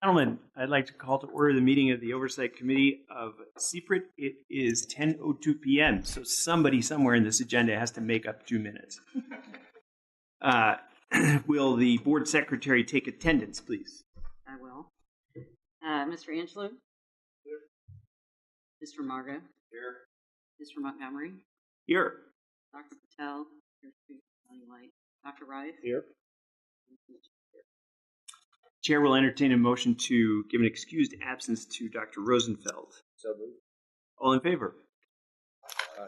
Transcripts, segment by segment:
Gentlemen, I'd like to call to order the meeting of the Oversight Committee of CPRIT. It is 10:02 p.m., so somebody somewhere in this agenda has to make up 2 minutes. Will the board secretary take attendance, please? I will. Mr. Angelou? Here. Mr. Margo? Here. Mr. Montgomery? Here. Dr. Patel? Here. White. Dr. Rice? Here. Chair will entertain a motion to give an excused absence to Dr. Rosenfeld. So moved. All in favor? Aye.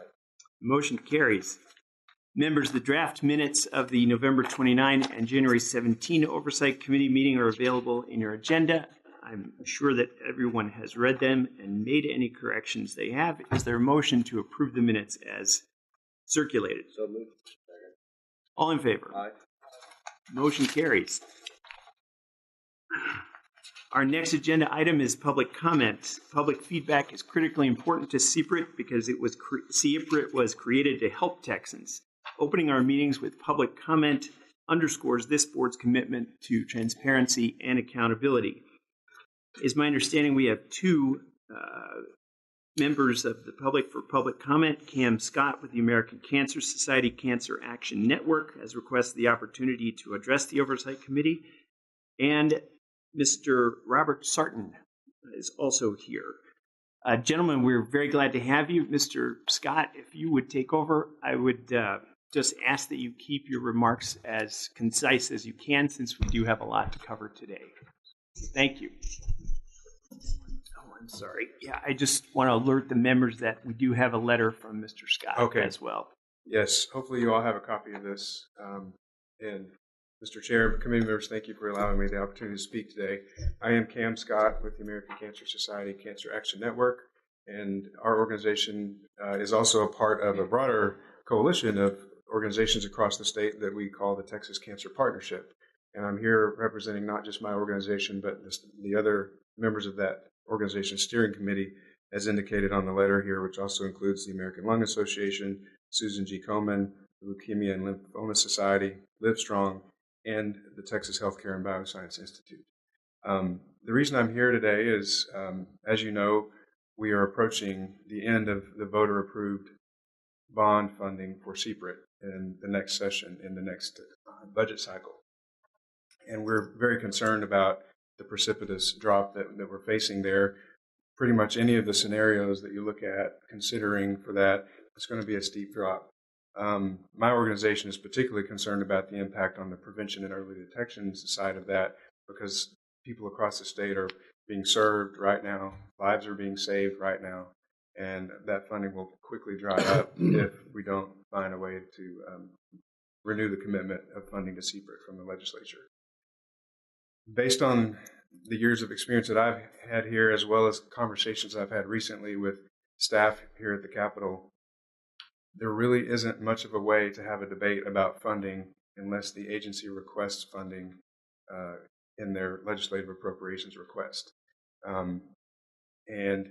Motion carries. Members, the draft minutes of the November 29 and January 17 Oversight Committee meeting are available in your agenda. I'm sure that everyone has read them and made any corrections they have. Is there a motion to approve the minutes as circulated? So moved. All in favor? Aye. Motion carries. Our next agenda item is public comment. Public feedback is critically important to CPRIT because CPRIT was created to help Texans. Opening our meetings with public comment underscores this board's commitment to transparency and accountability. It's my understanding we have two members of the public for public comment. Cam Scott with the American Cancer Society Cancer Action Network has requested the opportunity to address the Oversight Committee, and Mr. Robert Sarton is also here. Gentlemen, we're very glad to have you. Mr. Scott, if you would take over, I would just ask that you keep your remarks as concise as you can, since we do have a lot to cover today. Thank you. Oh, I'm sorry. Yeah, I just want to alert the members that we do have a letter from Mr. Scott as well. Yes, hopefully you all have a copy of this. And Mr. Chair, committee members, thank you for allowing me the opportunity to speak today. I am Cam Scott with the American Cancer Society Cancer Action Network, and our organization is also a part of a broader coalition of organizations across the state that we call the Texas Cancer Partnership. And I'm here representing not just my organization, but the other members of that organization's steering committee, as indicated on the letter here, which also includes the American Lung Association, Susan G. Komen, the Leukemia and Lymphoma Society, Livestrong, and the Texas Healthcare and Bioscience Institute. The reason I'm here today is, as you know, we are approaching the end of the voter-approved bond funding for CPRIT in the next session, in the next budget cycle. And we're very concerned about the precipitous drop that we're facing there. Pretty much any of the scenarios that you look at, considering for that, it's going to be a steep drop. My organization is particularly concerned about the impact on the prevention and early detection side of that, because people across the state are being served right now, lives are being saved right now, and that funding will quickly dry up if we don't find a way to renew the commitment of funding to CPRIT from the legislature. Based on the years of experience that I've had here, as well as conversations I've had recently with staff here at the Capitol, there really isn't much of a way to have a debate about funding unless the agency requests funding in their legislative appropriations request. And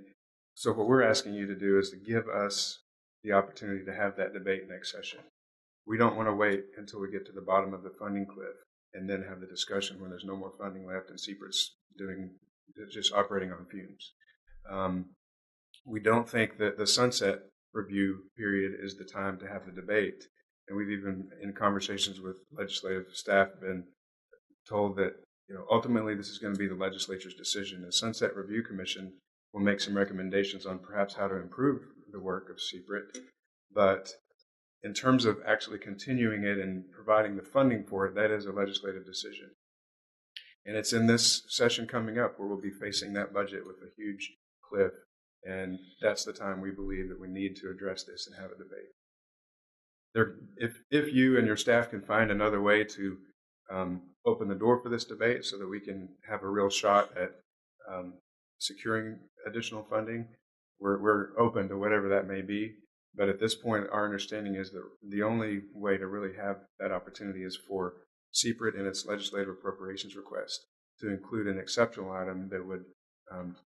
so what we're asking you to do is to give us the opportunity to have that debate next session. We don't want to wait until we get to the bottom of the funding cliff and then have the discussion when there's no more funding left and CPRIT's just operating on fumes. We don't think that the sunset review period is the time to have the debate. And we've even, in conversations with legislative staff, been told that ultimately this is going to be the legislature's decision. The Sunset Review Commission will make some recommendations on perhaps how to improve the work of CPRIT. But in terms of actually continuing it and providing the funding for it, that is a legislative decision. And it's in this session coming up where we'll be facing that budget with a huge cliff. And that's the time we believe that we need to address this and have a debate. If you and your staff can find another way to open the door for this debate so that we can have a real shot at securing additional funding, we're open to whatever that may be. But at this point, our understanding is that the only way to really have that opportunity is for CPRIT in its legislative appropriations request to include an exceptional item that would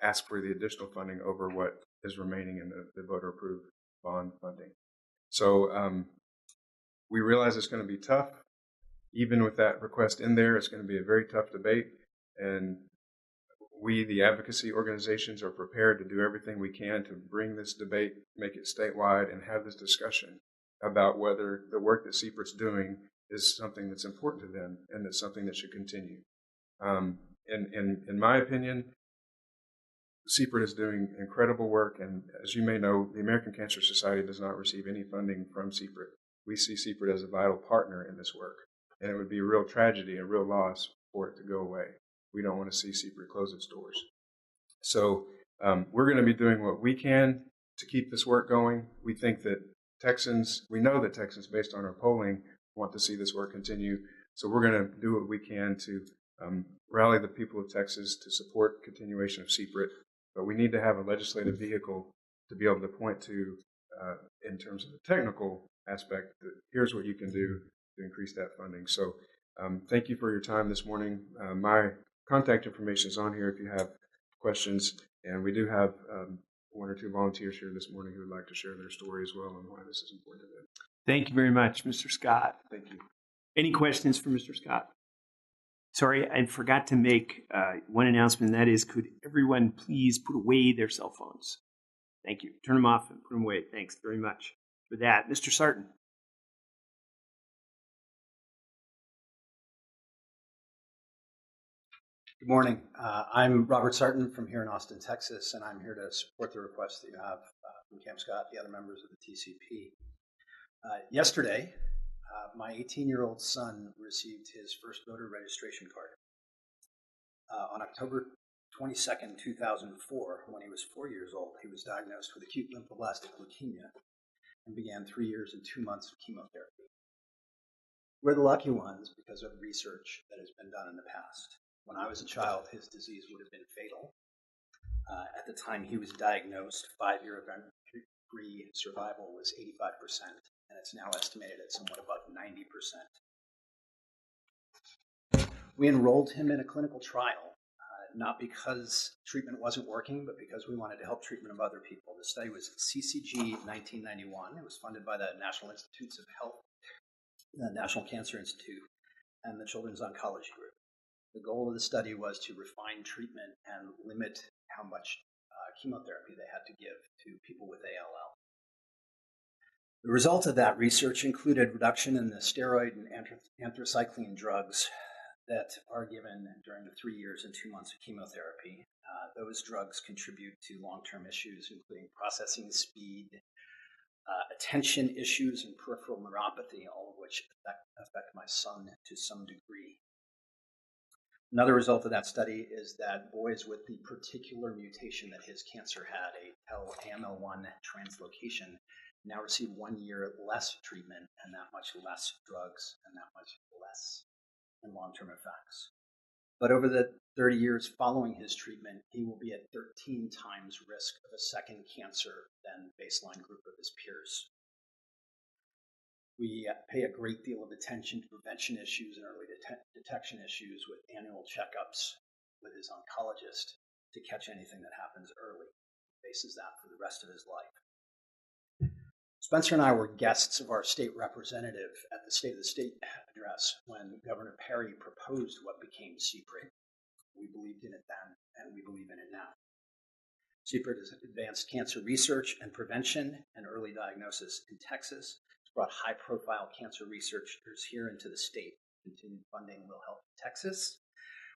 ask for the additional funding over what is remaining in the voter-approved bond funding. So we realize it's going to be tough. Even with that request in there, it's going to be a very tough debate. And we, the advocacy organizations, are prepared to do everything we can to bring this debate, make it statewide, and have this discussion about whether the work that CPRIT's doing is something that's important to them and that's something that should continue. In my opinion, CPRIT is doing incredible work, and as you may know, the American Cancer Society does not receive any funding from CPRIT. We see CPRIT as a vital partner in this work, and it would be a real tragedy, a real loss for it to go away. We don't want to see CPRIT close its doors. So we're going to be doing what we can to keep this work going. We think that we know that Texans, based on our polling, want to see this work continue. So we're going to do what we can to rally the people of Texas to support continuation of CPRIT. But we need to have a legislative vehicle to be able to point to, in terms of the technical aspect, that here's what you can do to increase that funding. So thank you for your time this morning. My contact information is on here if you have questions. And we do have one or two volunteers here this morning who would like to share their story as well and why this is important to them. Thank you very much, Mr. Scott. Thank you. Any questions for Mr. Scott? Sorry, I forgot to make one announcement, and that is, could everyone please put away their cell phones? Thank you. Turn them off and put them away. Thanks very much for that. Mr. Sarton. Good morning. I'm Robert Sarton from here in Austin, Texas, and I'm here to support the request that you have from Cam Scott, the other members of the TCP. Yesterday, my 18-year-old son received his first voter registration card. On October 22nd, 2004, when he was 4 years old, he was diagnosed with acute lymphoblastic leukemia and began 3 years and 2 months of chemotherapy. We're the lucky ones because of research that has been done in the past. When I was a child, his disease would have been fatal. At the time he was diagnosed, 5-year event-free survival was 85%, and it's now estimated at somewhat above 90%. We enrolled him in a clinical trial, not because treatment wasn't working, but because we wanted to help treatment of other people. The study was CCG 1991. It was funded by the National Institutes of Health, the National Cancer Institute, and the Children's Oncology Group. The goal of the study was to refine treatment and limit how much chemotherapy they had to give to people with ALL. The result of that research included reduction in the steroid and anthracycline drugs that are given during the 3 years and 2 months of chemotherapy. Those drugs contribute to long-term issues, including processing speed, attention issues, and peripheral neuropathy, all of which affect my son to some degree. Another result of that study is that boys with the particular mutation that his cancer had, AML1 translocation, now receive 1 year less treatment and that much less drugs and that much less in long-term effects. But over the 30 years following his treatment, he will be at 13 times risk of a second cancer than baseline group of his peers. We pay a great deal of attention to prevention issues and early detection issues with annual checkups with his oncologist to catch anything that happens early. He faces that for the rest of his life. Spencer and I were guests of our state representative at the State of the State address when Governor Perry proposed what became CPRIT. We believed in it then, and we believe in it now. CPRIT has advanced cancer research and prevention and early diagnosis in Texas. Brought high-profile cancer researchers here into the state. Continued funding will help Texas,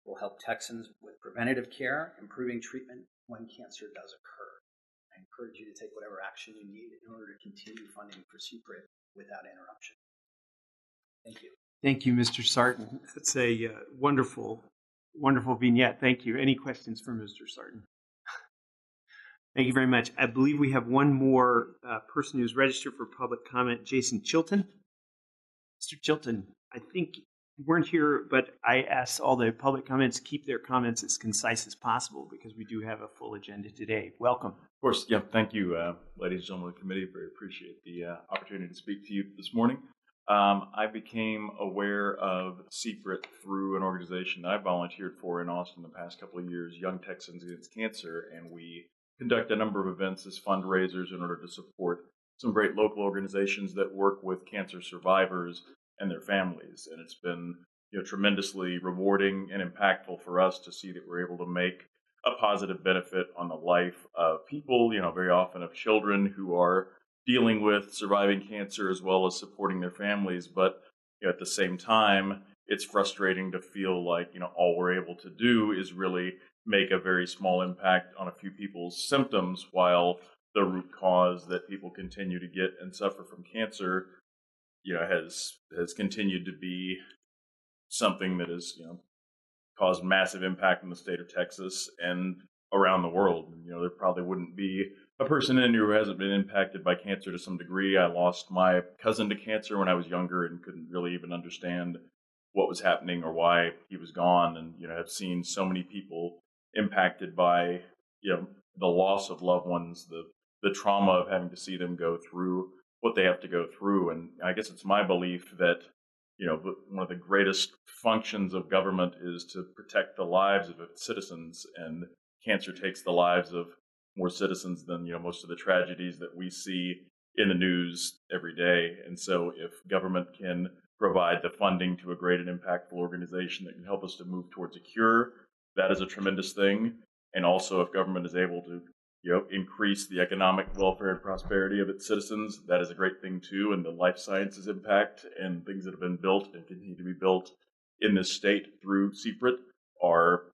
will help Texans with preventative care, improving treatment when cancer does occur. I encourage you to take whatever action you need in order to continue funding for CPRIT without interruption. Thank you. Thank you, Mr. Sarton. That's a wonderful, wonderful vignette. Thank you. Any questions for Mr. Sarton? Thank you very much. I believe we have one more person who's registered for public comment, Jason Chilton. Mr. Chilton, I think you weren't here, but I asked all the public comments to keep their comments as concise as possible because we do have a full agenda today. Welcome. Of course, yeah, thank you, ladies and gentlemen of the committee. Very appreciate the opportunity to speak to you this morning. I became aware of CPRIT through an organization I volunteered for in Austin the past couple of years, Young Texans Against Cancer, and we conduct a number of events as fundraisers in order to support some great local organizations that work with cancer survivors and their families. And it's been tremendously rewarding and impactful for us to see that we're able to make a positive benefit on the life of people, very often of children who are dealing with surviving cancer as well as supporting their families. But at the same time, it's frustrating to feel like, all we're able to do is really make a very small impact on a few people's symptoms, while the root cause that people continue to get and suffer from cancer, has continued to be something that has, caused massive impact in the state of Texas and around the world. There probably wouldn't be a person in here who hasn't been impacted by cancer to some degree. I lost my cousin to cancer when I was younger and couldn't really even understand what was happening or why he was gone. And, I've seen so many people impacted by, the loss of loved ones, the trauma of having to see them go through what they have to go through. And I guess it's my belief that, one of the greatest functions of government is to protect the lives of its citizens, and cancer takes the lives of more citizens than, most of the tragedies that we see in the news every day. And so if government can provide the funding to a great and impactful organization that can help us to move towards a cure, that is a tremendous thing. And also if government is able to increase the economic welfare and prosperity of its citizens, that is a great thing too. And the life sciences impact and things that have been built and continue to be built in this state through CPRIT are,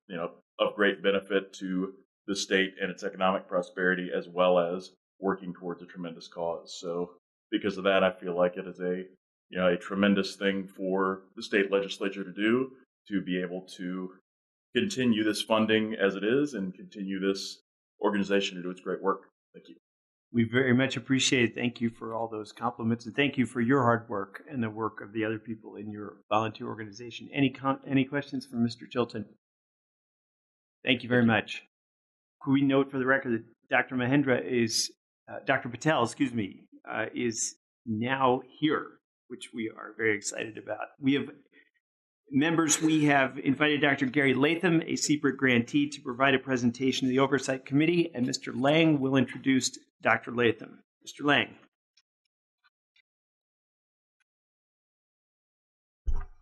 of great benefit to the state and its economic prosperity, as well as working towards a tremendous cause. So because of that, I feel like it is a tremendous thing for the state legislature to do, to be able to continue this funding as it is and continue this organization to do its great work. Thank you. We very much appreciate it. Thank you for all those compliments, and thank you for your hard work and the work of the other people in your volunteer organization. Any questions for Mr. Chilton? Thank you very much. Could we note for the record that Dr. Patel, is now here, which we are very excited about. We have invited Dr. Gary Latham, a CPRIT grantee, to provide a presentation to the Oversight Committee, and Mr. Lang will introduce Dr. Latham. Mr. Lang.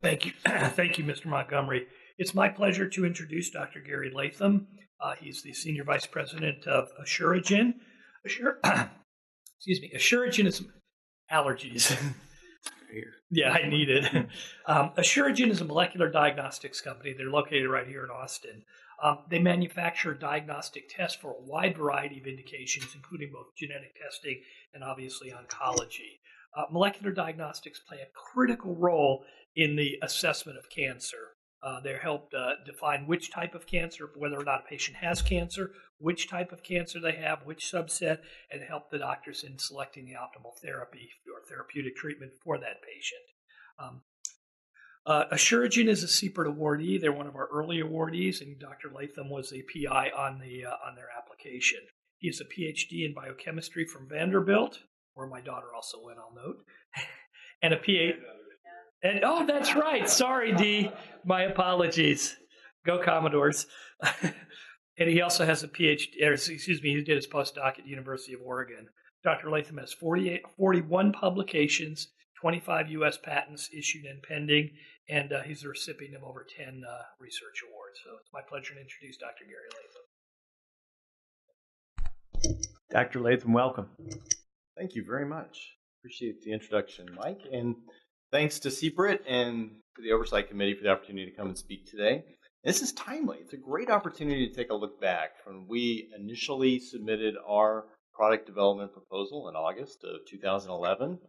Thank you. Thank you, Mr. Montgomery. It's my pleasure to introduce Dr. Gary Latham. He's the Senior Vice President of Assuragen. Assuragen is allergies. Yeah, I need it. Assuragen is a molecular diagnostics company. They're located right here in Austin. They manufacture diagnostic tests for a wide variety of indications, including both genetic testing and obviously oncology. Molecular diagnostics play a critical role in the assessment of cancer. They help define which type of cancer, whether or not a patient has cancer, which type of cancer they have, which subset, and help the doctors in selecting the optimal therapy or therapeutic treatment for that patient. Assuragen is a CPRIT awardee. They're one of our early awardees, and Dr. Latham was a PI on their application. He has a PhD in biochemistry from Vanderbilt, where my daughter also went, I'll note, and a PhD. And oh, that's right. Sorry, Dee. My apologies. Go Commodores. And he also has a PhD, he did his postdoc at University of Oregon. Dr. Latham has 41 publications, 25 U.S. patents issued and pending, and he's the recipient of over 10 research awards. So it's my pleasure to introduce Dr. Gary Latham. Dr. Latham, welcome. Thank you very much. Appreciate the introduction, Mike, and thanks to CPRIT and to the Oversight Committee for the opportunity to come and speak today. This is timely. It's a great opportunity to take a look back from when we initially submitted our product development proposal in August of 2011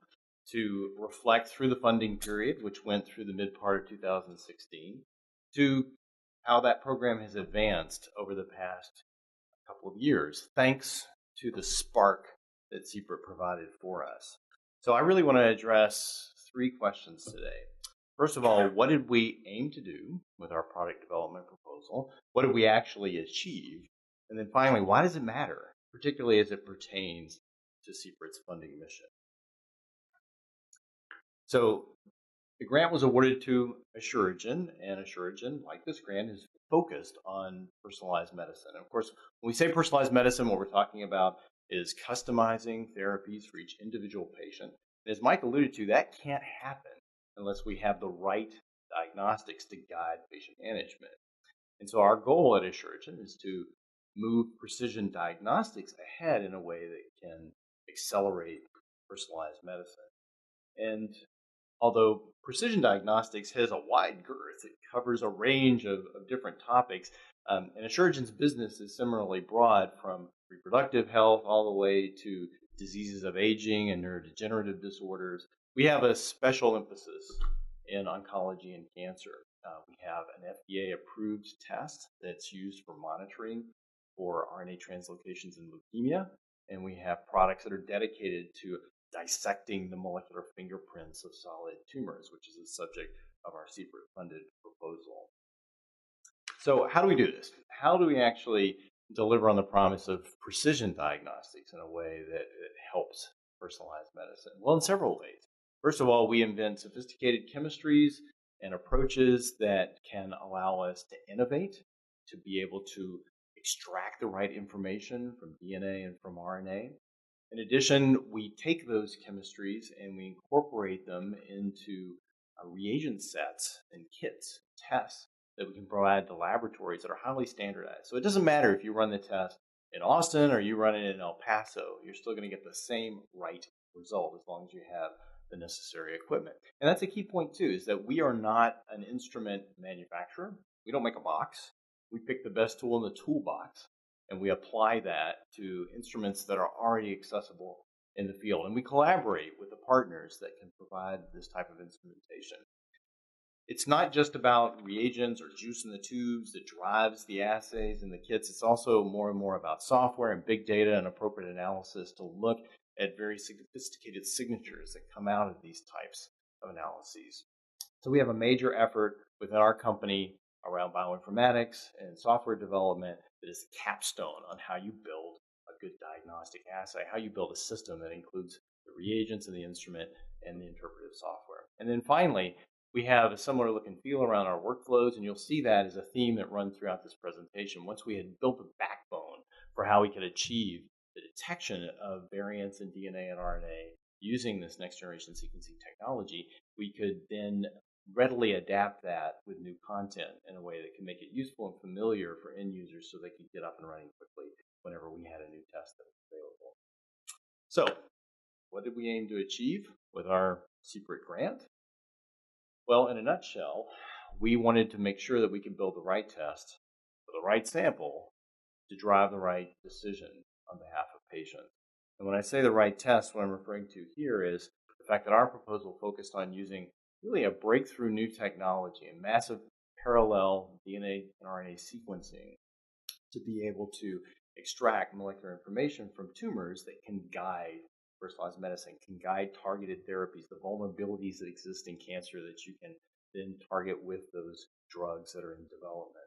to reflect through the funding period, which went through the mid part of 2016, to how that program has advanced over the past couple of years, thanks to the spark that CPRIT provided for us. So I really want to address 3 questions today. First of all, what did we aim to do with our product development proposal? What did we actually achieve? And then finally, why does it matter, particularly as it pertains to CPRIT's funding mission? So the grant was awarded to Assuragen, and Assuragen, like this grant, is focused on personalized medicine. And of course, when we say personalized medicine, what we're talking about is customizing therapies for each individual patient. And as Mike alluded to, that can't happen unless we have the right diagnostics to guide patient management. And so our goal at Assuragen is to move precision diagnostics ahead in a way that can accelerate personalized medicine. And although precision diagnostics has a wide girth, it covers a range of different topics, and Assuragen's business is similarly broad, from reproductive health all the way to diseases of aging and neurodegenerative disorders. We have a special emphasis in oncology and cancer. We have an FDA-approved test that's used for monitoring for RNA translocations in leukemia, and we have products that are dedicated to dissecting the molecular fingerprints of solid tumors, which is the subject of our CPRIT-funded proposal. So how do we do this? How do we actually deliver on the promise of precision diagnostics in a way that helps personalized medicine? Well, in several ways. First of all, we invent sophisticated chemistries and approaches that can allow us to innovate, to be able to extract the right information from DNA and from RNA. In addition, we take those chemistries and we incorporate them into reagent sets and kits, tests that we can provide to laboratories that are highly standardized. So it doesn't matter if you run the test in Austin or you run it in El Paso, you're still going to get the same right result as long as you have the necessary equipment. And that's a key point too, is that we are not an instrument manufacturer. We don't make a box. We pick the best tool in the toolbox and we apply that to instruments that are already accessible in the field. And we collaborate with the partners that can provide this type of instrumentation. It's not just about reagents or juice in the tubes that drives the assays and the kits. It's also more and more about software and big data and appropriate analysis to look at very sophisticated signatures that come out of these types of analyses. So we have a major effort within our company around bioinformatics and software development that is the capstone on how you build a good diagnostic assay, how you build a system that includes the reagents and the instrument and the interpretive software. And then finally, we have a similar look and feel around our workflows, and you'll see that as a theme that runs throughout this presentation. Once we had built a backbone for how we could achieve the detection of variants in DNA and RNA using this next generation sequencing technology, we could then readily adapt that with new content in a way that can make it useful and familiar for end users so they could get up and running quickly whenever we had a new test that was available. So, what did we aim to achieve with our CPRIT grant? Well, in a nutshell, we wanted to make sure that we could build the right test for the right sample to drive the right decision on behalf of patients. And when I say the right test, what I'm referring to here is the fact that our proposal focused on using really a breakthrough new technology, a massive parallel DNA and RNA sequencing to be able to extract molecular information from tumors that can guide personalized medicine, can guide targeted therapies, the vulnerabilities that exist in cancer that you can then target with those drugs that are in development.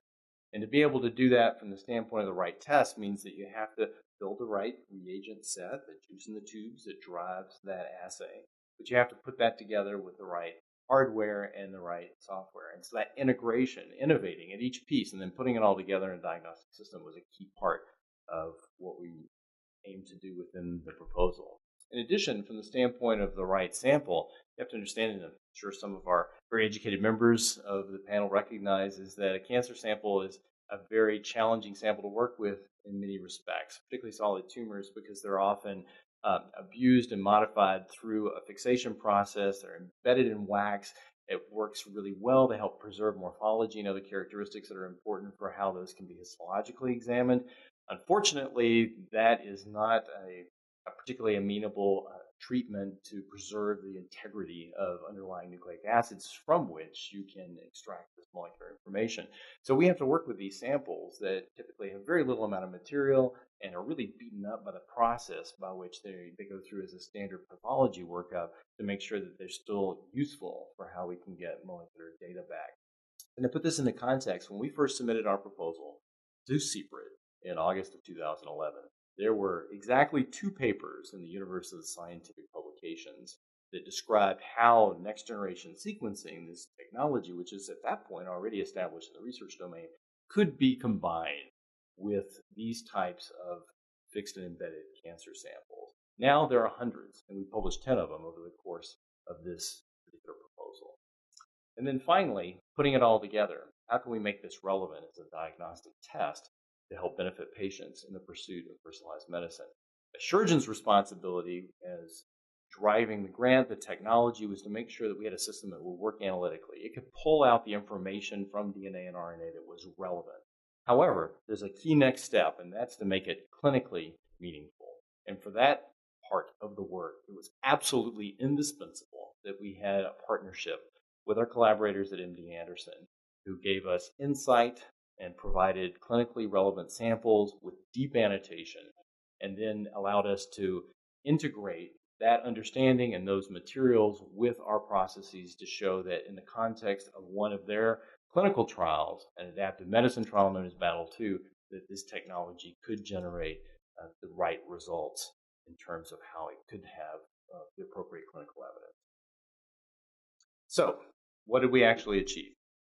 And to be able to do that from the standpoint of the right test means that you have to build the right reagent set, the juice in the tubes that drives that assay, but you have to put that together with the right hardware and the right software. And so that integration, innovating at each piece, and then putting it all together in a diagnostic system was a key part of what we aim to do within the proposal. In addition, from the standpoint of the right sample, you have to understand, and I'm sure some of our very educated members of the panel recognize, is that a cancer sample is a very challenging sample to work with in many respects, particularly solid tumors, because they're often abused and modified through a fixation process. They're embedded in wax. It works really well to help preserve morphology and other characteristics that are important for how those can be histologically examined. Unfortunately, that is not a particularly amenable treatment to preserve the integrity of underlying nucleic acids from which you can extract this molecular information. So we have to work with these samples that typically have very little amount of material and are really beaten up by the process by which they go through as a standard pathology workup to make sure that they're still useful for how we can get molecular data back. And to put this into context, when we first submitted our proposal to CPRIT in August of 2011, there were exactly 2 papers in the universe of scientific publications that described how next-generation sequencing, this technology, which is at that point already established in the research domain, could be combined with these types of fixed and embedded cancer samples. Now there are hundreds, and we published 10 of them over the course of this particular proposal. And then finally, putting it all together, how can we make this relevant as a diagnostic test to help benefit patients in the pursuit of personalized medicine. Asuragen's responsibility as driving the grant, the technology, was to make sure that we had a system that would work analytically. It could pull out the information from DNA and RNA that was relevant. However, there's a key next step, and that's to make it clinically meaningful. And for that part of the work, it was absolutely indispensable that we had a partnership with our collaborators at MD Anderson, who gave us insight and provided clinically relevant samples with deep annotation, and then allowed us to integrate that understanding and those materials with our processes to show that in the context of one of their clinical trials, an adaptive medicine trial known as Battle 2, that this technology could generate the right results in terms of how it could have the appropriate clinical evidence. So, what did we actually achieve?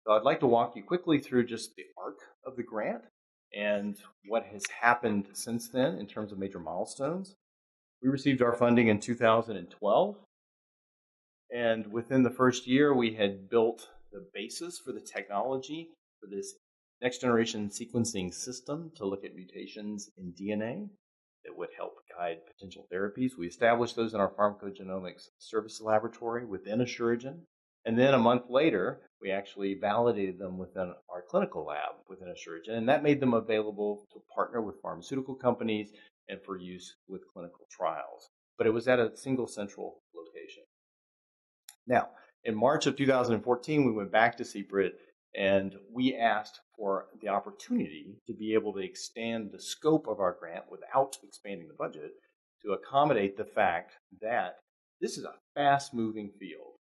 So I'd like to walk you quickly through just the arc of the grant and what has happened since then in terms of major milestones. We received our funding in 2012, and within the first year, we had built the basis for the technology for this next-generation sequencing system to look at mutations in DNA that would help guide potential therapies. We established those in our pharmacogenomics service laboratory within Asuragen, and then a month later, we actually validated them within our clinical lab within Asuragen, and that made them available to partner with pharmaceutical companies and for use with clinical trials. But it was at a single central location. Now, in March of 2014, we went back to CPRIT and we asked for the opportunity to be able to expand the scope of our grant without expanding the budget to accommodate the fact that this is a fast-moving field.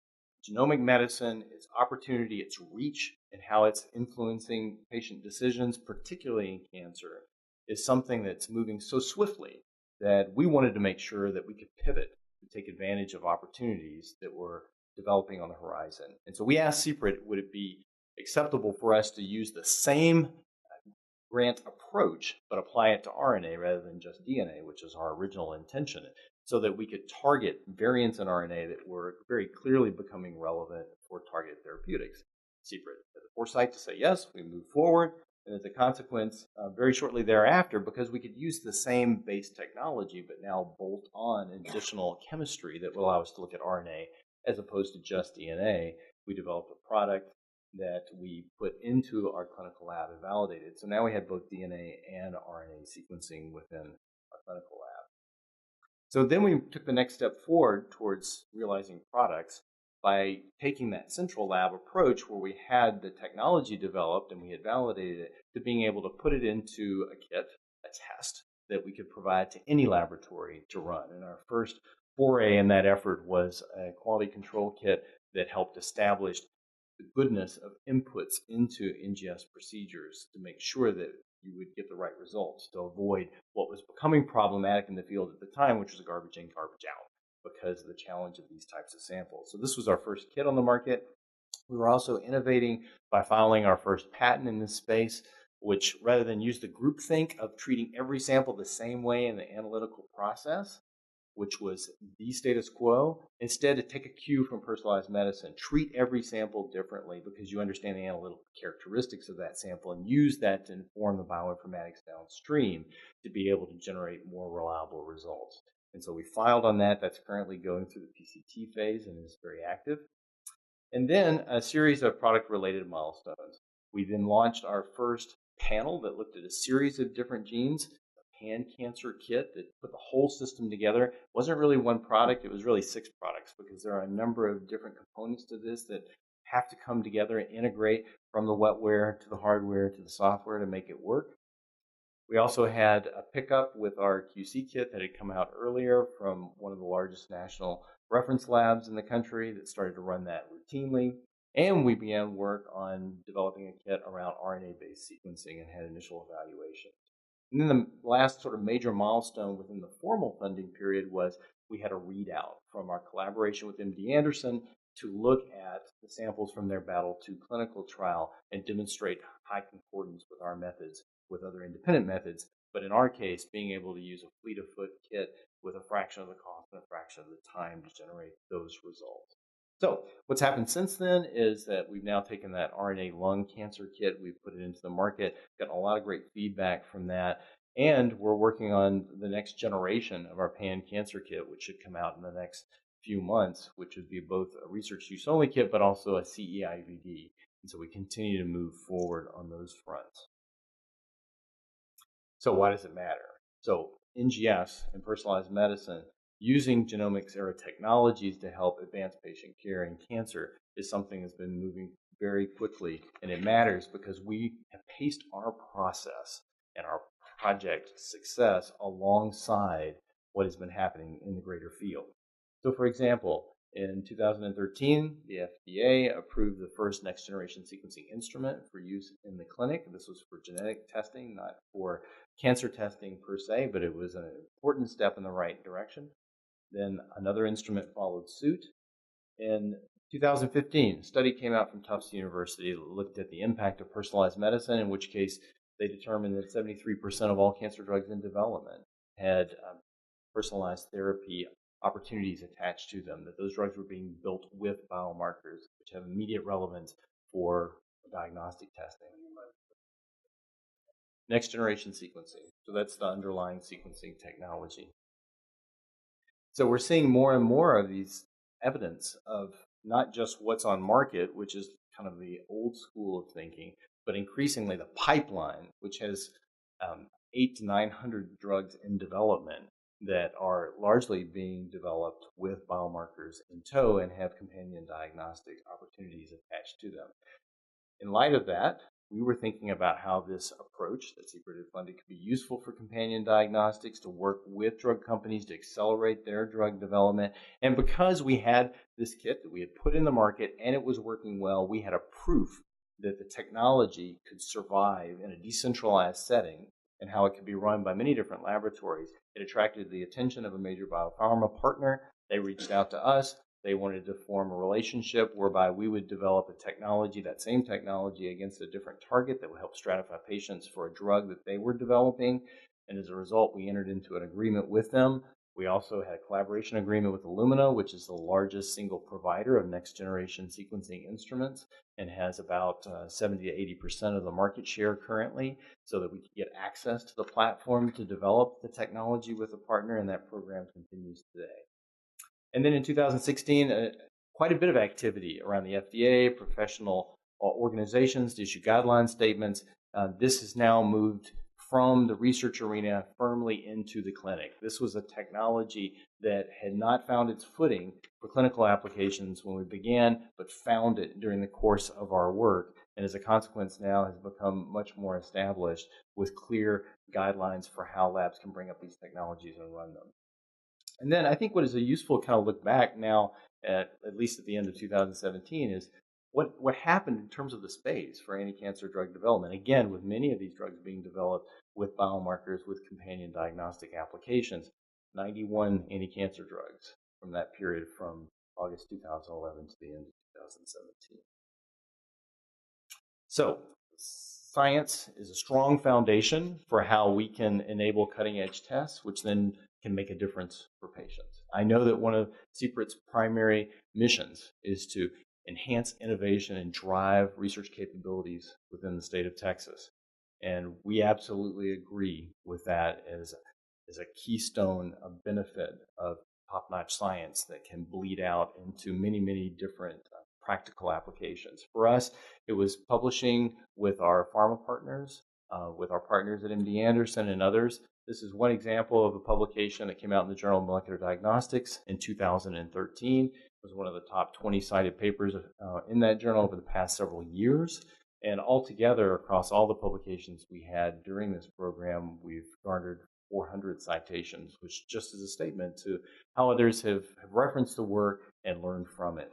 Genomic medicine, its opportunity, its reach, and how it's influencing patient decisions, particularly in cancer, is something that's moving so swiftly that we wanted to make sure that we could pivot to take advantage of opportunities that were developing on the horizon. And so we asked CPRIT, would it be acceptable for us to use the same grant approach, but apply it to RNA rather than just DNA, which is our original intention, so that we could target variants in RNA that were very clearly becoming relevant for targeted therapeutics. CPRIT had the foresight to say yes, we moved forward, and as a consequence, very shortly thereafter, because we could use the same base technology, but now bolt on additional chemistry that will allow us to look at RNA as opposed to just DNA, we developed a product that we put into our clinical lab and validated. So now we had both DNA and RNA sequencing within our clinical lab. So then we took the next step forward towards realizing products by taking that central lab approach where we had the technology developed and we had validated it to being able to put it into a kit, a test that we could provide to any laboratory to run. And our first foray in that effort was a quality control kit that helped establish the goodness of inputs into NGS procedures to make sure that you would get the right results to avoid what was becoming problematic in the field at the time, which was garbage in, garbage out, because of the challenge of these types of samples. So this was our first kit on the market. We were also innovating by filing our first patent in this space, which rather than use the groupthink of treating every sample the same way in the analytical process, which was the status quo, instead to take a cue from personalized medicine, treat every sample differently because you understand the analytical characteristics of that sample and use that to inform the bioinformatics downstream to be able to generate more reliable results. And so we filed on that. That's currently going through the PCT phase and is very active. And then a series of product-related milestones. We then launched our first panel that looked at a series of different genes, a pan-cancer kit that put the whole system together. It wasn't really one product. It was really 6 products because there are a number of different components to this that have to come together and integrate from the wetware to the hardware to the software to make it work. We also had a pickup with our QC kit that had come out earlier from one of the largest national reference labs in the country that started to run that routinely. And we began work on developing a kit around RNA-based sequencing and had initial evaluation. And then the last sort of major milestone within the formal funding period was we had a readout from our collaboration with MD Anderson to look at the samples from their Battle 2 clinical trial and demonstrate high concordance with our methods with other independent methods, but in our case, being able to use a fleet-of-foot kit with a fraction of the cost and a fraction of the time to generate those results. So what's happened since then is that we've now taken that RNA lung cancer kit, we've put it into the market, gotten a lot of great feedback from that, and we're working on the next generation of our pan-cancer kit, which should come out in the next few months, which would be both a research use only kit, but also a CE-IVD. And so we continue to move forward on those fronts. So why does it matter? So NGS and personalized medicine, using genomics era technologies to help advance patient care in cancer is something that's been moving very quickly. And it matters because we have paced our process and our project success alongside what has been happening in the greater field. So for example, in 2013, the FDA approved the first next generation sequencing instrument for use in the clinic. This was for genetic testing, not for cancer testing per se, but it was an important step in the right direction. Then another instrument followed suit. In 2015, a study came out from Tufts University that looked at the impact of personalized medicine, in which case they determined that 73% of all cancer drugs in development had personalized therapy opportunities attached to them, that those drugs were being built with biomarkers, which have immediate relevance for diagnostic testing. Next generation sequencing. So that's the underlying sequencing technology. So we're seeing more and more of these evidence of not just what's on market, which is kind of the old school of thinking, but increasingly the pipeline, which has 800 to 900 drugs in development that are largely being developed with biomarkers in tow and have companion diagnostic opportunities attached to them. In light of that, we were thinking about how this approach that CPRIT had funded could be useful for companion diagnostics to work with drug companies to accelerate their drug development. And because we had this kit that we had put in the market and it was working well, we had a proof that the technology could survive in a decentralized setting and how it could be run by many different laboratories. It attracted the attention of a major biopharma partner. They reached out to us. They wanted to form a relationship whereby we would develop a technology, that same technology, against a different target that would help stratify patients for a drug that they were developing. And as a result, we entered into an agreement with them. We also had a collaboration agreement with Illumina, which is the largest single provider of next generation sequencing instruments and has about 70 to 80% of the market share currently, so that we could get access to the platform to develop the technology with a partner, and that program continues today. And then in 2016, quite a bit of activity around the FDA, professional organizations to issue guideline statements. This has now moved from the research arena firmly into the clinic. This was a technology that had not found its footing for clinical applications when we began, but found it during the course of our work, and as a consequence now has become much more established with clear guidelines for how labs can bring up these technologies and run them. And then I think what is a useful kind of look back now, at least at the end of 2017, is what happened in terms of the space for anti-cancer drug development. Again, with many of these drugs being developed with biomarkers, with companion diagnostic applications, 91 anti-cancer drugs from that period from August 2011 to the end of 2017. So science is a strong foundation for how we can enable cutting-edge tests, which then can make a difference for patients. I know that one of CPRIT's primary missions is to enhance innovation and drive research capabilities within the state of Texas. And we absolutely agree with that as a keystone of benefit of top-notch science that can bleed out into many, many different practical applications. For us, it was publishing with our pharma partners, with our partners at MD Anderson and others. This is one example of a publication that came out in the Journal of Molecular Diagnostics in 2013. It was one of the top 20 cited papers in that journal over the past several years. And altogether, across all the publications we had during this program, we've garnered 400 citations, which just is a statement to how others have referenced the work and learned from it.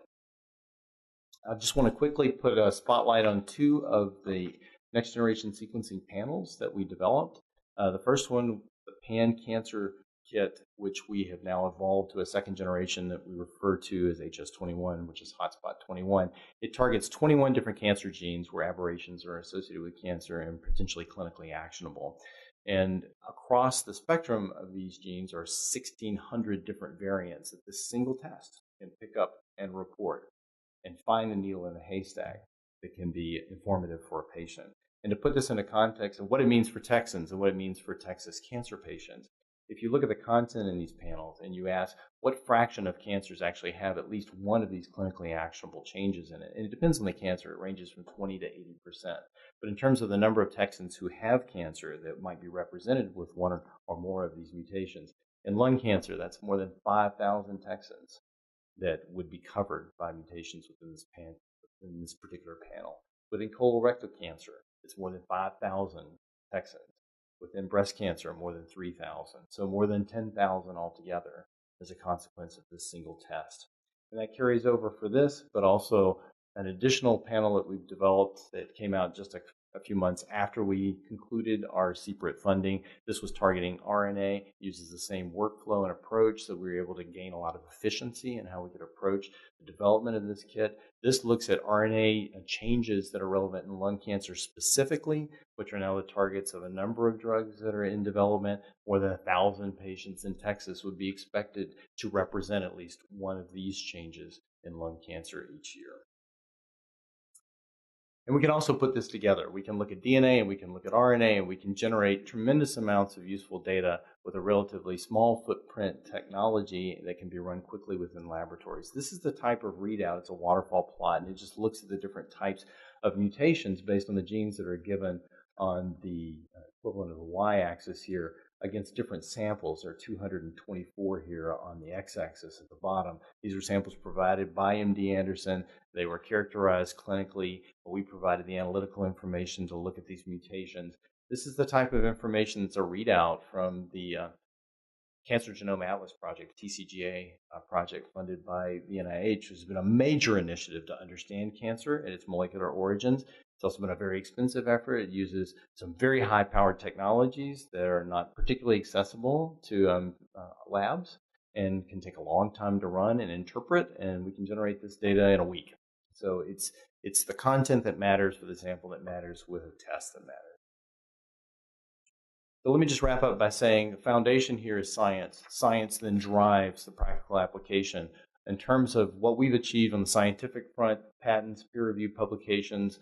I just want to quickly put a spotlight on two of the next generation sequencing panels that we developed. The first one, the pan-cancer kit, which we have now evolved to a second generation that we refer to as HS21, which is Hotspot 21. It targets 21 different cancer genes where aberrations are associated with cancer and potentially clinically actionable. And across the spectrum of these genes are 1,600 different variants that this single test can pick up and report. and find the needle in the haystack that can be informative for a patient. And to put this into context of what it means for Texans and what it means for Texas cancer patients, if you look at the content in these panels and you ask what fraction of cancers actually have at least one of these clinically actionable changes in it, and it depends on the cancer, it ranges from 20 to 80%. But in terms of the number of Texans who have cancer that might be represented with one or more of these mutations, in lung cancer, that's more than 5,000 Texans that would be covered by mutations within this particular panel. Within colorectal cancer, it's more than 5,000 Texans. Within breast cancer, more than 3,000. So more than 10,000 altogether as a consequence of this single test. And that carries over for this, but also an additional panel that we've developed that came out just a few months after we concluded our CPRIT funding. This was targeting RNA, uses the same workflow and approach, so we were able to gain a lot of efficiency in how we could approach the development of this kit. This looks at RNA changes that are relevant in lung cancer specifically, which are now the targets of a number of drugs that are in development. More than 1,000 patients in Texas would be expected to represent at least one of these changes in lung cancer each year. And we can also put this together. We can look at DNA and we can look at RNA and we can generate tremendous amounts of useful data with a relatively small footprint technology that can be run quickly within laboratories. This is the type of readout. It's a waterfall plot, and it just looks at the different types of mutations based on the genes that are given on the equivalent of the y-axis here against different samples. There are 224 here on the x-axis at the bottom. These are samples provided by MD Anderson. They were characterized clinically, but we provided the analytical information to look at these mutations. This is the type of information that's a readout from the Cancer Genome Atlas Project, TCGA project funded by the NIH, which has been a major initiative to understand cancer and its molecular origins. It's also been a very expensive effort. It uses some very high-powered technologies that are not particularly accessible to labs and can take a long time to run and interpret, and we can generate this data in a week. So it's the content that matters for the sample that matters with a test that matters. So let me just wrap up by saying the foundation here is science. Science then drives the practical application. In terms of what we've achieved on the scientific front, patents, peer-reviewed publications,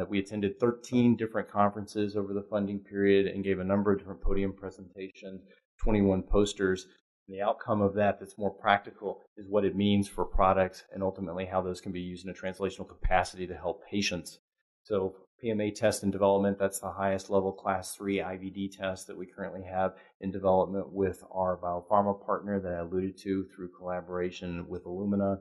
we attended 13 different conferences over the funding period and gave a number of different podium presentations, 21 posters. And the outcome of that that's more practical is what it means for products and ultimately how those can be used in a translational capacity to help patients. So PMA test in development, that's the highest level class 3 IVD test that we currently have in development with our biopharma partner that I alluded to through collaboration with Illumina.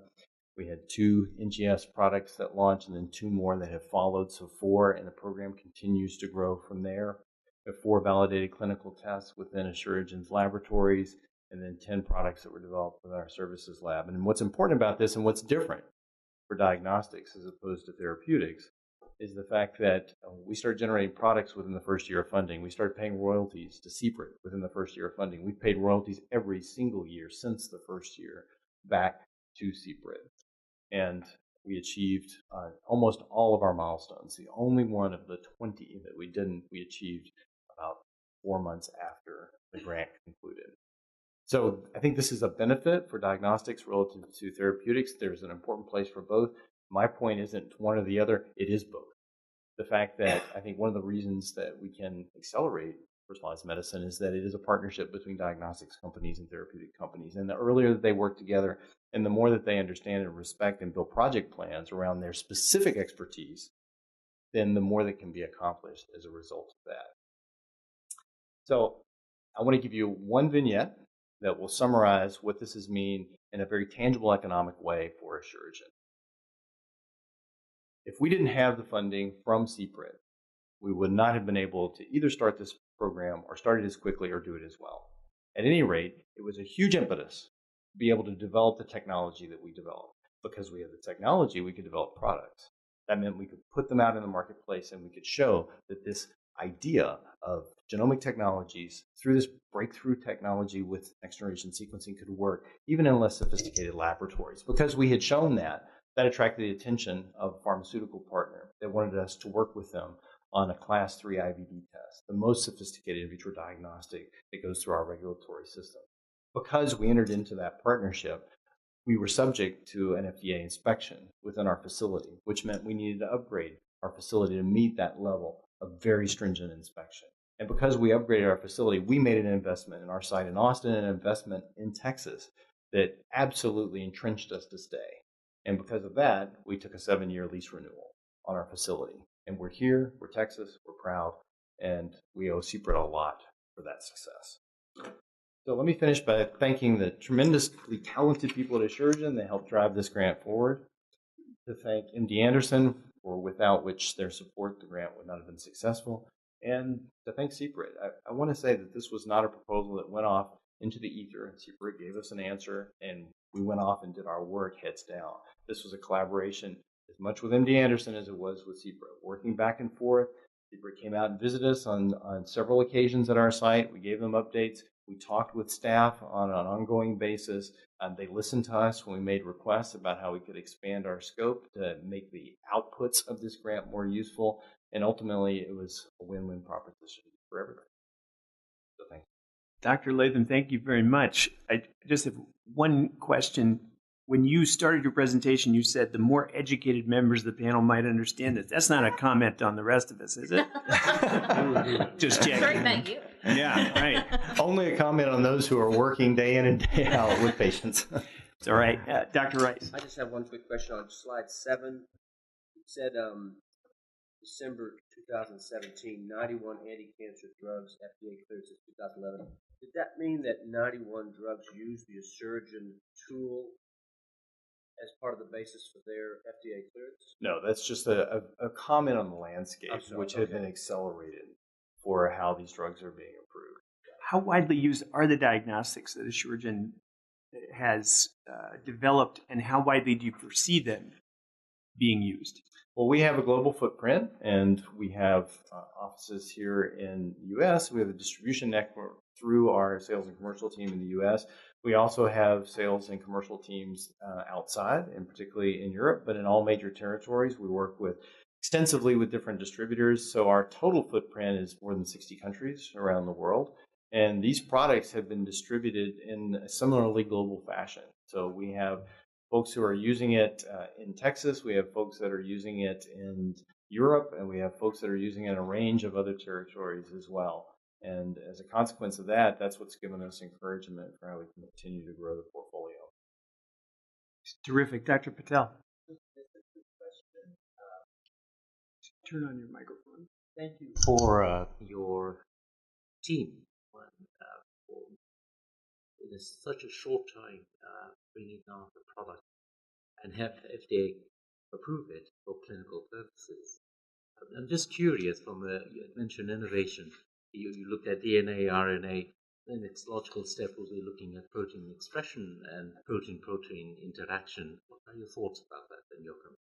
We had 2 NGS products that launched and then 2 more that have followed, so 4, and the program continues to grow from there. We have 4 validated clinical tests within Assuragen's laboratories and then 10 products that were developed with our services lab. And what's important about this and what's different for diagnostics as opposed to therapeutics is the fact that we started generating products within the first year of funding. We started paying royalties to CPRIT within the first year of funding. We've paid royalties every single year since the first year back to CPRIT. And we achieved almost all of our milestones. The only one of the 20 that we didn't, we achieved about 4 months after the grant concluded. So I think this is a benefit for diagnostics relative to therapeutics. There's an important place for both. My point isn't one or the other, it is both. The fact that I think one of the reasons that we can accelerate personalized medicine is that it is a partnership between diagnostics companies and therapeutic companies. And the earlier that they work together and the more that they understand and respect and build project plans around their specific expertise, then the more that can be accomplished as a result of that. So I want to give you one vignette that will summarize what this has mean in a very tangible economic way for Assuragen. If we didn't have the funding from CPRIT, we would not have been able to either start this program or start it as quickly or do it as well. At any rate, it was a huge impetus to be able to develop the technology that we developed. Because we had the technology, we could develop products. That meant we could put them out in the marketplace and we could show that this idea of genomic technologies through this breakthrough technology with next-generation sequencing could work even in less sophisticated laboratories. Because we had shown that attracted the attention of a pharmaceutical partner that wanted us to work with them on a class 3 IVD test, the most sophisticated in vitro diagnostic that goes through our regulatory system. Because we entered into that partnership, we were subject to an FDA inspection within our facility, which meant we needed to upgrade our facility to meet that level of very stringent inspection. And because we upgraded our facility, we made an investment in our site in Austin and an investment in Texas that absolutely entrenched us to stay. And because of that, we took a 7-year lease renewal on our facility. And we're here, we're Texas, we're proud, and we owe CPRIT a lot for that success. So let me finish by thanking the tremendously talented people at Asuragen that helped drive this grant forward. To thank MD Anderson, for without which their support, the grant would not have been successful. And to thank CPRIT. I want to say that this was not a proposal that went off into the ether, and CPRIT gave us an answer, and we went off and did our work heads down. This was a collaboration as much with MD Anderson as it was with CPRIT, working back and forth. CPRIT came out and visited us on several occasions at our site. We gave them updates. We talked with staff on an ongoing basis. They listened to us when we made requests about how we could expand our scope to make the outputs of this grant more useful. And ultimately, it was a win-win proposition for everybody. So thank you. Dr. Latham, thank you very much. I just have one question. When you started your presentation, you said the more educated members of the panel might understand this. That's not a comment on the rest of us, is it? Just checking. Sorry, thank you. Yeah, right. Only a comment on those who are working day in and day out with patients. It's all right. Dr. Rice. I just have one quick question on slide 7. It said December 2017, 91 anti-cancer drugs FDA cleared since 2011. Did that mean that 91 drugs used the Asuragen tool as part of the basis for their FDA clearance? No, that's just a comment on the landscape, which had been accelerated for how these drugs are being approved. How widely used are the diagnostics that Asuragen has developed, and how widely do you foresee them being used? Well, we have a global footprint, and we have offices here in the U.S. We have a distribution network through our sales and commercial team in the U.S. We also have sales and commercial teams outside, and particularly in Europe, but in all major territories. We work extensively with different distributors, so our total footprint is more than 60 countries around the world. And these products have been distributed in a similarly global fashion. So we have folks who are using it in Texas, we have folks that are using it in Europe, and we have folks that are using it in a range of other territories as well. And as a consequence of that, that's what's given us encouragement for how we can continue to grow the portfolio. Terrific. Dr. Patel. Turn on your microphone. Thank you for your team in such a short time bringing out the product and have FDA approve it for clinical purposes. I'm just curious, you mentioned innovation. You looked at DNA, RNA, the next logical step will be looking at protein expression and protein-protein interaction. What are your thoughts about that in your company?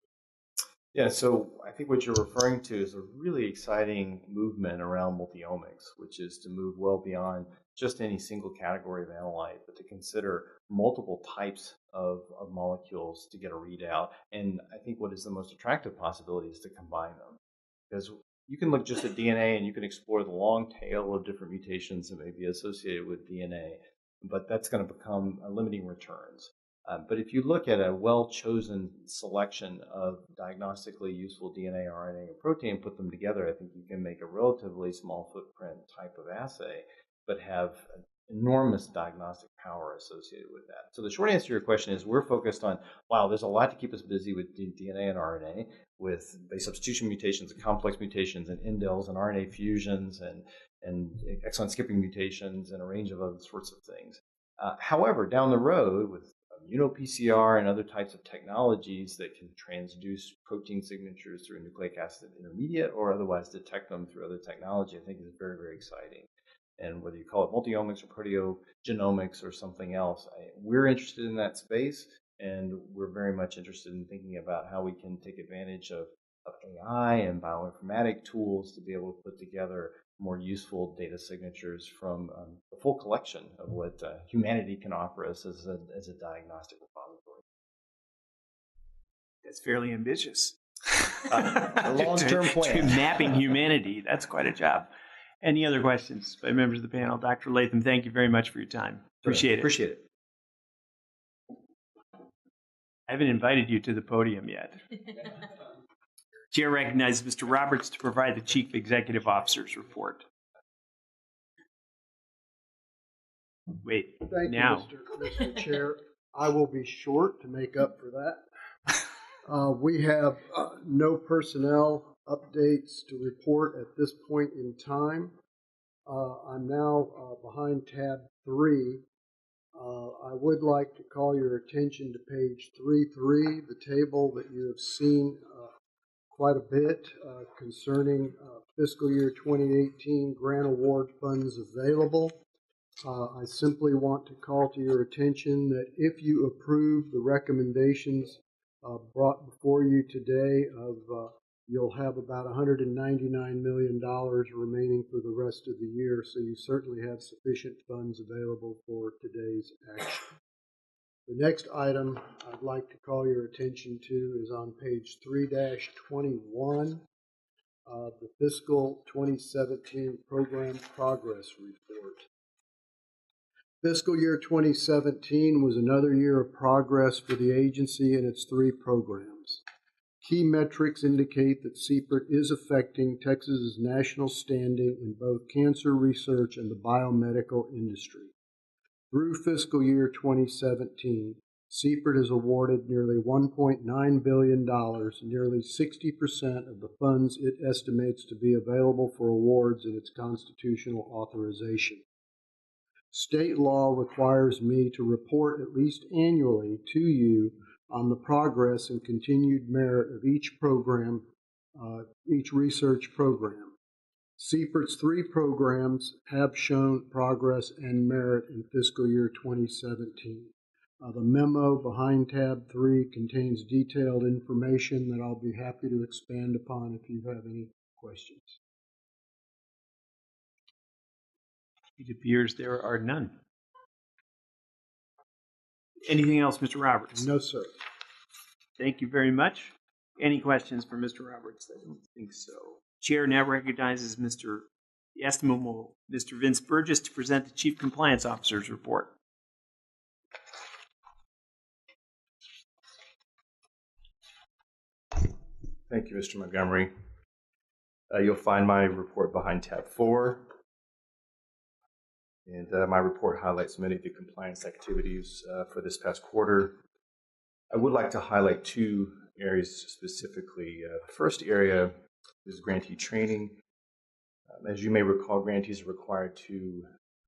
Yeah, so I think what you're referring to is a really exciting movement around multiomics, which is to move well beyond just any single category of analyte, but to consider multiple types of molecules to get a readout. And I think what is the most attractive possibility is to combine them. Because you can look just at DNA and you can explore the long tail of different mutations that may be associated with DNA, but that's going to become limiting returns. But if you look at a well-chosen selection of diagnostically useful DNA, RNA, and protein, put them together, I think you can make a relatively small footprint type of assay, but have enormous diagnostic power associated with that. So the short answer to your question is we're focused on, wow, there's a lot to keep us busy with DNA and RNA, with base substitution mutations and complex mutations and indels and RNA fusions and exon skipping mutations and a range of other sorts of things. However, down the road with immuno-PCR and other types of technologies that can transduce protein signatures through a nucleic acid intermediate or otherwise detect them through other technology, I think is very, very exciting. And whether you call it multiomics or proteogenomics or something else, we're interested in that space, and we're very much interested in thinking about how we can take advantage of AI and bioinformatic tools to be able to put together more useful data signatures from the full collection of what humanity can offer us as a diagnostic repository. That's fairly ambitious. A long-term plan. Mapping humanity. That's quite a job. Any other questions by members of the panel? Dr. Latham, thank you very much for your time. Appreciate it. Appreciate it. I haven't invited you to the podium yet. Chair recognizes Mr. Roberts to provide the Chief Executive Officer's report. Wait, Thank now. you, Mr. Chair. I will be short to make up for that. We have no personnel updates to report at this point in time. I'm now behind tab 3. I would like to call your attention to page 3.3, the table that you have seen quite a bit concerning fiscal year 2018 grant award funds available. I simply want to call to your attention that if you approve the recommendations brought before you today, you'll have about $199 million remaining for the rest of the year, so you certainly have sufficient funds available for today's action. The next item I'd like to call your attention to is on page 3-21, the Fiscal 2017 Program Progress Report. Fiscal year 2017 was another year of progress for the agency and its 3 programs. Key metrics indicate that CPRIT is affecting Texas's national standing in both cancer research and the biomedical industry. Through fiscal year 2017, CPRIT has awarded nearly $1.9 billion, nearly 60% of the funds it estimates to be available for awards in its constitutional authorization. State law requires me to report at least annually to you on the progress and continued merit of each program, each research program. CPRIT's 3 programs have shown progress and merit in fiscal year 2017. The memo behind tab 3 contains detailed information that I'll be happy to expand upon if you have any questions. It appears there are none. Anything else, Mr. Roberts? No, sir. Thank you very much. Any questions for Mr. Roberts? I don't think so. Chair now recognizes the estimable Mr. Vince Burgess to present the Chief Compliance Officer's report. Thank you, Mr. Montgomery. You'll find my report behind tab 4. And my report highlights many of the compliance activities for this past quarter. I would like to highlight 2 areas specifically. The first area is grantee training. As you may recall, grantees are required to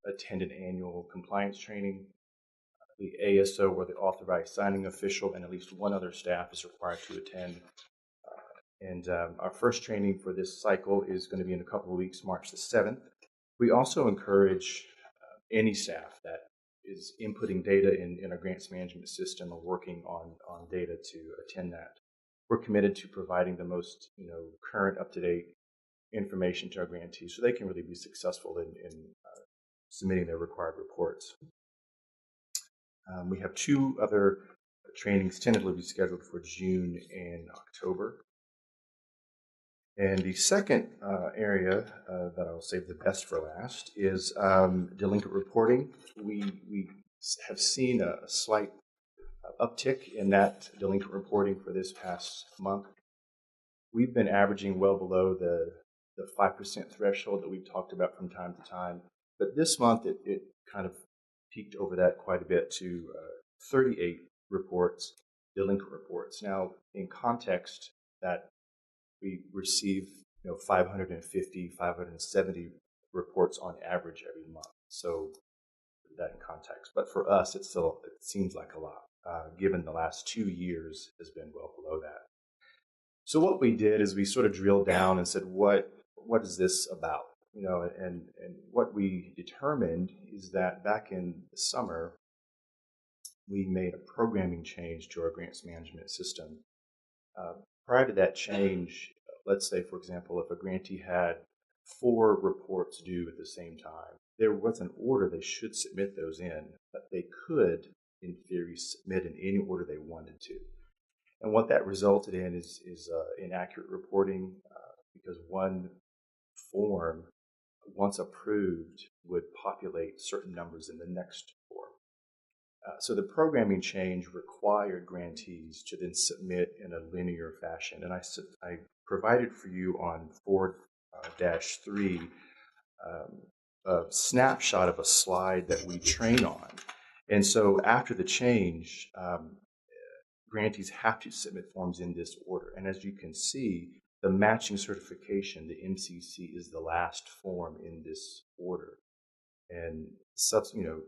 attend an annual compliance training. The ASO, or the authorized signing official, and at least 1 other staff is required to attend. Our first training for this cycle is going to be in a couple of weeks, March the 7th. We also encourage any staff that is inputting data in our grants management system or working on data to attend that. We're committed to providing the most current, up-to-date information to our grantees so they can really be successful in submitting their required reports. We have 2 other trainings tentatively scheduled for June and October. And the second area that I'll save the best for last is delinquent reporting. We have seen a slight uptick in that delinquent reporting for this past month. We've been averaging well below the 5% threshold that we've talked about from time to time. But this month it kind of peaked over that quite a bit to 38 reports, delinquent reports. Now, in context, that we receive 550, 570 reports on average every month. So that in context. But for us, it seems like a lot, given the last 2 years has been well below that. So what we did is we sort of drilled down and said, what is this about? And what we determined is that back in the summer, we made a programming change to our grants management system. Prior to that change, let's say, for example, if a grantee had 4 reports due at the same time, there was an order they should submit those in, but they could, in theory, submit in any order they wanted to. And what that resulted in is inaccurate reporting because one form, once approved, would populate certain numbers in the next form. So the programming change required grantees to then submit in a linear fashion. And I provided for you on 4-3 a snapshot of a slide that we train on. And so after the change, grantees have to submit forms in this order. And as you can see, the matching certification, the MCC, is the last form in this order. And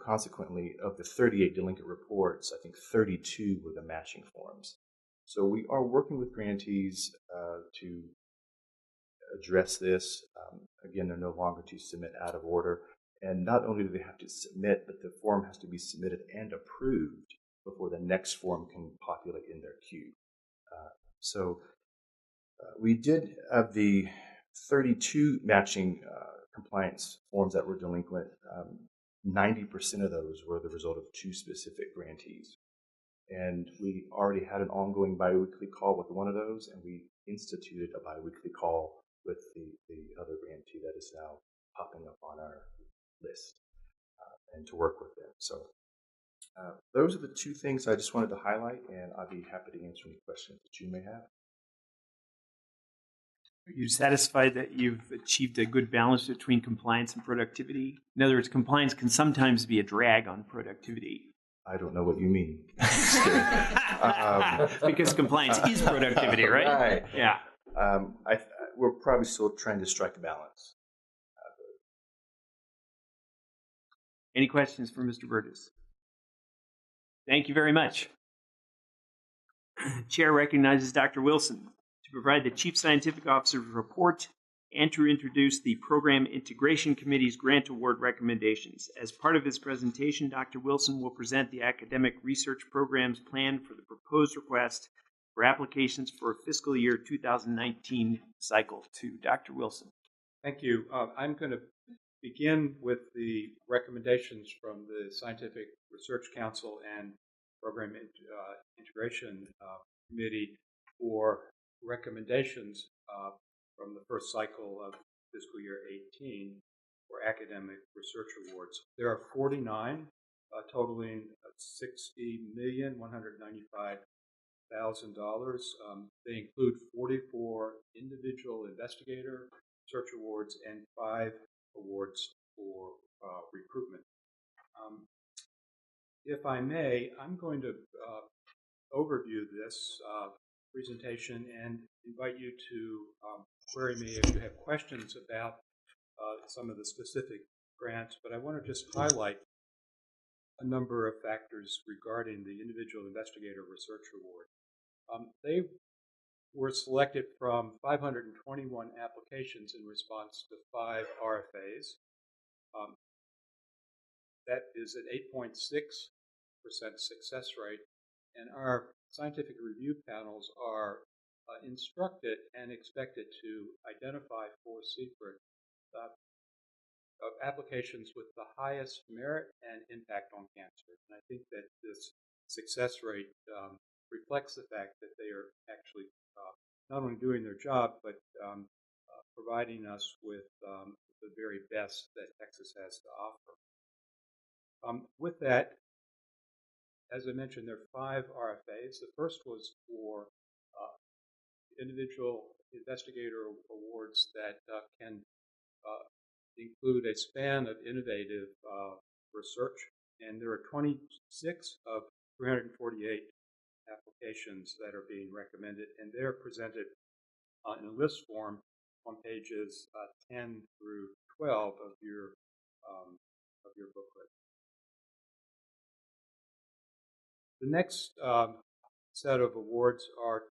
consequently, of the 38 delinquent reports, I think 32 were the matching forms. So we are working with grantees to address this. Again, they're no longer to submit out of order. And not only do they have to submit, but the form has to be submitted and approved before the next form can populate in their queue. We did have the 32 matching compliance forms that were delinquent. 90% of those were the result of 2 specific grantees. And we already had an ongoing biweekly call with one of those, and we instituted a biweekly call with the other grantee that is now popping up on our list, and to work with them. So those are the 2 things I just wanted to highlight, and I'd be happy to answer any questions that you may have. Are you satisfied that you've achieved a good balance between compliance and productivity? In other words, compliance can sometimes be a drag on productivity. I don't know what you mean. Because compliance is productivity, right? Right. Yeah. We're probably still trying to strike a balance. Any questions for Mr. Burgess? Thank you very much. Chair recognizes Dr. Wilson to provide the Chief Scientific Officer's report and to introduce the Program Integration Committee's grant award recommendations. As part of his presentation, Dr. Wilson will present the academic research program's plan for the proposed request for applications for fiscal year 2019 cycle 2. Dr. Wilson. Thank you. I'm going to begin with the recommendations from the Scientific Research Council and Program Integration Committee for recommendations from the first cycle of fiscal year 18 for academic research awards. There are 49, totaling $60,195,000. They include 44 individual investigator research awards and 5 awards for recruitment. If I may, I'm going to overview this presentation and invite you to query me if you have questions about some of the specific grants, but I want to just highlight a number of factors regarding the Individual Investigator Research Award. They were selected from 521 applications in response to 5 RFAs. That is an 8.6% success rate, and our scientific review panels are instructed and expected to identify for CPRIT applications with the highest merit and impact on cancer. And I think that this success rate reflects the fact that they are actually not only doing their job, but providing us with the very best that Texas has to offer. With that, as I mentioned, there are 5 RFAs. The first was for individual investigator awards that can include a span of innovative research, and there are 26 of 348 applications that are being recommended, and they're presented in a list form on pages 10 through 12 of your booklet. The next set of awards are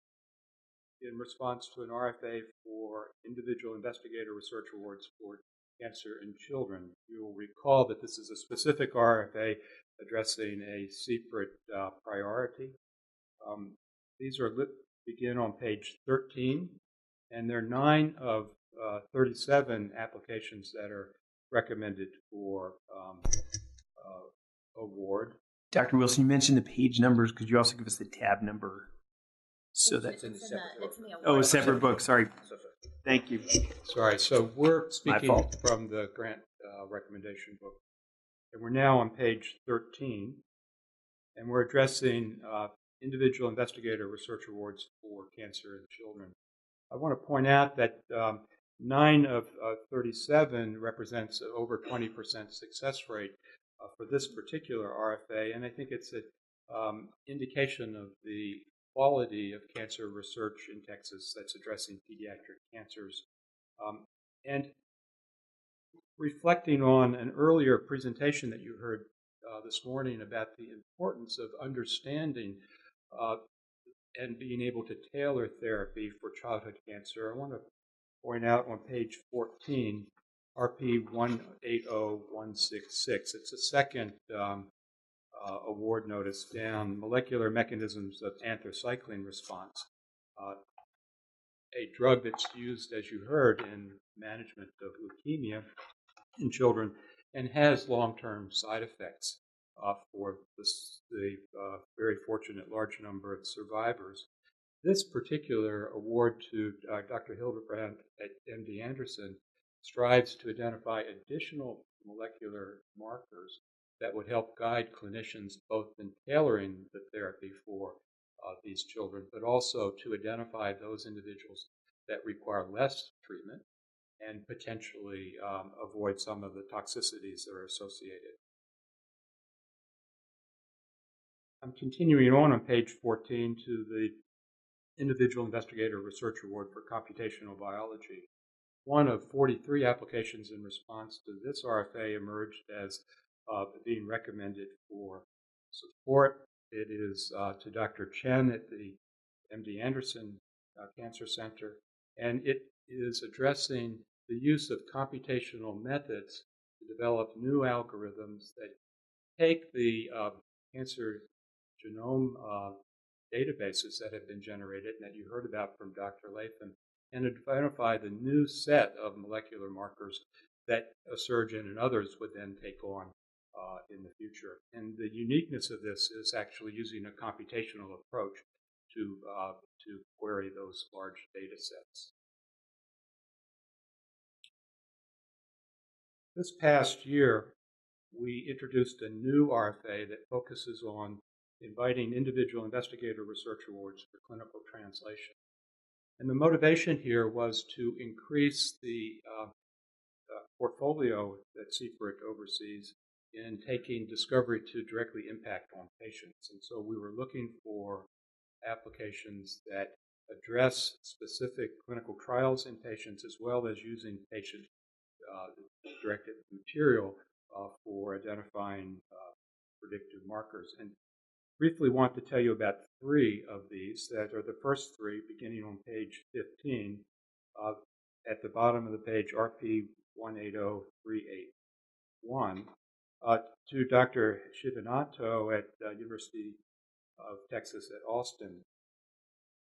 in response to an RFA for individual investigator research awards for cancer in children. You will recall that this is a specific RFA addressing a CPRIT priority. These begin on page 13, and there are 9 of 37 applications that are recommended for award. Dr. Wilson, you mentioned the page numbers. Could you also give us the tab number? So that It's in the award. Oh, a separate book. Sorry. Thank you. Sorry. So we're speaking from the grant recommendation book, and we're now on page 13. and we're addressing individual investigator research awards for cancer in children. I want to point out that 9 of 37 represents over 20% success rate for this particular RFA, and I think it's an indication of the quality of cancer research in Texas that's addressing pediatric cancers. And reflecting on an earlier presentation that you heard this morning about the importance of understanding and being able to tailor therapy for childhood cancer, I want to point out on page 14, RP 180166. It's a second award notice down, molecular mechanisms of anthracycline response, a drug that's used, as you heard, in management of leukemia in children and has long-term side effects for the very fortunate large number of survivors. This particular award to Dr. Hildebrand at MD Anderson strives to identify additional molecular markers that would help guide clinicians both in tailoring the therapy for these children, but also to identify those individuals that require less treatment and potentially avoid some of the toxicities that are associated. I'm continuing on page 14 to the Individual Investigator Research Award for Computational Biology. One of 43 applications in response to this RFA emerged as being recommended for support. It is to Dr. Chen at the MD Anderson Cancer Center, and it is addressing the use of computational methods to develop new algorithms that take the cancer genome databases that have been generated and that you heard about from Dr. Latham and identify the new set of molecular markers that a surgeon and others would then take on in the future. And the uniqueness of this is actually using a computational approach to query those large data sets. This past year, we introduced a new RFA that focuses on inviting individual investigator research awards for clinical translation. And the motivation here was to increase the portfolio that CPRIT oversees in taking discovery to directly impact on patients. And so we were looking for applications that address specific clinical trials in patients as well as using patient-directed material for identifying predictive markers. And briefly want to tell you about 3 of these that are the first 3, beginning on page 15. At the bottom of the page, RP 180381, to Dr. Shivanato at University of Texas at Austin.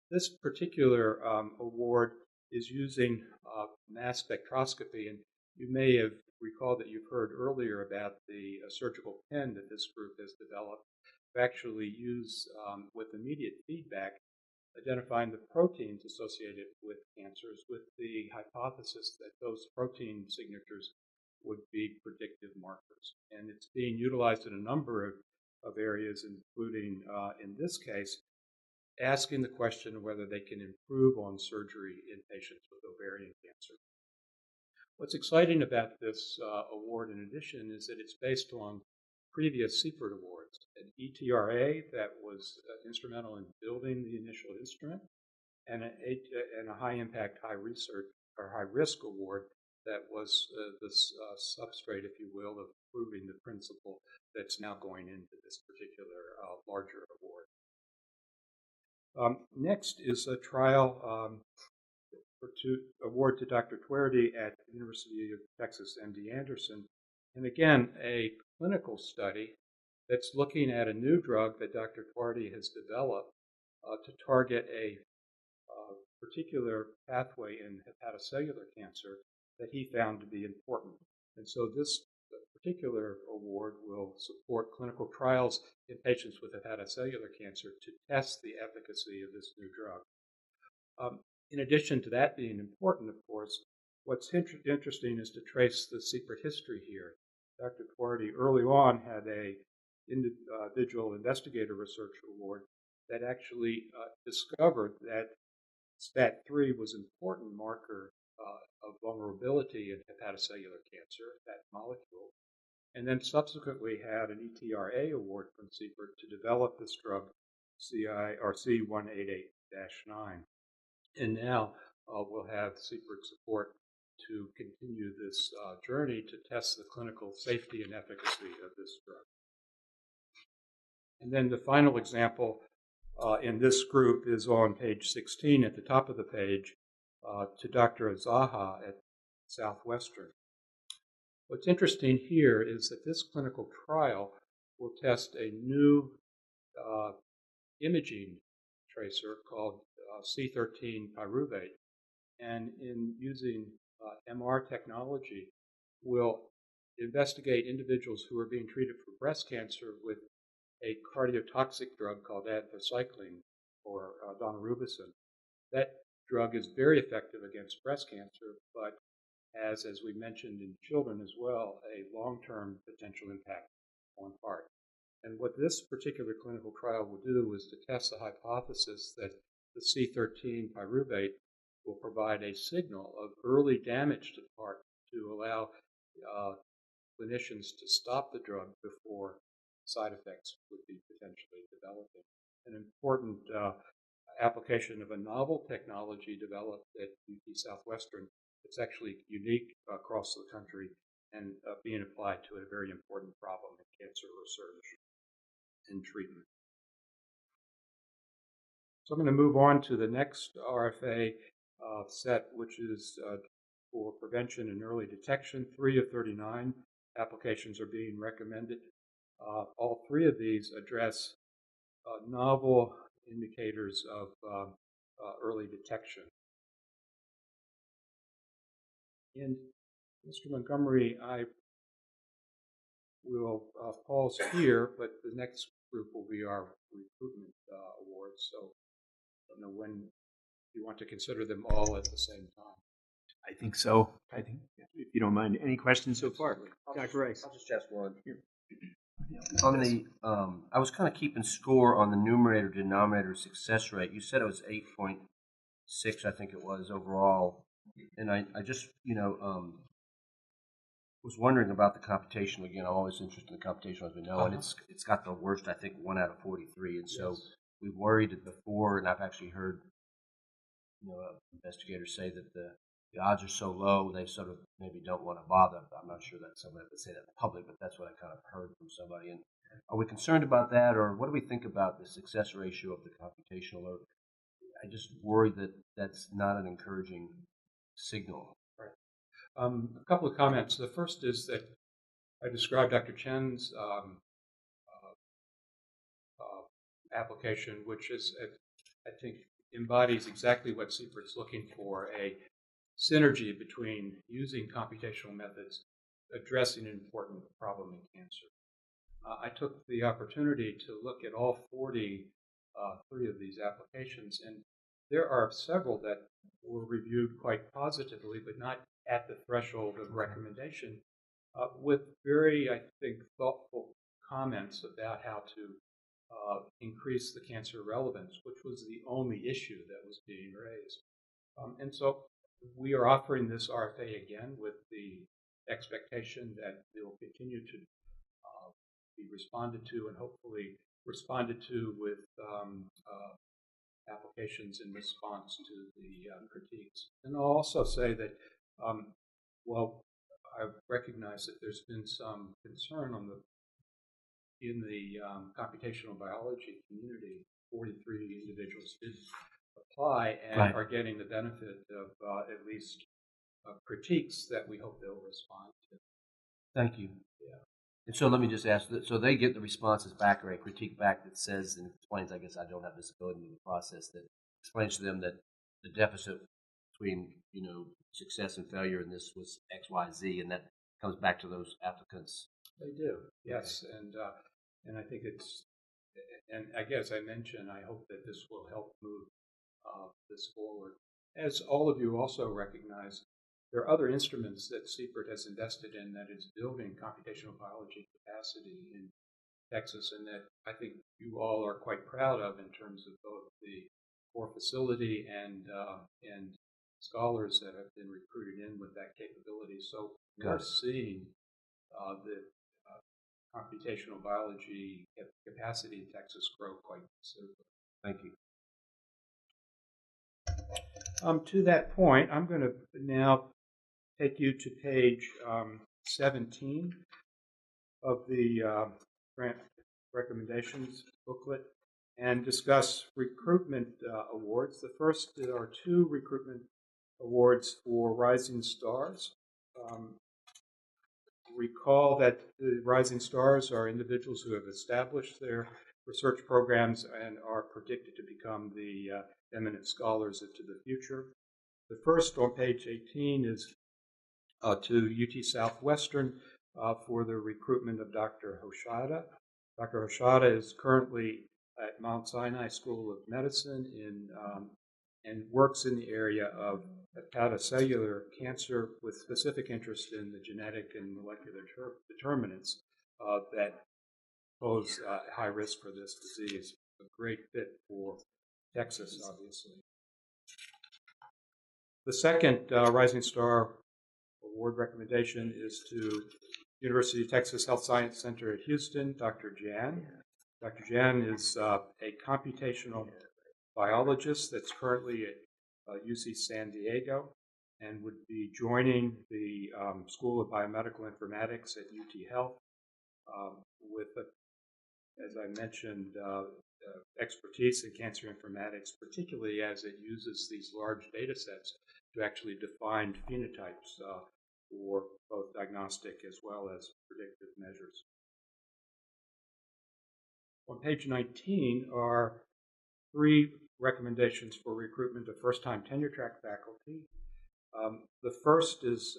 This particular award is using mass spectroscopy, and you may have recalled that you've heard earlier about the surgical pen that this group has developed to actually use with immediate feedback, identifying the proteins associated with cancers with the hypothesis that those protein signatures would be predictive markers. And it's being utilized in a number of areas, including, in this case, asking the question of whether they can improve on surgery in patients with ovarian cancer. What's exciting about this award, in addition, is that it's based on previous CPRIT awards, an ETRA that was instrumental in building the initial instrument, and a high-impact, high-risk award that was this substrate, if you will, of proving the principle that's now going into this particular larger award. Next is a trial award to Dr. Twerdy at the University of Texas MD Anderson, and again, a clinical study that's looking at a new drug that Dr. Twerdy has developed to target a particular pathway in hepatocellular cancer that he found to be important. And so this particular award will support clinical trials in patients with hepatocellular cancer to test the efficacy of this new drug. In addition to that being important, of course, what's interesting is to trace the secret history here. Dr. Twerdy early on had a Individual Investigator Research Award that actually discovered that STAT3 was an important marker of vulnerability in hepatocellular cancer, that molecule, and then subsequently had an ETRA award from CPRIT to develop this drug, C188-9. And now we'll have CPRIT support to continue this journey to test the clinical safety and efficacy of this drug. And then the final example in this group is on page 16 at the top of the page to Dr. Azaha at Southwestern. What's interesting here is that this clinical trial will test a new imaging tracer called C13 pyruvate, and in using MR technology, will investigate individuals who are being treated for breast cancer with a cardiotoxic drug called anthracycline or daunorubicin. That drug is very effective against breast cancer, but has, as we mentioned in children as well, a long-term potential impact on heart. And what this particular clinical trial will do is to test the hypothesis that the C13 pyruvate will provide a signal of early damage to the heart to allow clinicians to stop the drug before side effects would be potentially developing. An important application of a novel technology developed at UT Southwestern. It's actually unique across the country and being applied to a very important problem in cancer research and treatment. So I'm going to move on to the next RFA set, which is for prevention and early detection. 3 of 39 applications are being recommended. All 3 of these address novel indicators of early detection. And Mr. Montgomery, I will pause here, but the next group will be our Recruitment Awards. So I don't know when you want to consider them all at the same time. I think so. I think, if you don't mind, any questions so far? Dr. Rice. I'll just ask one. On the, I was kind of keeping score on the numerator-denominator success rate. You said it was 8.6, I think it was overall. And I just, was wondering about the computational. Again, I'm always interested in the computational, as we know, and it's got the worst, I think, 1 out of 43. And so we've worried it before, and I've actually heard, investigators say that the odds are so low, they sort of maybe don't want to bother. I'm not sure that somebody would say that in public, but that's what I kind of heard from somebody. And are we concerned about that, or what do we think about the success ratio of the computational? Or I just worry that that's not an encouraging signal. Right. A couple of comments. The first is that I described Dr. Chen's application, which is, I think, embodies exactly what CPRIT's looking for, a synergy between using computational methods addressing an important problem in cancer. I took the opportunity to look at all 43 of these applications, and there are several that were reviewed quite positively, but not at the threshold of recommendation, with very, I think, thoughtful comments about how to increase the cancer relevance, which was the only issue that was being raised. And so we are offering this RFA again with the expectation that it will continue to be responded to, and hopefully responded to with applications in response to the critiques. And I'll also say that, well, I recognize that there's been some concern in the computational biology community. 43 individuals did apply and are getting the benefit of at least critiques that we hope they'll respond to. Thank you. Yeah. And so let me just ask, so they get the responses back or a critique back that says and explains, I guess I don't have visibility into the process, that explains to them that the deficit between, success and failure in this was X, Y, Z, and that comes back to those applicants. They do, yes. And I think it's, and I guess I mentioned, I hope that this will help move this forward. As all of you also recognize, there are other instruments that CPRIT has invested in that is building computational biology capacity in Texas, and that I think you all are quite proud of in terms of both the core facility and scholars that have been recruited in with that capability. So we're seeing the computational biology capacity in Texas grow quite considerably. Thank you. To that point, I'm going to now take you to page 17 of the grant recommendations booklet and discuss recruitment awards. The first are 2 recruitment awards for Rising Stars. Recall that the Rising Stars are individuals who have established their research programs and are predicted to become the eminent scholars into the future. The first on page 18 is to UT Southwestern for the recruitment of Dr. Hoshada. Dr. Hoshada is currently at Mount Sinai School of Medicine and works in the area of hepatocellular cancer with specific interest in the genetic and molecular determinants that pose high risk for this disease. A great fit for Texas, obviously. The second Rising Star Award recommendation is to University of Texas Health Science Center at Houston, Dr. Jan. Dr. Jan is a computational biologist that's currently at UC San Diego and would be joining the School of Biomedical Informatics at UT Health with, as I mentioned, expertise in cancer informatics, particularly as it uses these large data sets to actually define phenotypes for both diagnostic as well as predictive measures. On page 19 are 3 recommendations for recruitment of first-time tenure-track faculty. The first is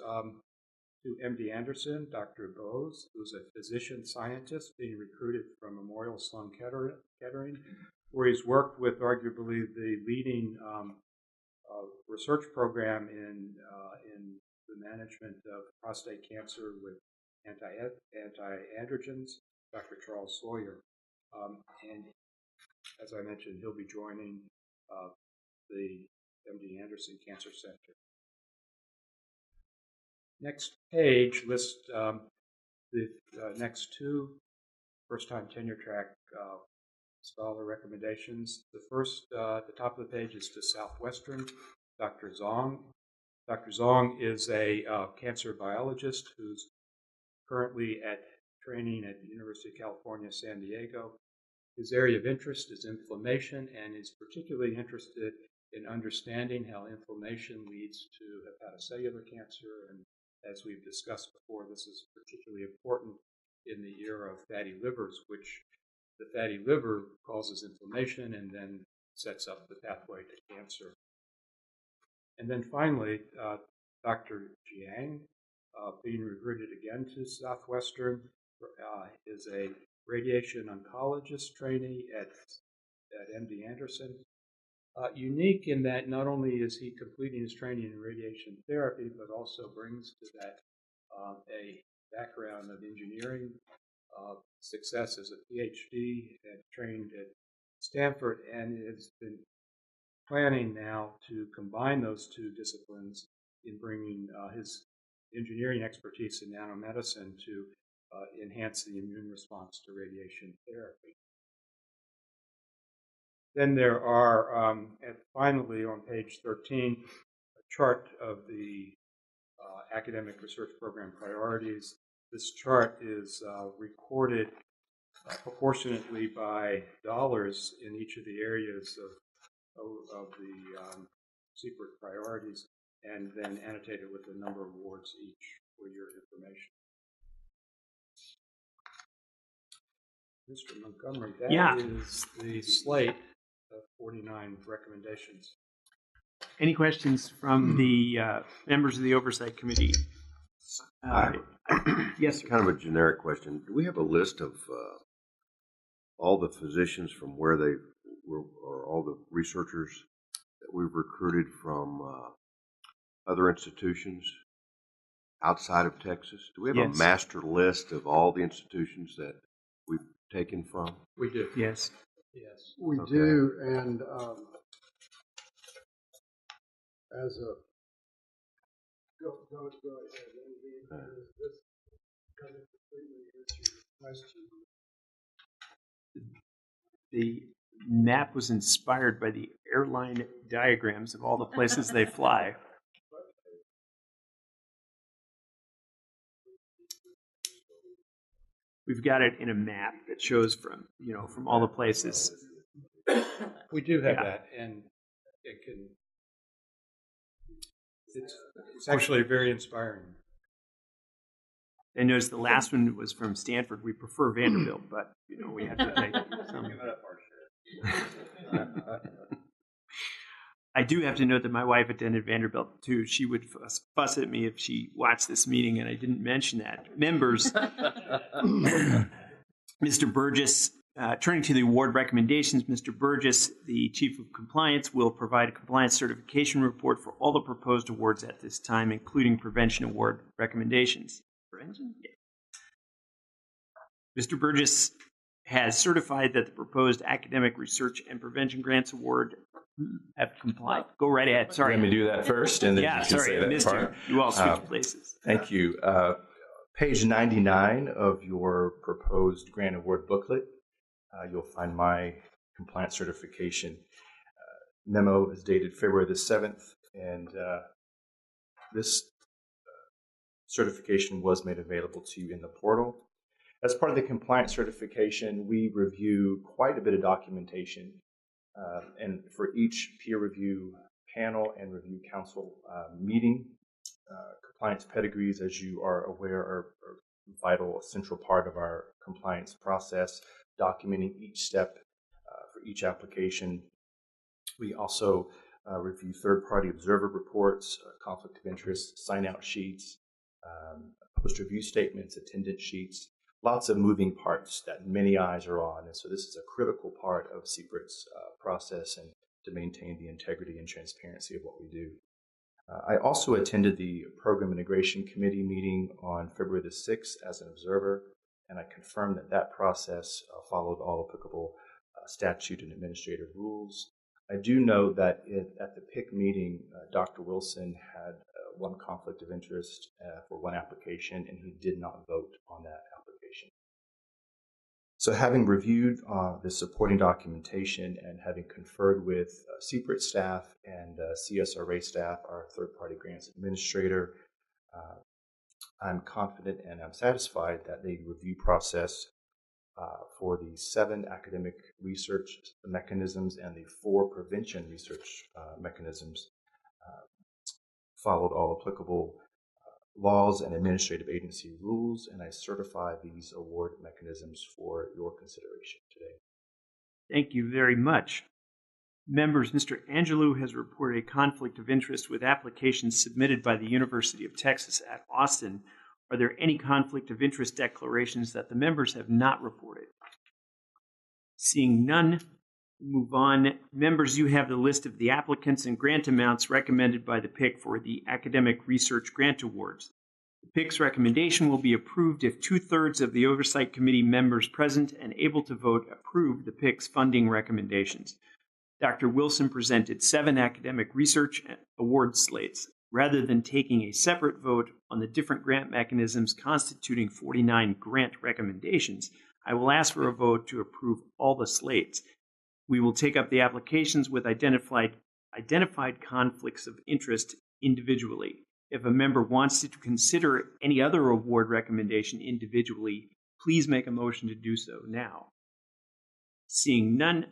to MD Anderson, Dr. Bose, who's a physician scientist being recruited from Memorial Sloan Kettering, where he's worked with arguably the leading research program in the management of prostate cancer with anti-androgens, Dr. Charles Sawyer. And as I mentioned, he'll be joining the MD Anderson Cancer Center. Next page lists the next 2 first-time tenure-track scholar recommendations. The first, at the top of the page, is to Southwestern, Dr. Zong. Dr. Zong is a cancer biologist who's currently training at the University of California, San Diego. His area of interest is inflammation and is particularly interested in understanding how inflammation leads to hepatocellular cancer. And as we've discussed before, this is particularly important in the era of fatty livers, which the fatty liver causes inflammation and then sets up the pathway to cancer. And then finally, Dr. Jiang, being recruited again to Southwestern, is a radiation oncologist trainee at MD Anderson. Unique in that not only is he completing his training in radiation therapy, but also brings to that a background of engineering, success as a PhD, and trained at Stanford, and has been planning now to combine those 2 disciplines in bringing his engineering expertise in nanomedicine to enhance the immune response to radiation therapy. Then there are, and finally on page 13, a chart of the academic research program priorities. This chart is recorded proportionately by dollars in each of the areas of the CPRIT priorities, and then annotated with the number of awards each for your information. Mr. Montgomery, that is the slate of 49 recommendations. Any questions from the members of the Oversight Committee? Yes, sir. Kind of a generic question. Do we have a list of all the physicians from where they were, or all the researchers that we've recruited from other institutions outside of Texas? Do we have a master list of all the institutions that we've taken from? We do. Yes. Yes. We Okay. do, and as a go ahead. This doesn't completely answer your question. The map was inspired by the airline diagrams of all the places they fly. We've got it in a map that shows from all the places. We do have Yeah. that, and it can. It's actually very inspiring. I noticed the last one was from Stanford. We prefer Vanderbilt, but we have to take some. I do have to note that my wife attended Vanderbilt too. She would fuss at me if she watched this meeting and I didn't mention that. Members, Mr. Burgess, turning to the award recommendations, Mr. Burgess, the Chief of Compliance, will provide a compliance certification report for all the proposed awards at this time, including Prevention Award recommendations. Prevention? Yeah. Mr. Burgess has certified that the proposed Academic Research and Prevention Grants Award have complied. Go right ahead. Sorry. Let me do that first, and then Yeah, you can sorry, say I that missed part. you. You all switched places. Thank you. Page 99 of your proposed grant award booklet, you'll find my compliance certification memo is dated February the 7th, and this certification was made available to you in the portal. As part of the compliance certification, we review quite a bit of documentation, and for each peer review panel and review council meeting, compliance pedigrees, as you are aware, are vital, a central part of our compliance process, documenting each step for each application. We also review third-party observer reports, conflict of interest, sign-out sheets, post-review statements, attendance sheets, lots of moving parts that many eyes are on. And so this is a critical part of CPRIT's process and to maintain the integrity and transparency of what we do. I also attended the Program Integration Committee meeting on February the 6th as an observer, and I confirmed that that process followed all applicable statute and administrative rules. I do know that at the PIC meeting, Dr. Wilson had one conflict of interest for one application, and he did not vote on that application. So having reviewed the supporting documentation and having conferred with CPRIT staff and CSRA staff, our third-party grants administrator, I'm confident and I'm satisfied that the review process for the 7 academic research mechanisms and the 4 prevention research mechanisms followed all applicable laws and administrative agency rules, and I certify these award mechanisms for your consideration today. Thank you very much. Members, Mr. Angelou has reported a conflict of interest with applications submitted by the University of Texas at Austin. Are there any conflict of interest declarations that the members have not reported? Seeing none, move on. Members, you have the list of the applicants and grant amounts recommended by the PIC for the Academic Research Grant Awards. The PIC's recommendation will be approved if 2/3 of the Oversight Committee members present and able to vote approve the PIC's funding recommendations. Dr. Wilson presented 7 academic research award slates. Rather than taking a separate vote on the different grant mechanisms constituting 49 grant recommendations, I will ask for a vote to approve all the slates. We will take up the applications with identified conflicts of interest individually. If a member wants to consider any other award recommendation individually, please make a motion to do so now. Seeing none,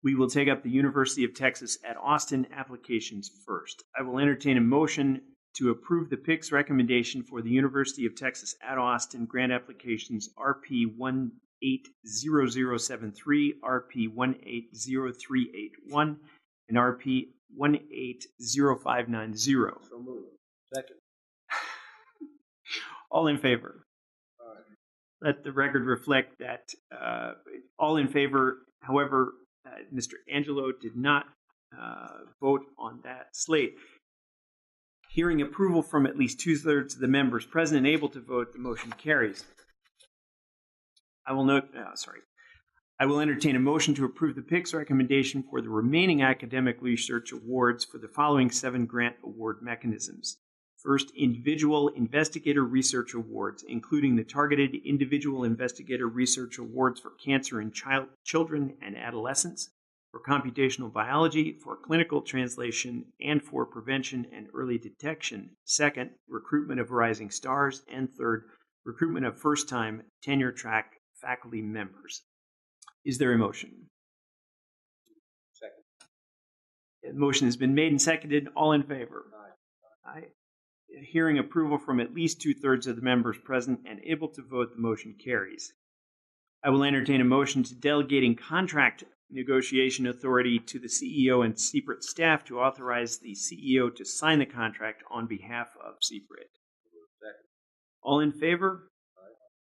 we will take up the University of Texas at Austin applications first. I will entertain a motion to approve the PIC's recommendation for the University of Texas at Austin grant applications RP 180073, RP 180381, and RP 180590. So moved. Second. All in favor? Let the record reflect that all in favor. However, Mr. Angelo did not vote on that slate. Hearing approval from at least 2/3 of the members present and able to vote, the motion carries. I will entertain a motion to approve the PIC's recommendation for the remaining academic research awards for the following 7 grant award mechanisms. First, Individual Investigator Research Awards, including the Targeted Individual Investigator Research Awards for Cancer in Children and Adolescents, for Computational Biology, for Clinical Translation, and for Prevention and Early Detection. Second, Recruitment of Rising Stars. And third, Recruitment of First-Time Tenure-Track faculty members. Is there a motion? Second. The motion has been made and seconded. All in favor? Aye. Hearing approval from at least 2/3 of the members present and able to vote, the motion carries. I will entertain a motion to delegating contract negotiation authority to the CEO and CPRIT staff to authorize the CEO to sign the contract on behalf of CPRIT. Second. All in favor?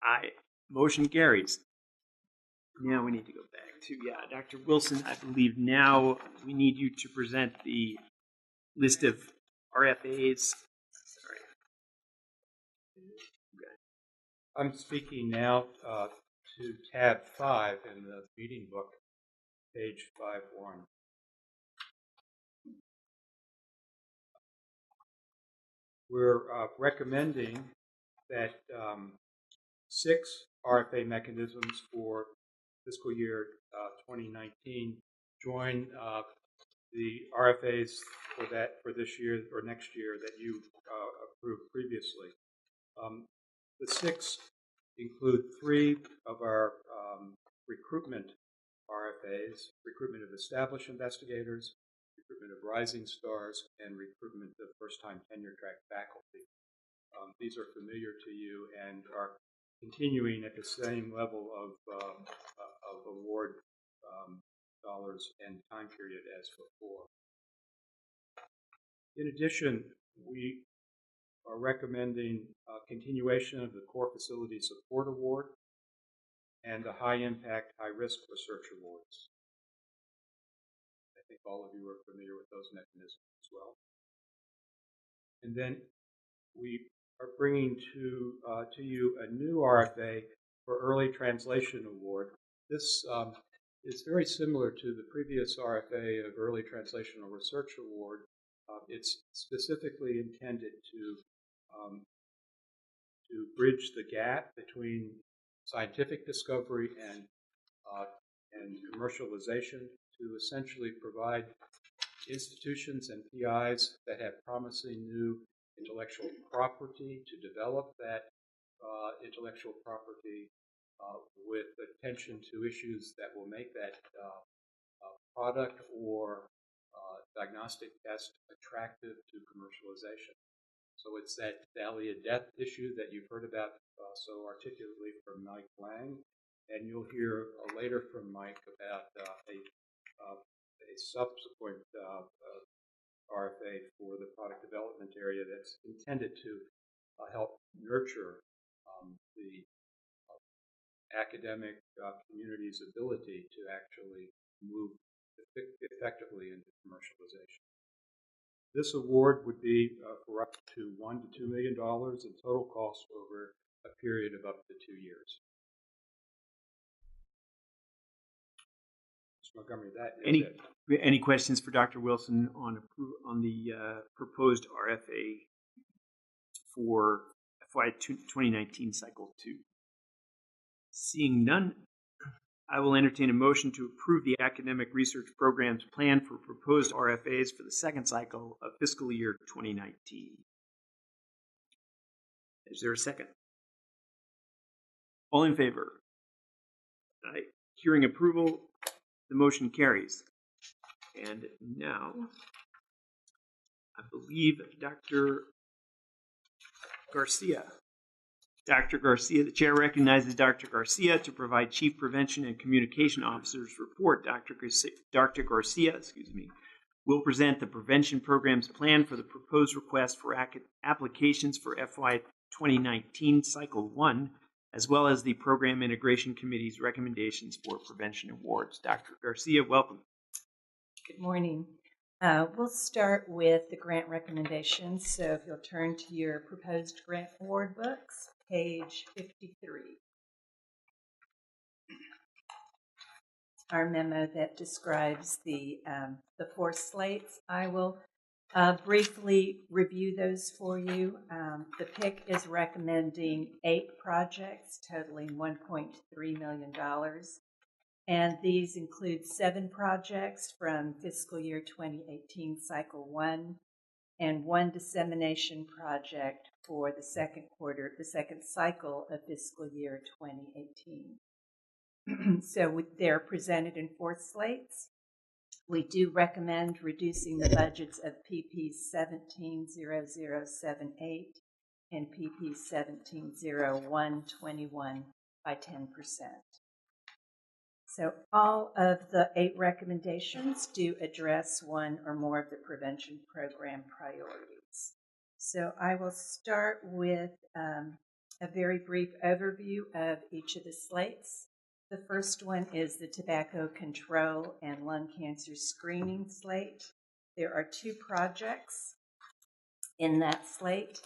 Aye. Motion carries. Now we need to go back to, Dr. Wilson, I believe now we need you to present the list of RFAs. Sorry. I'm speaking now to tab 5 in the meeting book, page 5-1. We're recommending that 6 RFA mechanisms for fiscal year 2019 join the RFAs for this year or next year that you approved previously. The 6 include 3 of our recruitment RFAs: recruitment of established investigators, recruitment of rising stars, and recruitment of first-time tenure-track faculty. These are familiar to you and are continuing at the same level of award dollars and time period as before. In addition, we are recommending continuation of the Core Facility Support Award and the High Impact, High Risk Research Awards. I think all of you are familiar with those mechanisms as well. And then we are bringing to you a new RFA for Early Translation Award. This is very similar to the previous RFA of Early Translational Research Award. It's specifically intended to bridge the gap between scientific discovery and commercialization, to essentially provide institutions and PIs that have promising new intellectual property to develop that intellectual property with attention to issues that will make that product or diagnostic test attractive to commercialization. So it's that valley of death issue that you've heard about so articulately from Mike Lang, and you'll hear later from Mike about a subsequent RFA for the product development area that's intended to help nurture the academic community's ability to actually move effectively into commercialization. This award would be for up to $1 to $2 million in total cost over a period of up to 2 years. Mr. Montgomery, that is it. Any questions for Dr. Wilson on the proposed RFA for FY 2019 Cycle 2? Seeing none, I will entertain a motion to approve the academic research program's plan for proposed RFAs for the second cycle of fiscal year 2019. Is there a second? All in favor? Aye. Hearing approval, the motion carries. And now, I believe Dr. Garcia. Dr. Garcia, the chair recognizes Dr. Garcia to provide Chief Prevention and Communication Officer's report. Dr. Garcia, will present the prevention program's plan for the proposed request for applications for FY 2019 Cycle 1, as well as the Program Integration Committee's recommendations for prevention awards. Dr. Garcia, welcome. Good morning. We'll start with the grant recommendations. So if you'll turn to your proposed grant award books, page 53. our memo that describes the 4 slates. I will briefly review those for you. The PIC is recommending 8 projects totaling $1.3 million. And these include 7 projects from fiscal year 2018, cycle 1, and 1 dissemination project for the second cycle of fiscal year 2018. So they're presented in 4 slates. We do recommend reducing the budgets of PP 170078 and PP 170121 by 10%. So all of the 8 recommendations do address one or more of the prevention program priorities. So I will start with a very brief overview of each of the slates. The first one is the tobacco control and lung cancer screening slate. There are 2 projects in that slate,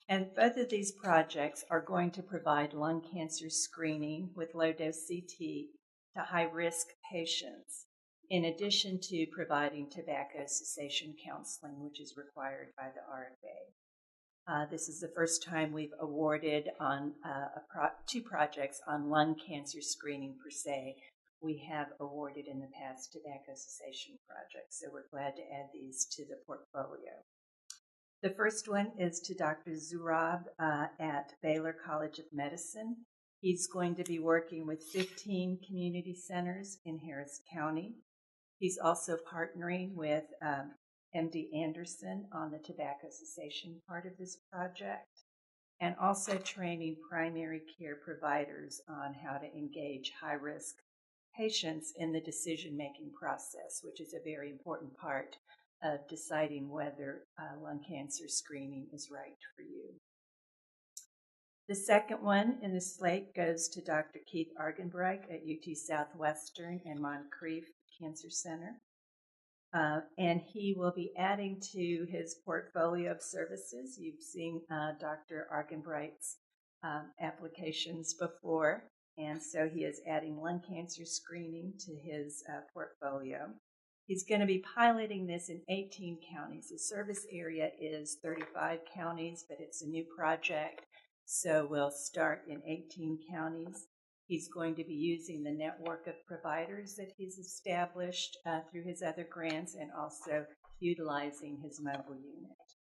and both of these projects are going to provide lung cancer screening with low-dose CT to high-risk patients, in addition to providing tobacco cessation counseling, which is required by the RFA. This is the first time we've awarded on 2 projects on lung cancer screening per se. We have awarded in the past tobacco cessation projects, so we're glad to add these to the portfolio. The first one is to Dr. Zurab at Baylor College of Medicine. He's going to be working with 15 community centers in Harris County. He's also partnering with MD Anderson on the tobacco cessation part of this project, and also training primary care providers on how to engage high-risk patients in the decision-making process, which is a very important part of deciding whether lung cancer screening is right for you. The second one in the slate goes to Dr. Keith Argenbright at UT Southwestern and Moncrief Cancer Center. And he will be adding to his portfolio of services. You've seen Dr. Argenbright's applications before, and so he is adding lung cancer screening to his portfolio. He's going to be piloting this in 18 counties. The service area is 35 counties, but it's a new project, so we'll start in 18 counties. He's going to be using the network of providers that he's established through his other grants, and also utilizing his mobile unit.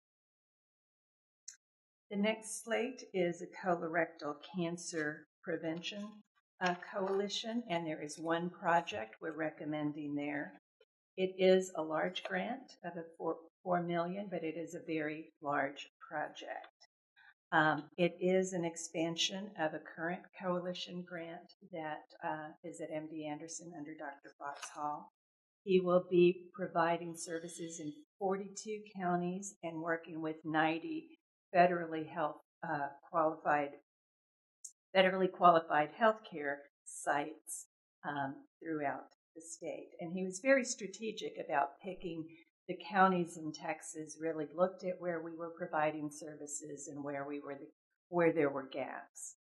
The next slate is a colorectal cancer prevention coalition, and there is 1 project we're recommending there. It is a large grant of $4 million, but it is a very large project. It is an expansion of a current coalition grant that is at MD Anderson under Dr. Fox Hall. He will be providing services in 42 counties and working with 90 federally qualified healthcare sites throughout the state. And he was very strategic about picking the counties in Texas, really looked at where we were providing services and where there were gaps.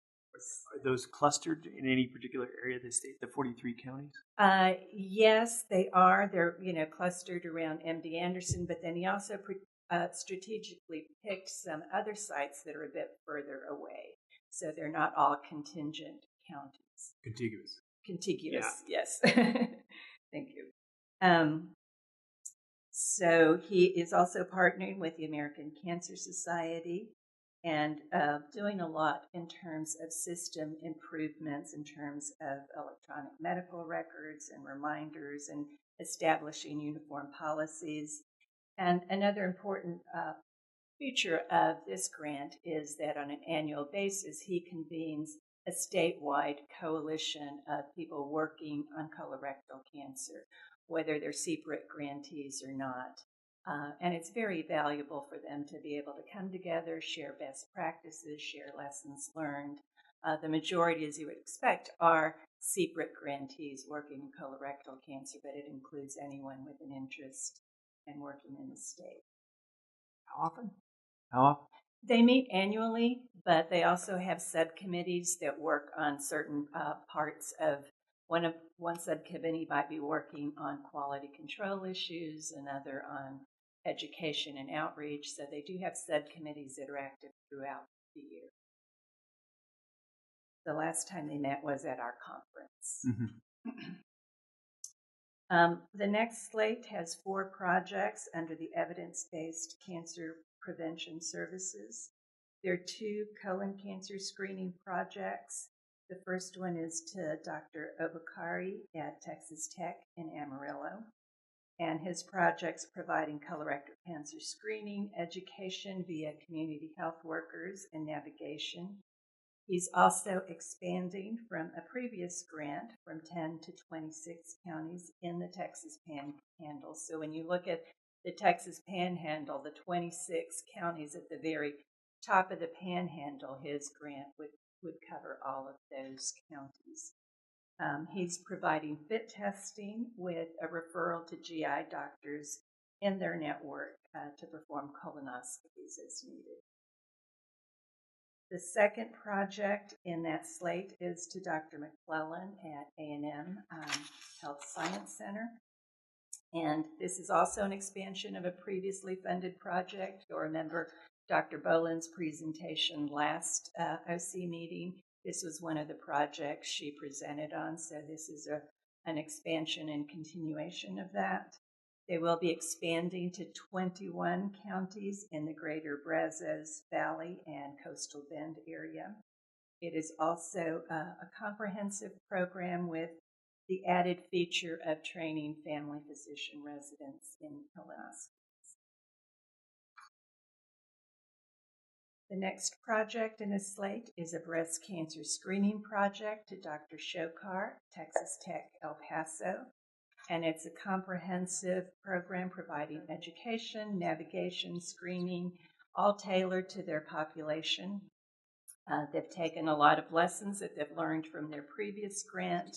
Are those clustered in any particular area of the state, the 43 counties? Yes, they are. They're clustered around MD Anderson, but then he also strategically picked some other sites that are a bit further away. So they're not all contingent counties. Contiguous. Contiguous, yeah. Yes. Thank you. So he is also partnering with the American Cancer Society and doing a lot in terms of system improvements, in terms of electronic medical records and reminders, and establishing uniform policies. And another important feature of this grant is that on an annual basis, he convenes a statewide coalition of people working on colorectal cancer, whether they're CPRIT grantees or not. And it's very valuable for them to be able to come together, share best practices, share lessons learned. The majority, as you would expect, are CPRIT grantees working in colorectal cancer, but it includes anyone with an interest in working in the state. How often? They meet annually, but they also have subcommittees that work on certain parts of one subcommittee might be working on quality control issues, another on education and outreach. So they do have subcommittees that are active throughout the year. The last time they met was at our conference. The next slate has 4 projects under the evidence-based cancer prevention services. There are 2 colon cancer screening projects. The first one is to Dr. Obakari at Texas Tech in Amarillo, and his project's providing colorectal cancer screening, education via community health workers, and navigation. He's also expanding from a previous grant from 10 to 26 counties in the Texas Panhandle. So when you look at the Texas Panhandle, the 26 counties at the very top of the Panhandle, his grant would cover all of those counties. He's providing fit testing with a referral to GI doctors in their network to perform colonoscopies as needed. The second project in that slate is to Dr. Mcclellan at A&M Health Science Center. And this is also an expansion of a previously funded project. You'll remember Dr. Boland's presentation last OC meeting. This was one of the projects she presented on, so this is an expansion and continuation of that. They will be expanding to 21 counties in the greater Brazos Valley and Coastal Bend area. It is also a comprehensive program with the added feature of training family physician residents in colonoscopies. The next project in this slate is a breast cancer screening project to Dr. Shokar, Texas Tech, El Paso. And it's a comprehensive program providing education, navigation, screening, all tailored to their population. They've taken a lot of lessons that they've learned from their previous grant,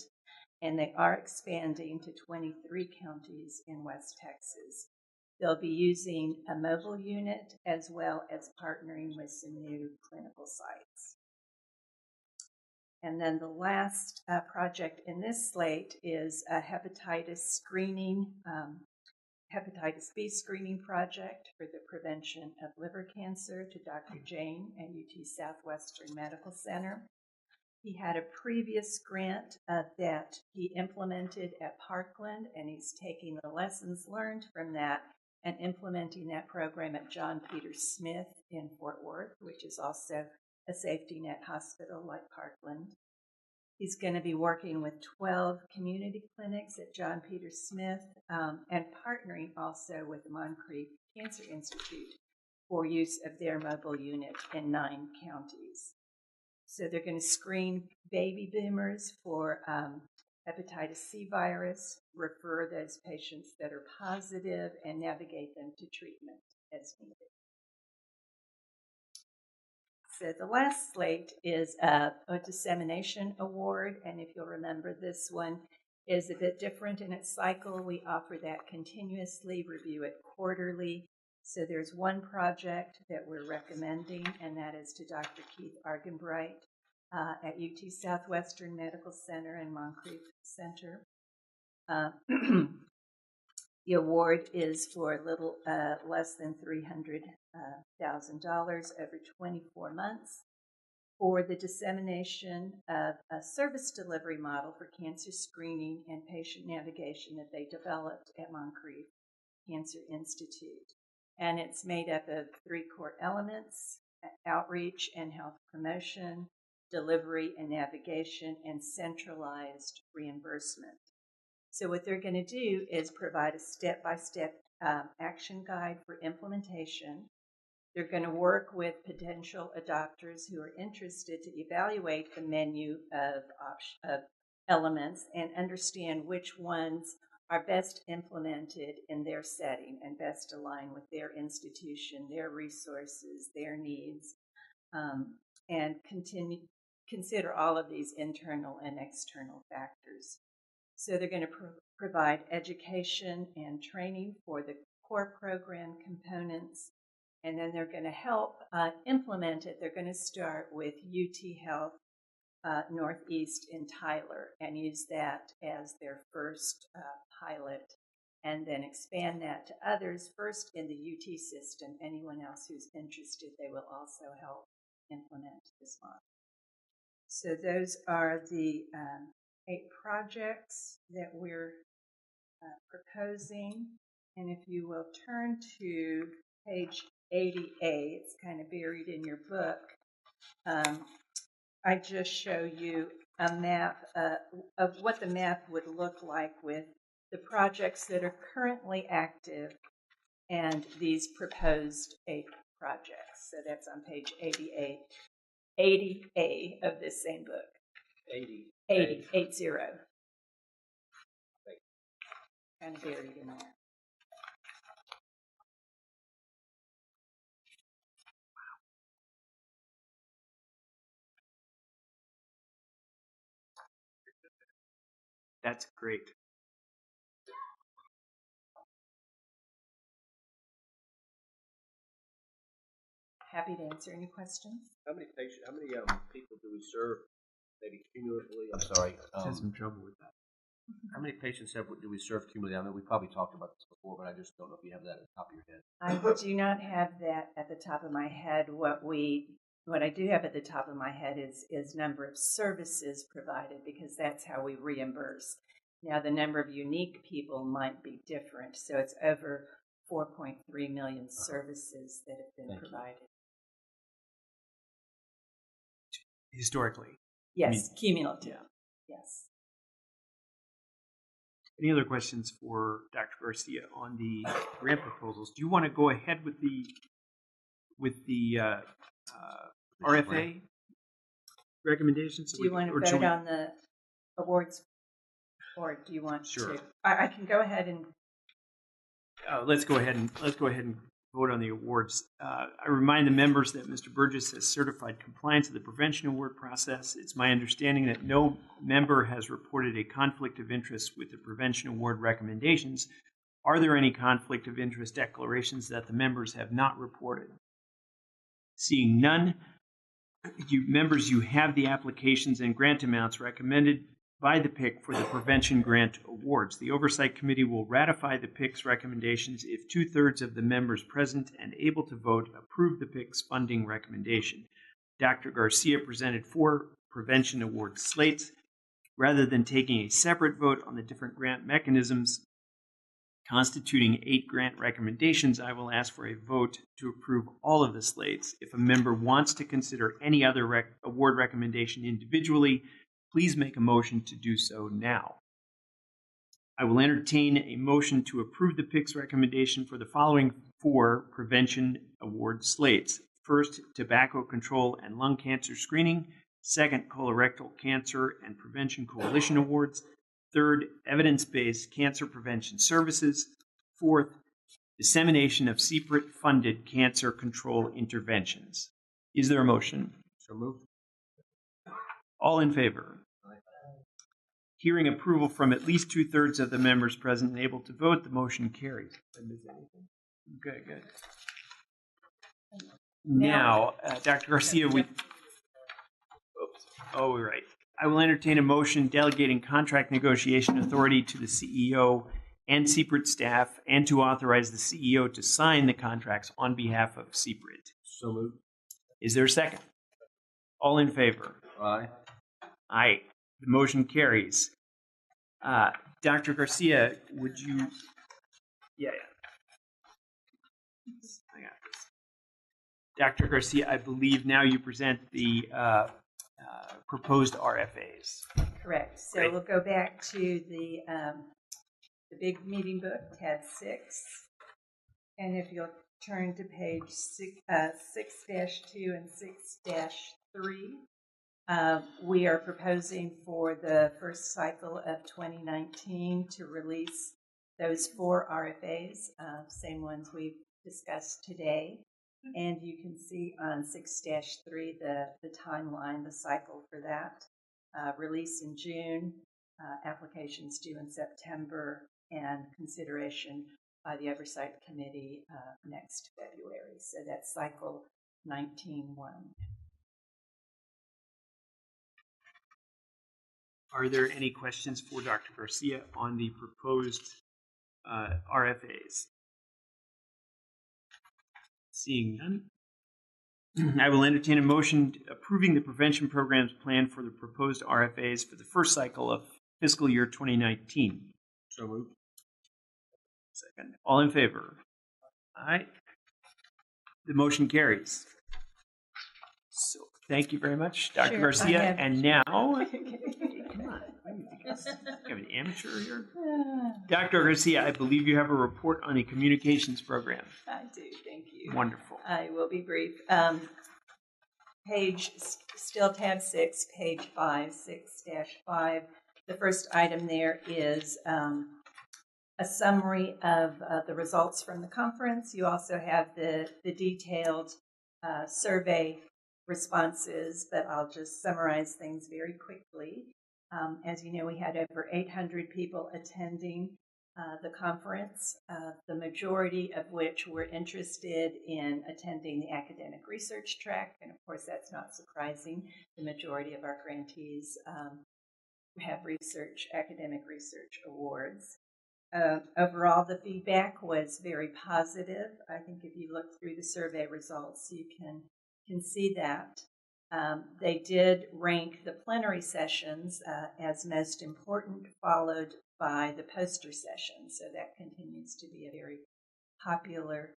and they are expanding to 23 counties in West Texas. They'll be using a mobile unit as well as partnering with some new clinical sites. And then the last project in this slate is a hepatitis B screening project for the prevention of liver cancer to Dr. Jane at UT Southwestern Medical Center. He had a previous grant that he implemented at Parkland, and he's taking the lessons learned from that and implementing that program at John Peter Smith in Fort Worth, which is also a safety net hospital like Parkland. He's going to be working with 12 community clinics at John Peter Smith and partnering also with the Moncrief Cancer Institute for use of their mobile unit in 9 counties. So they're going to screen baby boomers for hepatitis C virus, refer those patients that are positive, and navigate them to treatment as needed. So the last slate is a Dissemination Award, and if you'll remember, this one is a bit different in its cycle. We offer that continuously, review it quarterly. So there's one project that we're recommending, and that is to Dr. Keith Argenbright at UT Southwestern Medical Center and Moncrief Center. The award is for a little less than $300,000 over 24 months for the dissemination of a service delivery model for cancer screening and patient navigation that they developed at Moncrief Cancer Institute. And it's made up of 3 core elements: outreach and health promotion, delivery and navigation, and centralized reimbursement. So what they're going to do is provide a step-by-step action guide for implementation. They're going to work with potential adopters who are interested to evaluate the menu of elements and understand which ones are best implemented in their setting and best align with their institution, their resources, their needs, and consider all of these internal and external factors. So they're going to provide education and training for the core program components, and then they're going to help implement it. They're going to start with UT Health Northeast in Tyler and use that as their first pilot, and then expand that to others, first in the UT system. Anyone else who's interested, they will also help implement this model. So those are the 8 projects that we're proposing. And if you will turn to page 80A, it's kind of buried in your book. I just show you a map of what the map would look like with the projects that are currently active and these proposed 8 projects. So that's on page 80A of this same book. 80. Kind of buried in there. That's great. Happy to answer any questions. How many patients? How many people do we serve? Maybe cumulatively. I'm sorry. Had some trouble with that. How many patients do we serve cumulatively? I know we probably talked about this before, but I just don't know if you have that at the top of your head. I do not have that at the top of my head. What I do have at the top of my head is number of services provided, because that's how we reimburse. Now, the number of unique people might be different, so it's over 4.3 million services that have been provided. Historically. Yes, cumulative. Yeah. Yes. Any other questions for Dr. Garcia on the grant proposals? Do you want to go ahead with the RFA recommendations? Do you want to vote on the awards, or do you want Sure. to? I can go ahead and. Let's go ahead and vote on the awards. I remind the members that Mr. Burgess has certified compliance of the prevention award process. It's my understanding that no member has reported a conflict of interest with the prevention award recommendations. Are there any conflict of interest declarations that the members have not reported? Seeing none, you have the applications and grant amounts recommended by the PIC for the Prevention Grant Awards. The Oversight Committee will ratify the PIC's recommendations if 2/3 of the members present and able to vote approve the PIC's funding recommendation. Dr. Garcia presented 4 Prevention Award slates. Rather than taking a separate vote on the different grant mechanisms constituting 8 grant recommendations, I will ask for a vote to approve all of the slates. If a member wants to consider any other award recommendation individually, please make a motion to do so now. I will entertain a motion to approve the PIC's recommendation for the following 4 Prevention Award slates. First, Tobacco Control and Lung Cancer Screening. Second, Colorectal Cancer and Prevention Coalition Awards. Third, Evidence-Based Cancer Prevention Services. Fourth, Dissemination of CPRIT-funded cancer control interventions. Is there a motion? So moved. All in favor? Hearing approval from at least 2/3 of the members present and able to vote, the motion carries. Good. Now, Dr. Garcia, we're right. I will entertain a motion delegating contract negotiation authority to the CEO and CPRIT staff, and to authorize the CEO to sign the contracts on behalf of CPRIT. So moved. Is there a second? All in favor? Aye. Aye. The motion carries. Dr. Garcia, would you? Yeah. I got this. Dr. Garcia, I believe now you present the proposed RFAs. Correct. So Great. We'll go back to the big meeting book, tab 6, and if you'll turn to page 6-2 and 6-3. We are proposing for the first cycle of 2019 to release those 4 RFAs, same ones we've discussed today. And you can see on 6-3 the timeline, the cycle for that. Release in June, applications due in September, and consideration by the Oversight Committee next February. So that's cycle 19-1. Are there any questions for Dr. Garcia on the proposed RFAs? Seeing none, I will entertain a motion approving the prevention programs plan for the proposed RFAs for the first cycle of fiscal year 2019. So moved. Second. All in favor? Aye. The motion carries. So thank you very much, Dr. Sure, Garcia. And now, come on, you have an amateur here. Dr. Garcia, I believe you have a report on the communications program. I do, thank you. Wonderful. I will be brief. Still tab 6, page 5, 6-5. The first item there is a summary of the results from the conference. You also have the detailed survey responses, but I'll just summarize things very quickly. As you know, we had over 800 people attending the conference, the majority of which were interested in attending the academic research track, and of course that's not surprising. The majority of our grantees have academic research awards. Overall, the feedback was very positive. I think if you look through the survey results, you can see that. They did rank the plenary sessions as most important, followed by the poster session. So that continues to be a very popular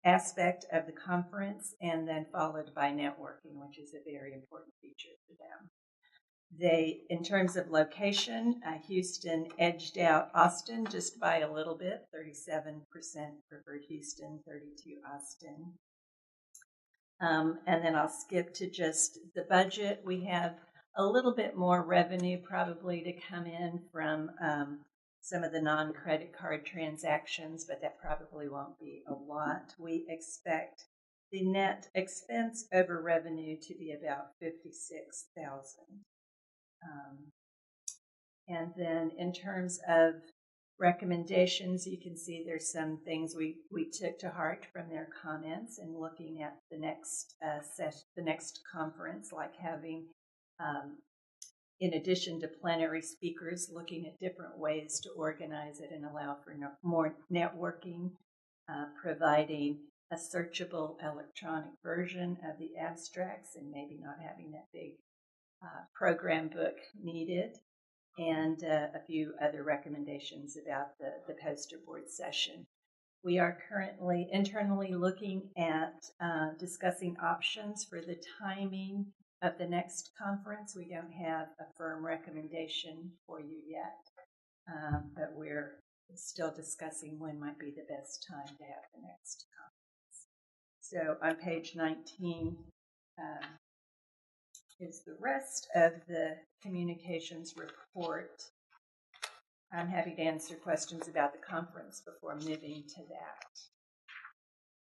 aspect of the conference, and then followed by networking, which is a very important feature for them. In terms of location, Houston edged out Austin just by a little bit. 37% preferred Houston, 32% Austin. And then I'll skip to just the budget. We have a little bit more revenue probably to come in from some of the non-credit card transactions, but that probably won't be a lot. We expect the net expense over revenue to be about $56,000. And then in terms of recommendations, you can see there's some things we took to heart from their comments in looking at the next conference, like having, in addition to plenary speakers, looking at different ways to organize it and allow for more networking, providing a searchable electronic version of the abstracts and maybe not having that big program book needed, and a few other recommendations about the poster board session. We are currently internally looking at discussing options for the timing of the next conference. We don't have a firm recommendation for you yet, but we're still discussing when might be the best time to have the next conference. So on page 19, is the rest of the communications report. I'm happy to answer questions about the conference before moving to that.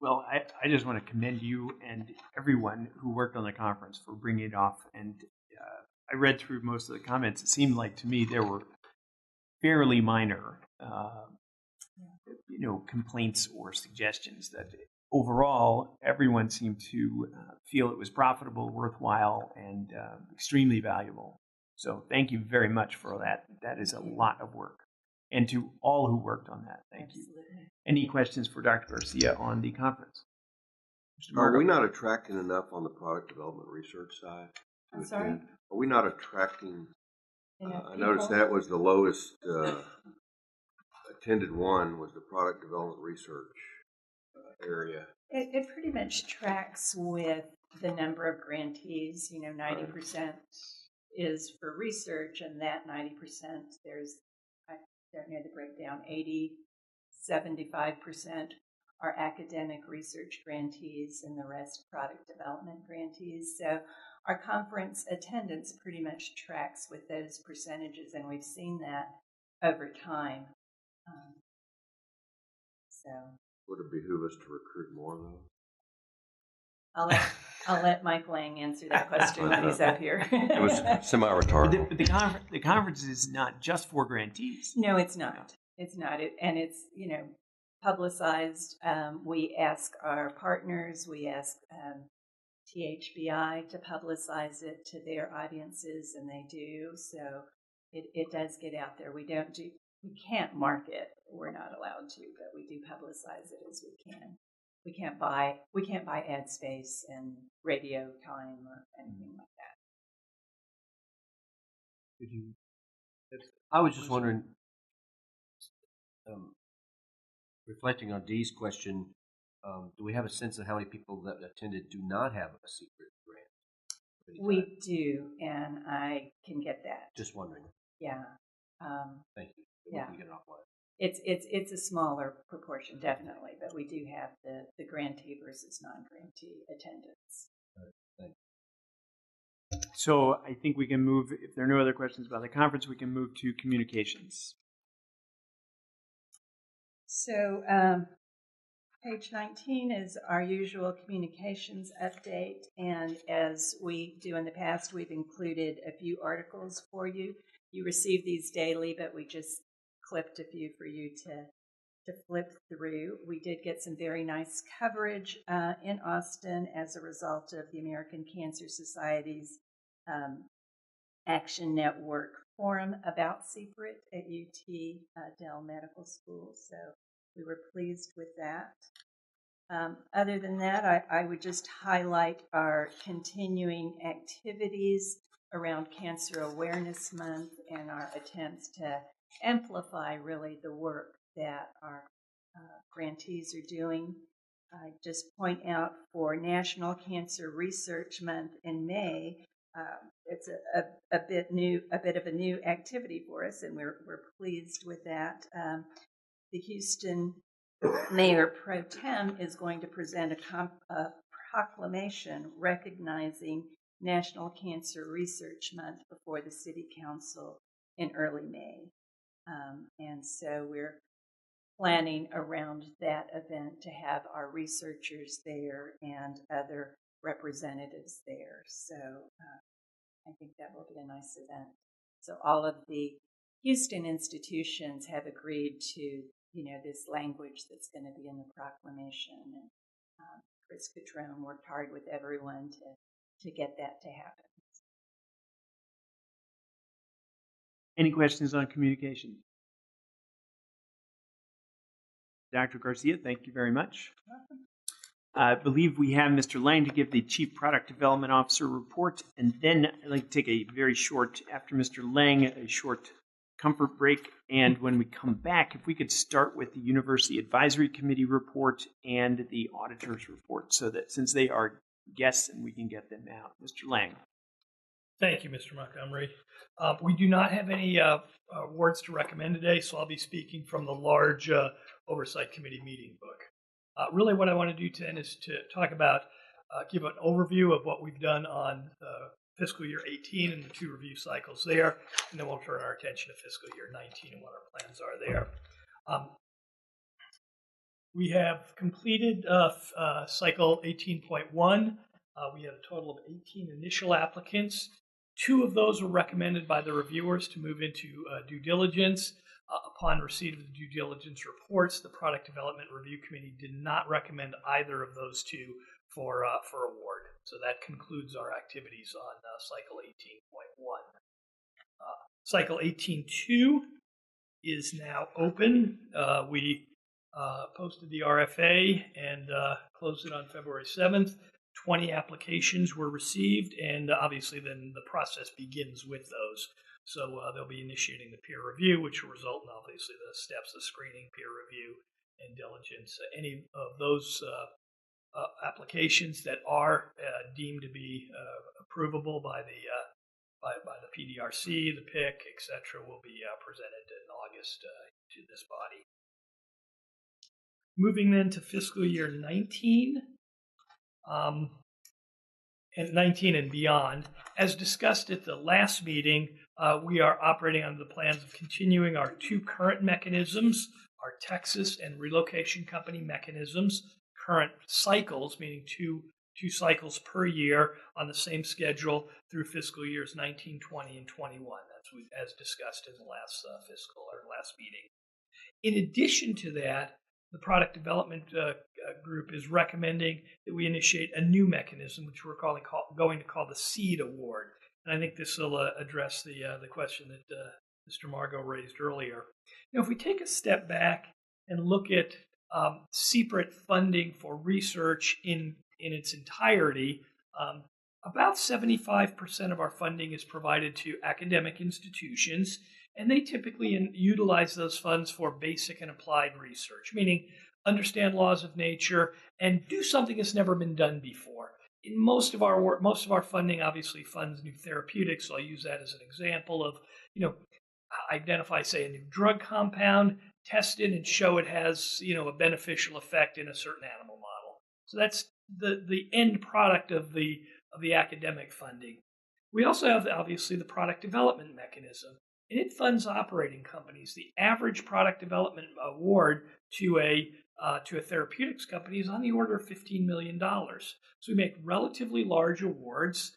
Well, I just want to commend you and everyone who worked on the conference for bringing it off. And I read through most of the comments. It seemed like to me there were fairly minor, complaints or suggestions that overall, everyone seemed to feel it was profitable, worthwhile, and extremely valuable. So thank you very much for that. That is a lot of work. And to all who worked on that, thank you. Any questions for Dr. Garcia on the conference? Are we not attracting enough on the product development research side? I'm sorry? Are we not attracting? I noticed people? that was the lowest attended one was the product development research area. It pretty much tracks with the number of grantees. 90% is for research, and that 90%, I don't know the breakdown, 75% are academic research grantees, and the rest product development grantees. So our conference attendance pretty much tracks with those percentages, and we've seen that over time. Would it behoove us to recruit more, though? I'll let Mike Lang answer that question when he's up here. It was semi-rhetorical. But the conference is not just for grantees. No, it's not. It's not. And it's, publicized. We ask our partners, we ask THBI to publicize it to their audiences, and they do. So it does get out there. We can't market. We're not allowed to, but we do publicize it as we can. We can't buy ad space and radio time or anything like that. I was just wondering, reflecting on Dee's question, do we have a sense of how many people that attended do not have a secret grant? We do, and I can get that. Just wondering. Yeah. Thank you. Yeah. We can get it offline. It's a smaller proportion, definitely, but we do have the grantee versus non-grantee attendance. Thank you. So I think we can move, if there are no other questions about the conference, we can move to communications. So page 19 is our usual communications update, and as we do in the past, we've included a few articles for you. You receive these daily, but we just clipped a few for you to flip through. We did get some very nice coverage in Austin as a result of the American Cancer Society's Action Network forum about CPRIT at UT Dell Medical School. So we were pleased with that. Other than that, I would just highlight our continuing activities around Cancer Awareness Month and our attempts to amplify really the work that our grantees are doing. I just point out for National Cancer Research Month in May, it's a bit of a new activity for us, and we're pleased with that. The Houston Mayor Pro Tem is going to present a proclamation recognizing National Cancer Research Month before the City Council in early May. And so we're planning around that event to have our researchers there and other representatives there. So I think that will be a nice event. So all of the Houston institutions have agreed to, this language that's going to be in the proclamation. And Chris Catrone worked hard with everyone to get that to happen. Any questions on communication? Dr. Garcia, thank you very much. I believe we have Mr. Lang to give the Chief Product Development Officer report, and then I'd like to take a very short, after Mr. Lang, a short comfort break. And when we come back, if we could start with the University Advisory Committee report and the auditor's report, so that since they are guests and we can get them out. Mr. Lang. Thank you, Mr. Montgomery. We do not have any awards to recommend today, so I'll be speaking from the large Oversight Committee meeting book. Really what I want to do then is to talk about, give an overview of what we've done on fiscal year 18 and the 2 review cycles there, and then we'll turn our attention to fiscal year 19 and what our plans are there. We have completed cycle 18.1. We had a total of 18 initial applicants. 2 of those were recommended by the reviewers to move into due diligence. Upon receipt of the due diligence reports, the Product Development Review Committee did not recommend either of those 2 for award. So that concludes our activities on cycle 18.1. Cycle 18.2 is now open. We posted the RFA and closed it on February 7th. 20 applications were received, and obviously then the process begins with those. So they'll be initiating the peer review, which will result in obviously the steps of screening, peer review, and diligence. Any of those applications that are deemed to be approvable by the PDRC, the PIC, etc., will be presented in August to this body. Moving then to fiscal year 19. And 19 and beyond. As discussed at the last meeting, we are operating under the plans of continuing our 2 current mechanisms, our Texas and relocation company mechanisms, current cycles, meaning two cycles per year on the same schedule through fiscal years 19, 20, and 21. That's as discussed in the last fiscal or last meeting. In addition to that, the product development group is recommending that we initiate a new mechanism, which we're going to call the Seed Award. And I think this will address the question that Mr. Margot raised earlier. If we take a step back and look at CPRIT funding for research in its entirety, about 75% of our funding is provided to academic institutions, and they typically utilize those funds for basic and applied research, meaning understand laws of nature and do something that's never been done before. In most of our work, most of our funding obviously funds new therapeutics. So I'll use that as an example of, identify, say, a new drug compound, test it, and show it has, a beneficial effect in a certain animal model. So that's the end product of the academic funding. We also have, obviously, the product development mechanism, and it funds operating companies. The average product development award to a therapeutics company is on the order of $15 million. So we make relatively large awards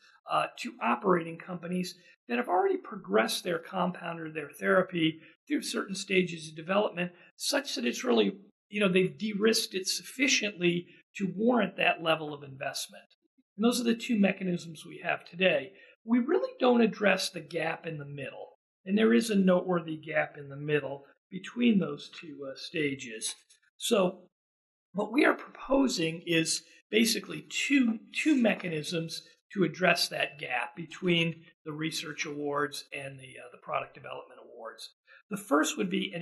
to operating companies that have already progressed their compound or their therapy through certain stages of development, such that it's really, they've de-risked it sufficiently to warrant that level of investment. And those are the two mechanisms we have today. We really don't address the gap in the middle, and there is a noteworthy gap in the middle between those two stages. So what we are proposing is basically two mechanisms to address that gap between the research awards and the product development awards. The first would be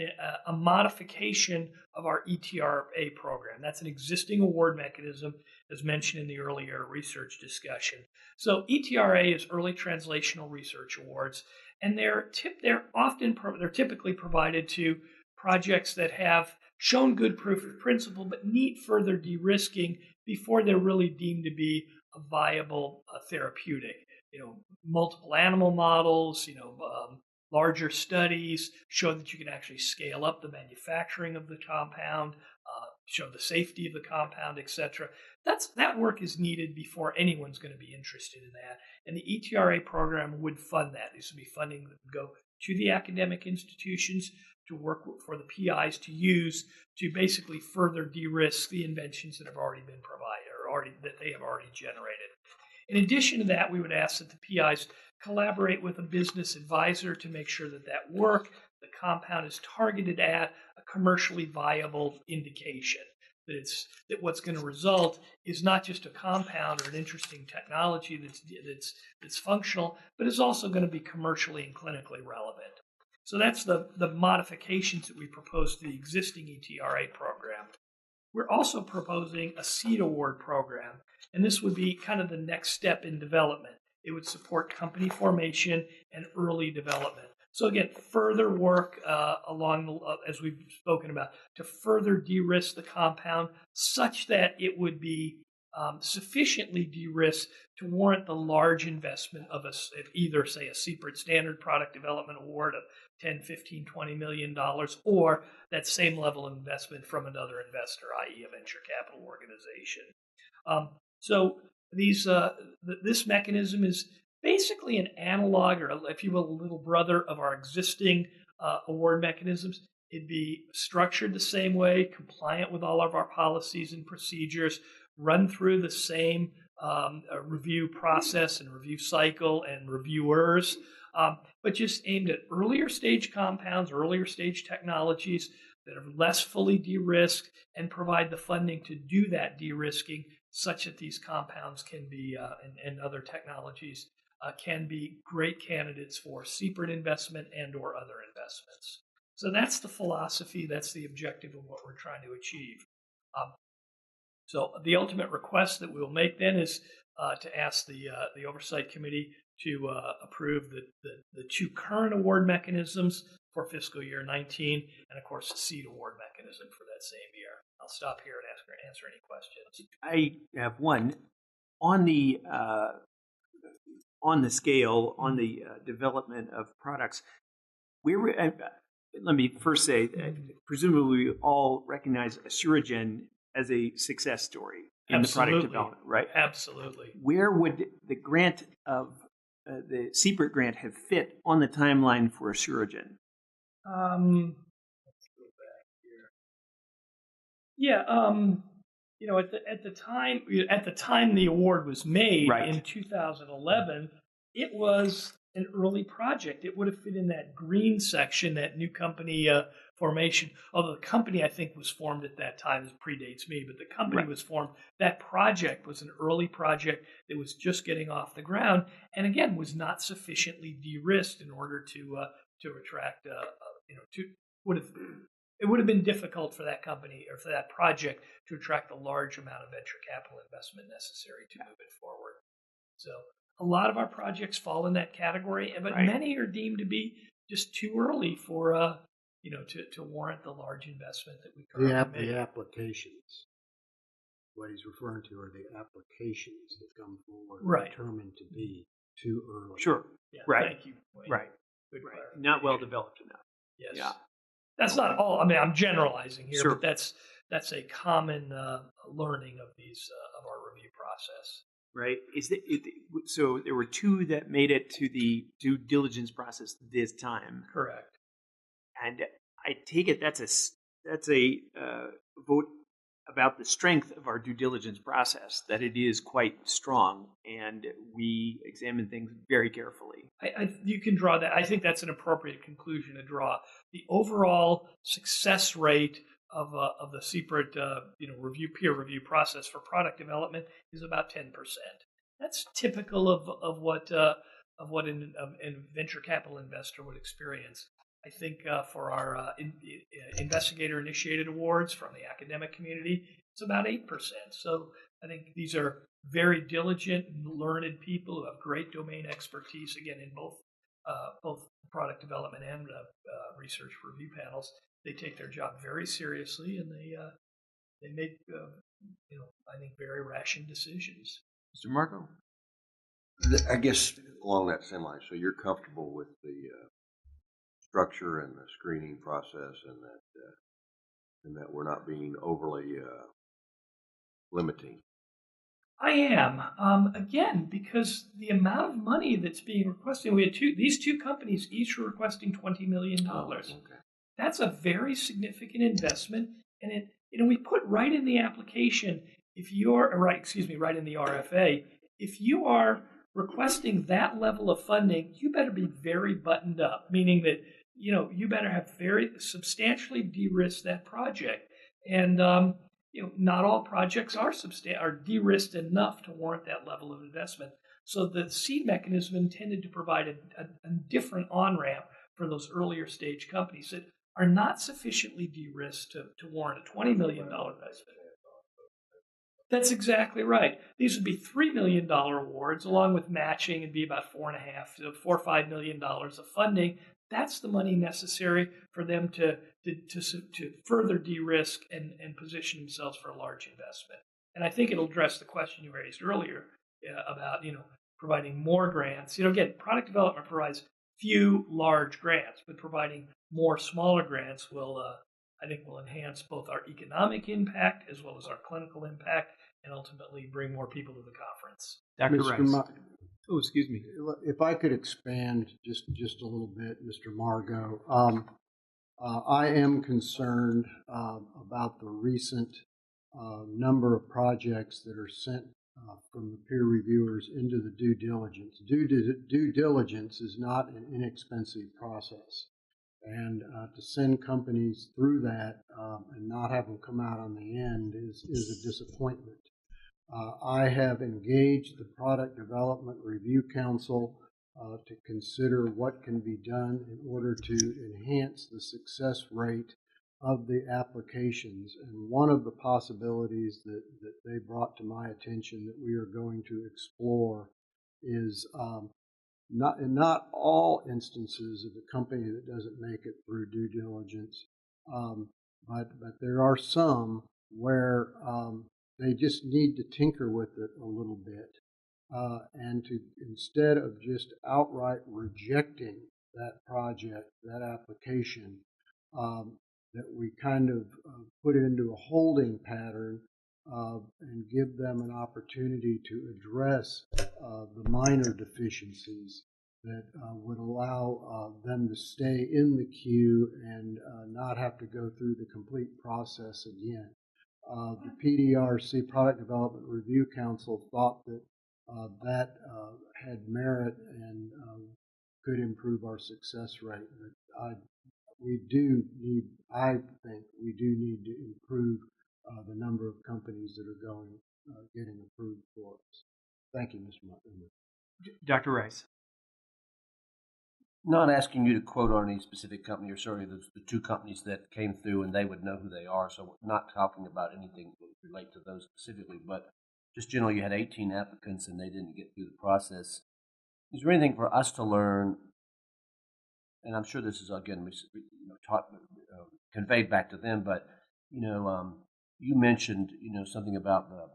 a modification of our ETRA program. That's an existing award mechanism, as mentioned in the earlier research discussion. So ETRA is Early Translational Research Awards, and they're typically provided to projects that have shown good proof of principle but need further de-risking before they're really deemed to be a viable therapeutic. Multiple animal models, larger studies show that you can actually scale up the manufacturing of the compound, show the safety of the compound, etc. That work is needed before anyone's going to be interested in that. And the ETRA program would fund that. This would be funding that would go to the academic institutions to work for the PIs to use to basically further de-risk the inventions that have already been provided or that they have already generated. In addition to that, we would ask that the PIs collaborate with a business advisor to make sure that work, the compound, is targeted at a commercially viable indication. That what's going to result is not just a compound or an interesting technology that's functional, but is also going to be commercially and clinically relevant. So that's the modifications that we propose to the existing ETRA program. We're also proposing a Seed Award program, and this would be kind of the next step in development. It would support company formation and early development. So again, further work as we've spoken about, to further de-risk the compound such that it would be sufficiently de-risked to warrant the large investment of either, say, a CPRIT standard product development award of $10, $15, $20 million, or that same level of investment from another investor, i.e. a venture capital organization. So this mechanism is basically an analog, or if you will, a little brother of our existing award mechanisms. It'd be structured the same way, compliant with all of our policies and procedures, run through the same review process and review cycle and reviewers, but just aimed at earlier stage compounds, earlier stage technologies that are less fully de-risked and provide the funding to do that de-risking such that these compounds can be, and other technologies can be great candidates for CPRIT investment and or other investments. So that's the philosophy, that's the objective of what we're trying to achieve. So the ultimate request that we'll make then is to ask the Oversight Committee to approve the two current award mechanisms for fiscal year 19, and of course the Seed Award mechanism for that same year. I'll stop here and answer any questions. I have one. On the scale, on the development of products, let me first say, presumably we all recognize Assuragen as a success story in the product development, right? Absolutely. Where would the grant of the CPRIT grant have fit on the timeline for Assuragen? Let's go back here. Yeah, at the time the award was made in 2011, it was an early project. It would have fit in that green section, that new company formation. Although the company I think was formed at that time, it predates me, but the company was formed. That project was an early project that was just getting off the ground, and again was not sufficiently de-risked in order to attract it would have been difficult for that company or for that project to attract the large amount of venture capital investment necessary to move it forward. So a lot of our projects fall in that category, but many are deemed to be just too early for to warrant the large investment that we currently make. The applications, what he's referring to are the applications that come forward determined to be too early. Sure. Yeah, right. Thank you. Wayne. Right. Good Not well developed enough. Yes. Yeah. That's not all. I mean, I'm generalizing here, Sure. but that's a common learning of these of our review process. Right. So there were two that made it to the due diligence process this time. Correct. And I take it that's a vote about the strength of our due diligence process, that it is quite strong, and we examine things very carefully. You can draw that. I think that's an appropriate conclusion to draw. The overall success rate of the CPRIT peer review process for product development is about 10%. That's typical of what a venture capital investor would experience. I think for our investigator initiated awards from the academic community, it's about 8%. So I think these are very diligent and learned people who have great domain expertise, again, in both product development and research review panels. They take their job very seriously, and they make I think very rational decisions. Mr. Marco? I guess along that same line, so you're comfortable with the structure and the screening process, and that we're not being overly limiting. I am again because the amount of money that's being requested. We had these two companies each were requesting $20 million. Oh, okay. That's a very significant investment, and we put right in the application right in the RFA. If you are requesting that level of funding, you better be very buttoned up, meaning that you better have very substantially de-risked that project. And not all projects are de-risked enough to warrant that level of investment. So the seed mechanism intended to provide a different on-ramp for those earlier stage companies that are not sufficiently de-risked to warrant a $20 million investment. That's exactly right. These would be $3 million awards, along with matching, and be about $4 or $5 million of funding. That's the money necessary for them to further de-risk and position themselves for a large investment. And I think it'll address the question you raised earlier about providing more grants. Again, product development provides few large grants, but providing more smaller grants will enhance both our economic impact as well as our clinical impact, and ultimately bring more people to the conference. Dr. Rice. Oh, excuse me. If I could expand just a little bit, Mr. Margot. I am concerned about the recent number of projects that are sent from the peer reviewers into the due diligence. Due diligence is not an inexpensive process. And to send companies through that and not have them come out on the end is a disappointment. I have engaged the Product Development Review Council to consider what can be done in order to enhance the success rate of the applications. And one of the possibilities that they brought to my attention that we are going to explore is not all instances of a company that doesn't make it through due diligence, but there are some where they just need to tinker with it a little bit, and to, instead of just outright rejecting that project, that application, that we kind of put it into a holding pattern and give them an opportunity to address the minor deficiencies that would allow them to stay in the queue and not have to go through the complete process again. the PDRC Product Development Review Council thought that that had merit and could improve our success rate. But I think we do need to improve the number of companies that are getting approved for us. Thank you, Mr. Montgomery. Dr. Rice. Not asking you to quote on any specific company, or certainly the two companies that came through and they would know who they are, so we're not talking about anything that would relate to those specifically, but just generally you had 18 applicants and they didn't get through the process. Is there anything for us to learn, and I'm sure this is, again, conveyed back to them, but, you mentioned, something about the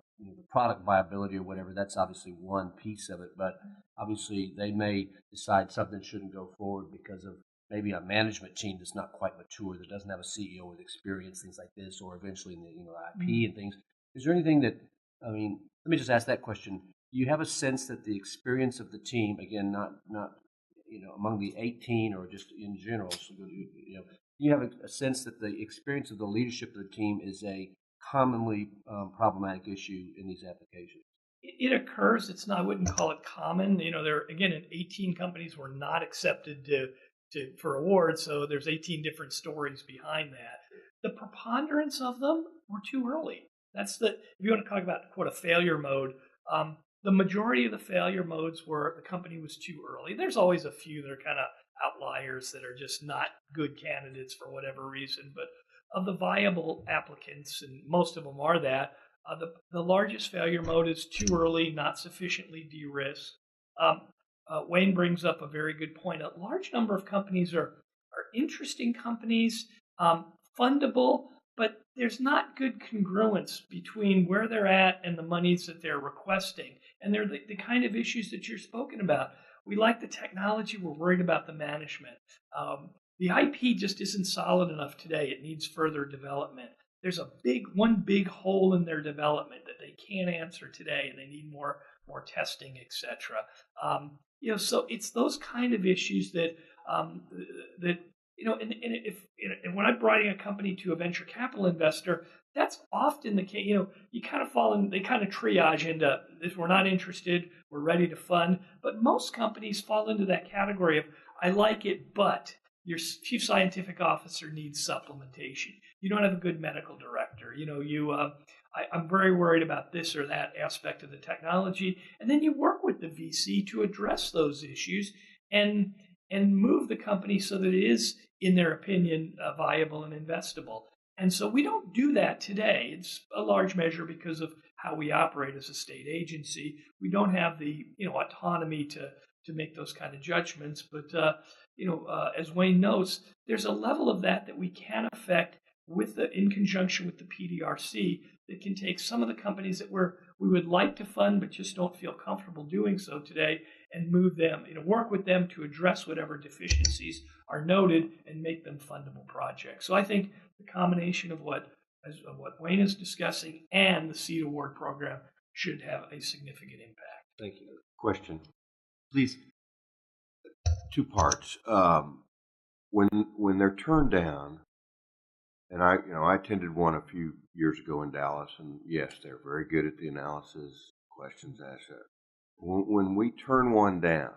product viability or whatever. That's obviously one piece of it, but obviously they may decide something shouldn't go forward because of maybe a management team that's not quite mature, that doesn't have a CEO with experience, things like this, or eventually in the IP and things. Is there anything that, let me just ask that question. Do you have a sense that the experience of the team, again, not among the 18 or just in general, do you have a sense that the experience of the leadership of the team is a commonly problematic issue in these applications? It occurs. It's not. I wouldn't call it common. There again, 18 companies were not accepted for awards, so there's 18 different stories behind that. The preponderance of them were too early. If you want to talk about quote a failure mode. The majority of the failure modes were the company was too early. There's always a few that are kind of outliers that are just not good candidates for whatever reason, but of the viable applicants, and most of them are that, the largest failure mode is too early, not sufficiently de-risked. Wayne brings up a very good point. A large number of companies are interesting companies, fundable, but there's not good congruence between where they're at and the monies that they're requesting. And they're the kind of issues that you're spoken about. We like the technology, we're worried about the management. The IP just isn't solid enough today. It needs further development. There's one big hole in their development that they can't answer today, and they need more testing, etc. So it's those kind of issues that and when I'm bringing a company to a venture capital investor, that's often the case. You kind of they kind of triage into this. We're not interested. We're ready to fund. But most companies fall into that category of, I like it, but your chief scientific officer needs supplementation. You don't have a good medical director. I'm very worried about this or that aspect of the technology. And then you work with the VC to address those issues and move the company so that it is, in their opinion, viable and investable. And so we don't do that today. It's a large measure because of how we operate as a state agency. We don't have the autonomy to make those kind of judgments. But as Wayne notes, there's a level of that we can affect in conjunction with the PDRC that can take some of the companies that we would like to fund but just don't feel comfortable doing so today, and move them, work with them to address whatever deficiencies are noted and make them fundable projects. So I think the combination of what Wayne is discussing and the SEED Award program should have a significant impact. Thank you. Question, please. 2 parts. When they're turned down, and I attended one a few years ago in Dallas, and yes, they're very good at the analysis, questions asked. When we turn one down,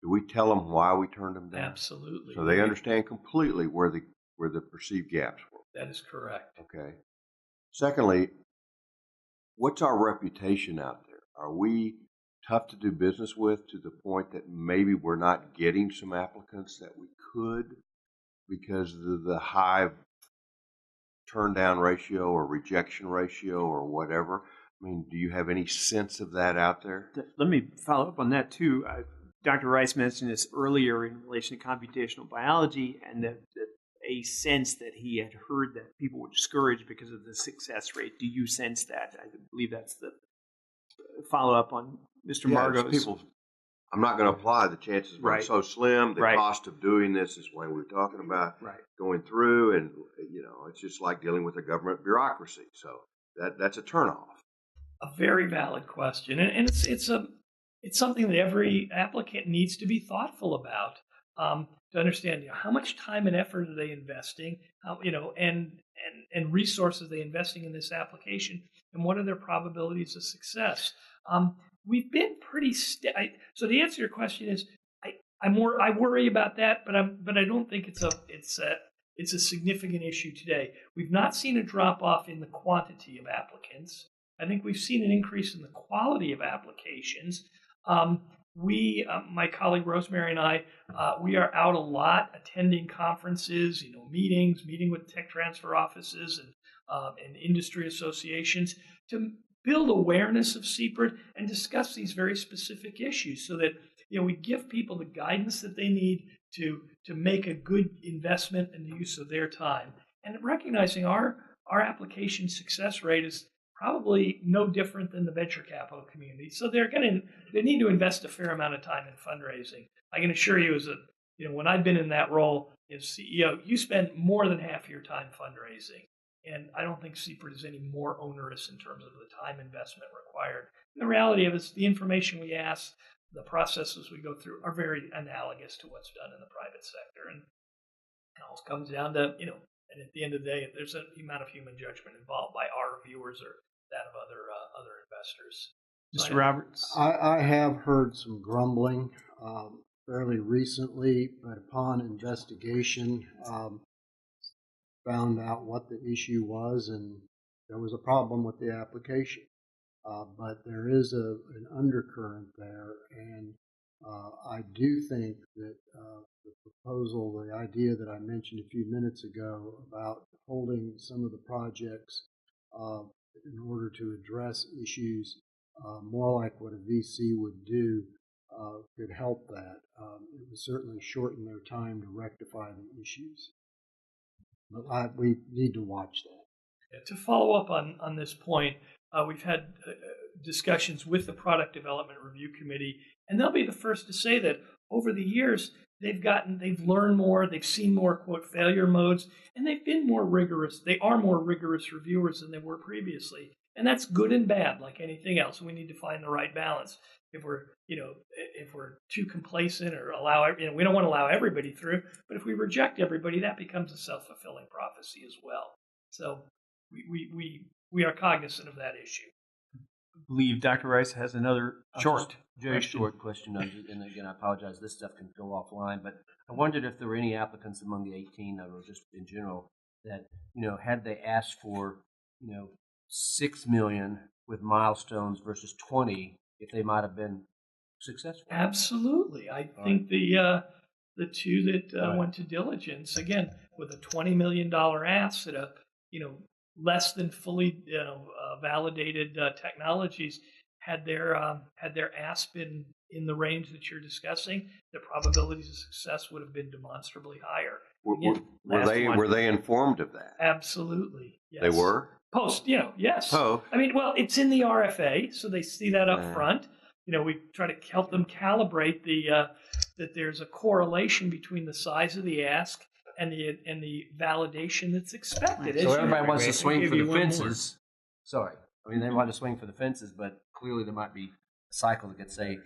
do we tell them why we turned them down? Absolutely. So they understand completely where the perceived gaps were. That is correct. Okay. Secondly, what's our reputation out there? Are we tough to do business with to the point that maybe we're not getting some applicants that we could because of the high turn down ratio or rejection ratio or whatever? Do you have any sense of that out there? Let me follow up on that too. Dr. Rice mentioned this earlier in relation to computational biology, and a sense that he had heard that people were discouraged because of the success rate. Do you sense that? I believe that's the follow up on Mr. Margot's. People, I'm not going to apply. The chances are so slim. The cost of doing this is what we're talking about. Going through, and it's just like dealing with a government bureaucracy. So that's a turnoff. A very valid question, and it's something that every applicant needs to be thoughtful about. to understand, how much time and effort are they investing, and resources are they investing in this application, and what are their probabilities of success. We've been pretty so the answer to your question is, I worry about that, but I don't think it's a significant issue today. We've not seen a drop off in the quantity of applicants. I think we've seen an increase in the quality of applications. My colleague Rosemary and I, we are out a lot attending conferences, meeting with tech transfer offices and industry associations to build awareness of CPRIT and discuss these very specific issues so that we give people the guidance that they need to make a good investment and use of their time. And recognizing our application success rate is probably no different than the venture capital community. So they need to invest a fair amount of time in fundraising. I can assure you, when I've been in that role as CEO, you spend more than half your time fundraising. And I don't think CPRIT is any more onerous in terms of the time investment required. And the reality of it is the information we ask, the processes we go through are very analogous to what's done in the private sector. And it all comes down to, and at the end of the day, there's an amount of human judgment involved by our reviewers or that of other investors. Mr. Roberts? I have heard some grumbling fairly recently, but upon investigation, found out what the issue was, and there was a problem with the application. But there is an undercurrent there, and I do think that the proposal, the idea that I mentioned a few minutes ago about holding some of the projects in order to address issues more like what a VC would do could help that. It would certainly shorten their time to rectify the issues. But we need to watch that. To follow up on this point, we've had discussions with the Product Development Review Committee, and they'll be the first to say that over the years, they've learned more, they've seen more, quote, failure modes, and they've been more rigorous. They are more rigorous reviewers than they were previously. And that's good and bad, like anything else. We need to find the right balance. If we're too complacent or we don't want to allow everybody through, but if we reject everybody, that becomes a self-fulfilling prophecy as well. So we are cognizant of that issue. I believe Dr. Rice has another Very short question. And again, I apologize. This stuff can go offline, but I wondered if there were any applicants among the 18, or just in general, that had they asked for $6 million with milestones versus 20, if they might have been successful. Absolutely, I think the two that went to diligence, again, with a $20 million ask at a less than fully validated technologies, had their ask been in the range that you're discussing, the probabilities of success would have been demonstrably higher. Were they informed of that? Absolutely, yes. They were? Yes. Oh. I mean, well, it's in the RFA, so they see that up front. We try to help them calibrate that there's a correlation between the size of the ask and the validation that's expected. So everybody wants to swing for the fences. Sorry. I mean, they want to swing for the fences, but clearly there might be a cycle that gets saved.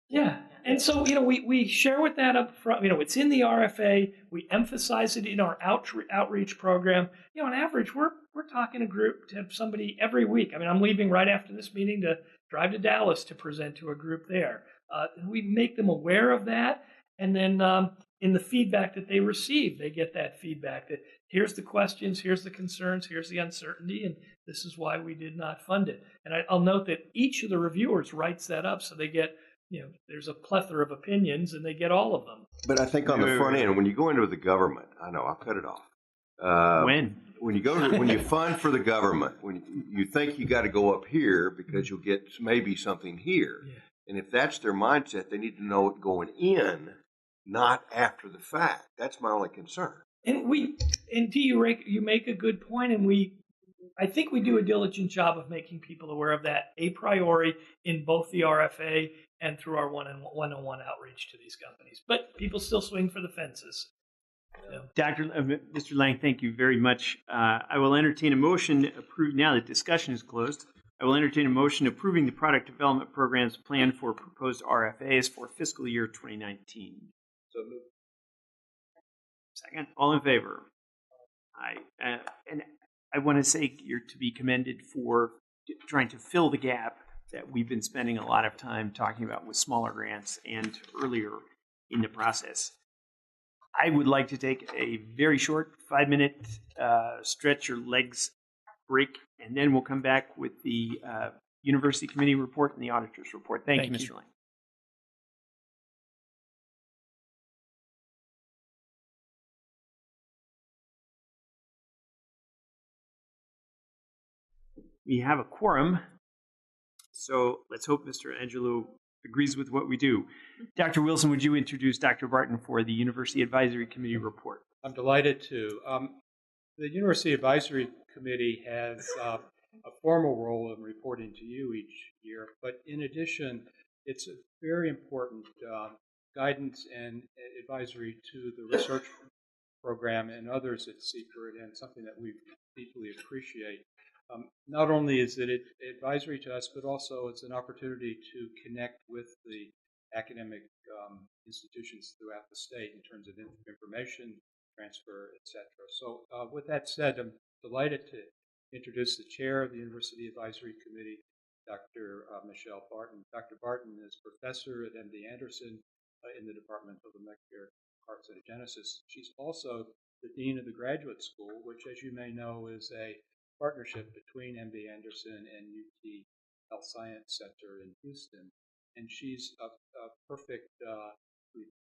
Yeah. And so, we share with that up front. It's in the RFA. We emphasize it in our outreach program. On average, we're talking a group to somebody every week. I mean, I'm leaving right after this meeting to drive to Dallas to present to a group there. We make them aware of that. And then in the feedback that they receive, they get that feedback that here's the questions, here's the concerns, here's the uncertainty, and this is why we did not fund it. And I'll note that each of the reviewers writes that up, so they get, there's a plethora of opinions, and they get all of them. But I think on the front end, when you go into the government, I know, I'll cut it off. When you fund for the government, when you think you got to go up here because you'll get maybe something here. Yeah. And if that's their mindset, they need to know it going in, not after the fact. That's my only concern. And you make a good point, and I think we do a diligent job of making people aware of that a priori in both the RFA and through our one-on-one outreach to these companies. But people still swing for the fences. Mr. Lang, thank you very much. I will entertain a motion approved now that discussion is closed. I will entertain a motion approving the product development programs planned for proposed RFAs for fiscal year 2019. So moved. second. All in favor? Aye. And I want to say you're to be commended for trying to fill the gap that we've been spending a lot of time talking about with smaller grants and earlier in the process. I would like to take a very short 5-minute stretch your legs break, and then we'll come back with the University Committee report and the Auditor's report. Thank you, Mr. Lang. We have a quorum, so let's hope Mr. Angelo agrees with what we do. Dr. Wilson, would you introduce Dr. Barton for the University Advisory Committee report? I'm delighted to. The University Advisory Committee has a formal role in reporting to you each year, but in addition, it's a very important guidance and advisory to the research program and others at CPRIT, and something that we deeply appreciate. Not only is it advisory to us, but also it's an opportunity to connect with the academic institutions throughout the state in terms of information transfer, etc. So with that said, I'm delighted to introduce the chair of the University Advisory Committee, Dr. Michele Barton. Dr. Barton is professor at MD Anderson in the Department of Molecular Carcinogenesis. She's also the dean of the graduate school, which, as you may know, is a partnership between MD Anderson and UT Health Science Center in Houston. And she's a perfect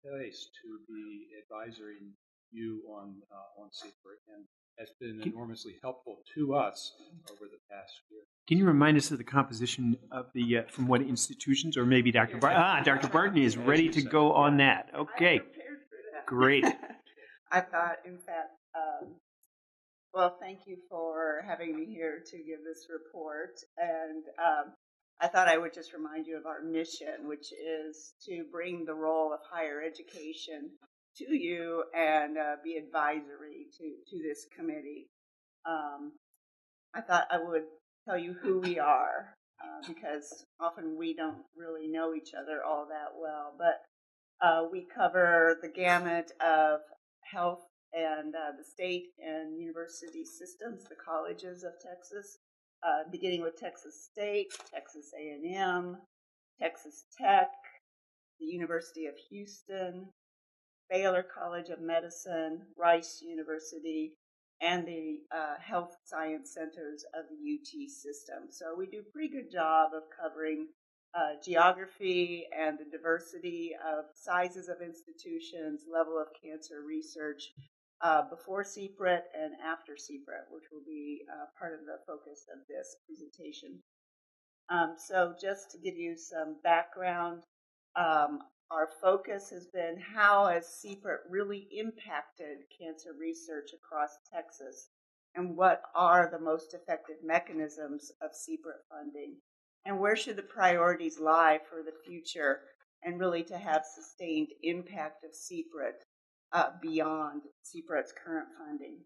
place to be advising you on CPRIT, and has been enormously helpful to us over the past year. Can you remind us of the composition of the, from what institutions, or maybe Dr. Barton? Dr. Barton is ready to go on that. Okay, great. I thought, in fact, well, thank you for having me here to give this report. And I thought I would just remind you of our mission, which is to bring the role of higher education to you and be advisory to this committee. I thought I would tell you who we are, because often we don't really know each other all that well. But we cover the gamut of health and the state and university systems, the colleges of Texas, beginning with Texas State, Texas A&M, Texas Tech, the University of Houston, Baylor College of Medicine, Rice University, and the health science centers of the UT system. So we do a pretty good job of covering geography and the diversity of sizes of institutions, level of cancer research, before CPRIT and after CPRIT, which will be part of the focus of this presentation. So just to give you some background, our focus has been how has CPRIT really impacted cancer research across Texas, and what are the most effective mechanisms of CPRIT funding, and where should the priorities lie for the future, and really to have sustained impact of CPRIT beyond CPRIT's current funding.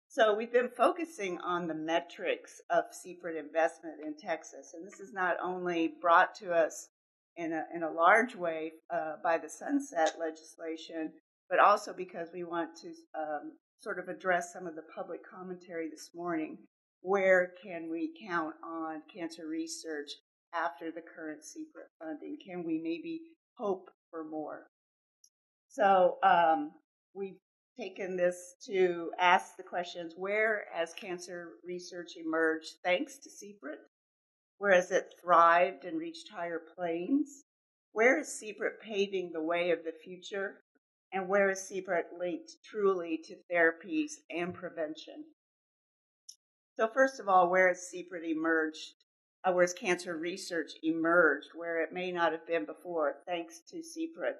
So we've been focusing on the metrics of CPRIT investment in Texas, and this is not only brought to us in a large way by the sunset legislation, but also because we want to sort of address some of the public commentary this morning. Where can we count on cancer research after the current CPRIT funding? Can we maybe hope for more? So we've taken this to ask the questions: where has cancer research emerged thanks to CPRIT? Where has it thrived and reached higher planes? Where is CPRIT paving the way of the future? And where is CPRIT linked truly to therapies and prevention? So first of all, where has CPRIT emerged? Where has cancer research emerged where it may not have been before, thanks to CPRIT?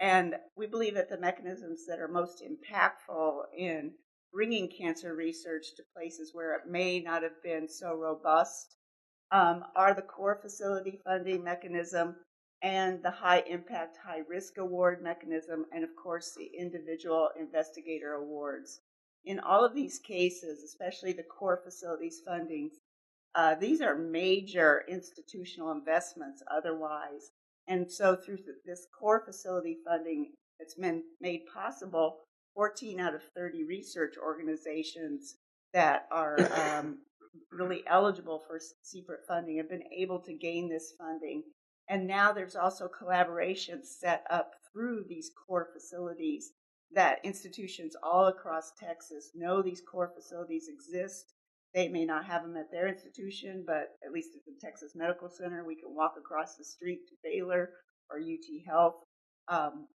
And we believe that the mechanisms that are most impactful in bringing cancer research to places where it may not have been so robust are the core facility funding mechanism and the high impact, high risk award mechanism, and of course the individual investigator awards. In all of these cases, especially the core facilities funding, these are major institutional investments otherwise. And so through this core facility funding, it's been made possible 14 out of 30 research organizations that are really eligible for CPRIT funding have been able to gain this funding. And now there's also collaborations set up through these core facilities that institutions all across Texas know these core facilities exist. They may not have them at their institution, but at least at the Texas Medical Center, we can walk across the street to Baylor or UT Health.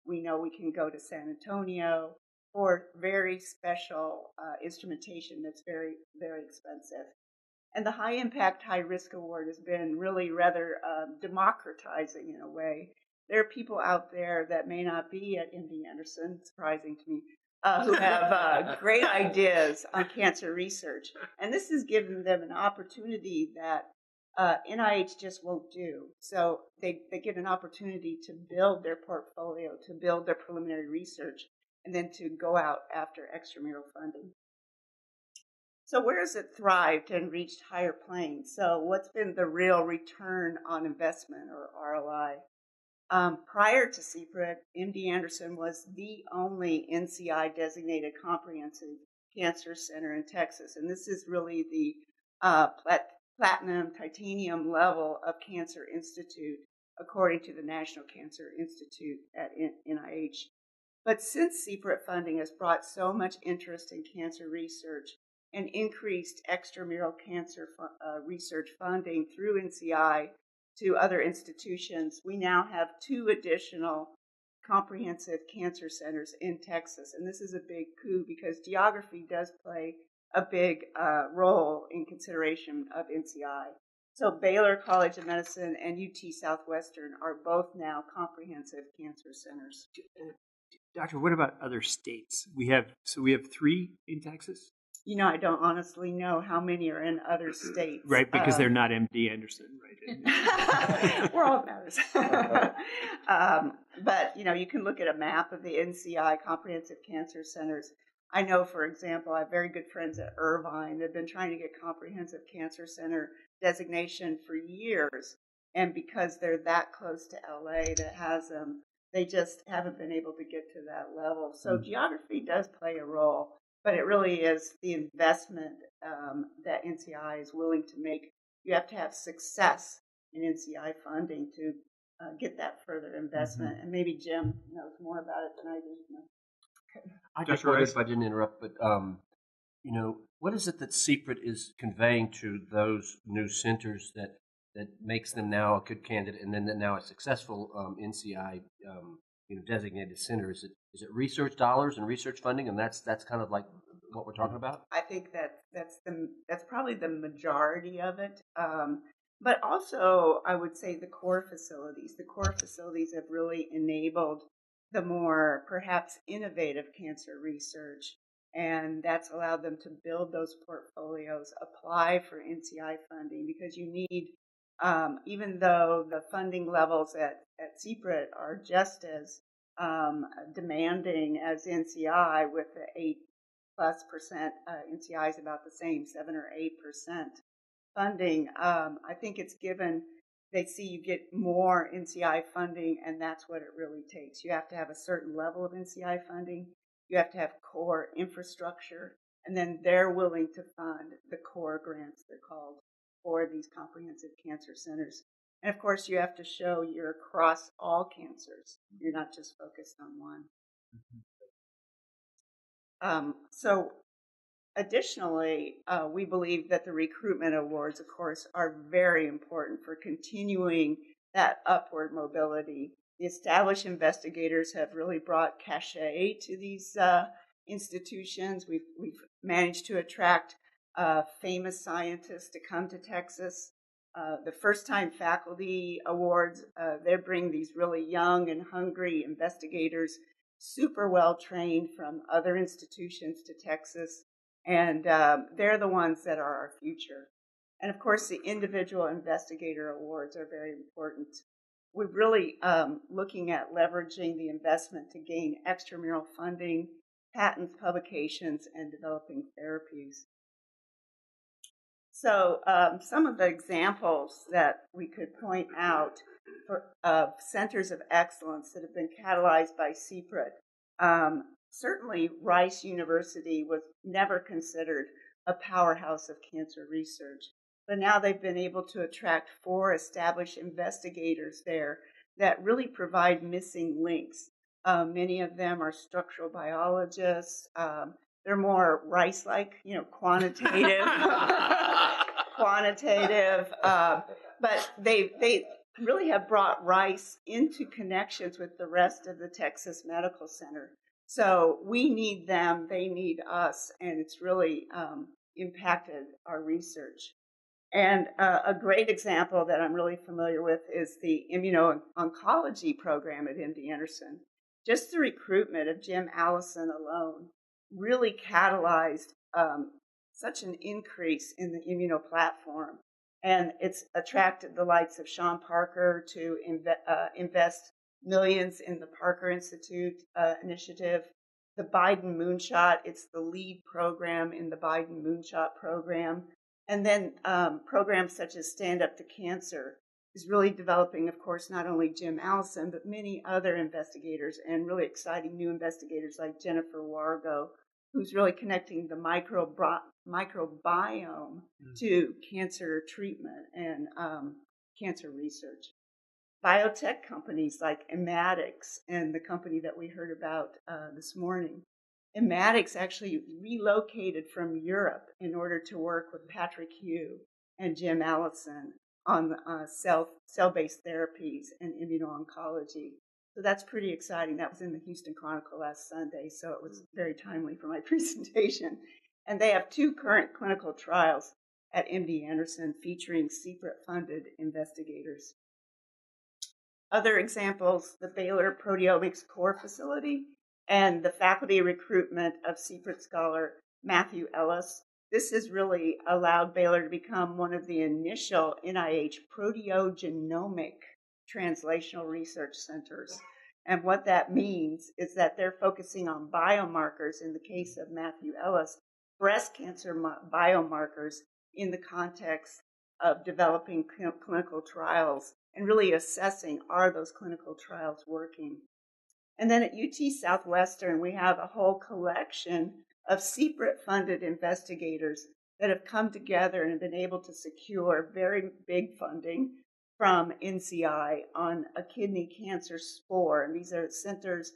We know we can go to San Antonio for very special instrumentation that's very, very expensive. And the High Impact, High Risk Award has been really rather democratizing in a way. There are people out there that may not be at MD Anderson, surprising to me, who have great ideas on cancer research. And this has given them an opportunity that NIH just won't do. So they get an opportunity to build their portfolio, to build their preliminary research, and then to go out after extramural funding. So where has it thrived and reached higher planes? So what's been the real return on investment, or ROI? Prior to CPRIT, MD Anderson was the only NCI designated comprehensive cancer center in Texas. And this is really the platinum, titanium level of Cancer Institute, according to the National Cancer Institute at NIH. But since CPRIT funding has brought so much interest in cancer research and increased extramural cancer research funding through NCI to other institutions, we now have 2 additional comprehensive cancer centers in Texas. And this is a big coup because geography does play a big role in consideration of NCI. So Baylor College of Medicine and UT Southwestern are both now comprehensive cancer centers. Doctor, what about other states? We have 3 in Texas? You know, I don't honestly know how many are in other states. Right, because they're not MD Anderson, right? We're all matters. But, you know, you can look at a map of the NCI comprehensive cancer centers. I know, for example, I have very good friends at Irvine. They've been trying to get comprehensive cancer center designation for years. And because they're that close to LA that has them, they just haven't been able to get to that level. So geography does play a role. But it really is the investment that NCI is willing to make. You have to have success in NCI funding to get that further investment. And maybe Jim knows more about it than I do. I just wondered if I didn't interrupt, but you know, what is it that CPRIT is conveying to those new centers that makes them now a good candidate, and then now a successful NCI designated center? Is it research dollars and research funding, and that's kind of like what we're talking about? I think that's probably the majority of it. But also, I would say the core facilities. The core facilities have really enabled the more perhaps innovative cancer research, and that's allowed them to build those portfolios, apply for NCI funding, because you need, even though the funding levels at CPRIT are just as demanding as NCI, with the 8+%, NCI is about the same, 7 or 8% funding. I think it's given, they see you get more NCI funding, and that's what it really takes. You have to have a certain level of NCI funding. You have to have core infrastructure, and then they're willing to fund the core grants, they're called, for these comprehensive cancer centers. And of course, you have to show you're across all cancers. You're not just focused on one. So additionally, we believe that the recruitment awards, of course, are very important for continuing that upward mobility. The established investigators have really brought cachet to these institutions. We've managed to attract famous scientists to come to Texas. The first-time faculty awards, they bring these really young and hungry investigators, super well trained from other institutions to Texas, and they're the ones that are our future. And of course, the individual investigator awards are very important. We're really looking at leveraging the investment to gain extramural funding, patents, publications, and developing therapies. So some of the examples that we could point out of centers of excellence that have been catalyzed by CPRIT. certainly Rice University was never considered a powerhouse of cancer research, but now they've been able to attract 4 established investigators there that really provide missing links. Many of them are structural biologists. They're more Rice-like, quantitative, but they really have brought Rice into connections with the rest of the Texas Medical Center. So we need them, they need us, and it's really impacted our research. And a great example that I'm really familiar with is the Immuno-Oncology program at MD Anderson. Just the recruitment of Jim Allison alone really catalyzed such an increase in the immuno platform. And it's attracted the likes of Sean Parker to invest millions in the Parker Institute initiative. The Biden Moonshot, it's the lead program in the Biden Moonshot program. And then programs such as Stand Up to Cancer is really developing, of course, not only Jim Allison, but many other investigators and really exciting new investigators like Jennifer Wargo, who's really connecting the microbiome to cancer treatment and cancer research. Biotech companies like Immatics and the company that we heard about this morning. Immatics actually relocated from Europe in order to work with Patrick Hugh and Jim Allison on cell-based therapies and immuno-oncology. So that's pretty exciting. That was in the Houston Chronicle last Sunday, so it was very timely for my presentation. And they have 2 current clinical trials at MD Anderson featuring CPRIT-funded investigators. Other examples, the Baylor Proteomics Core Facility and the faculty recruitment of CPRIT scholar Matthew Ellis. This has really allowed Baylor to become one of the initial NIH proteogenomic translational research centers. And what that means is that they're focusing on biomarkers, in the case of Matthew Ellis, breast cancer biomarkers in the context of developing clinical trials and really assessing, are those clinical trials working? And then at UT Southwestern, we have a whole collection of CPRIT-funded investigators that have come together and have been able to secure very big funding from NCI on a kidney cancer spore. And these are centers,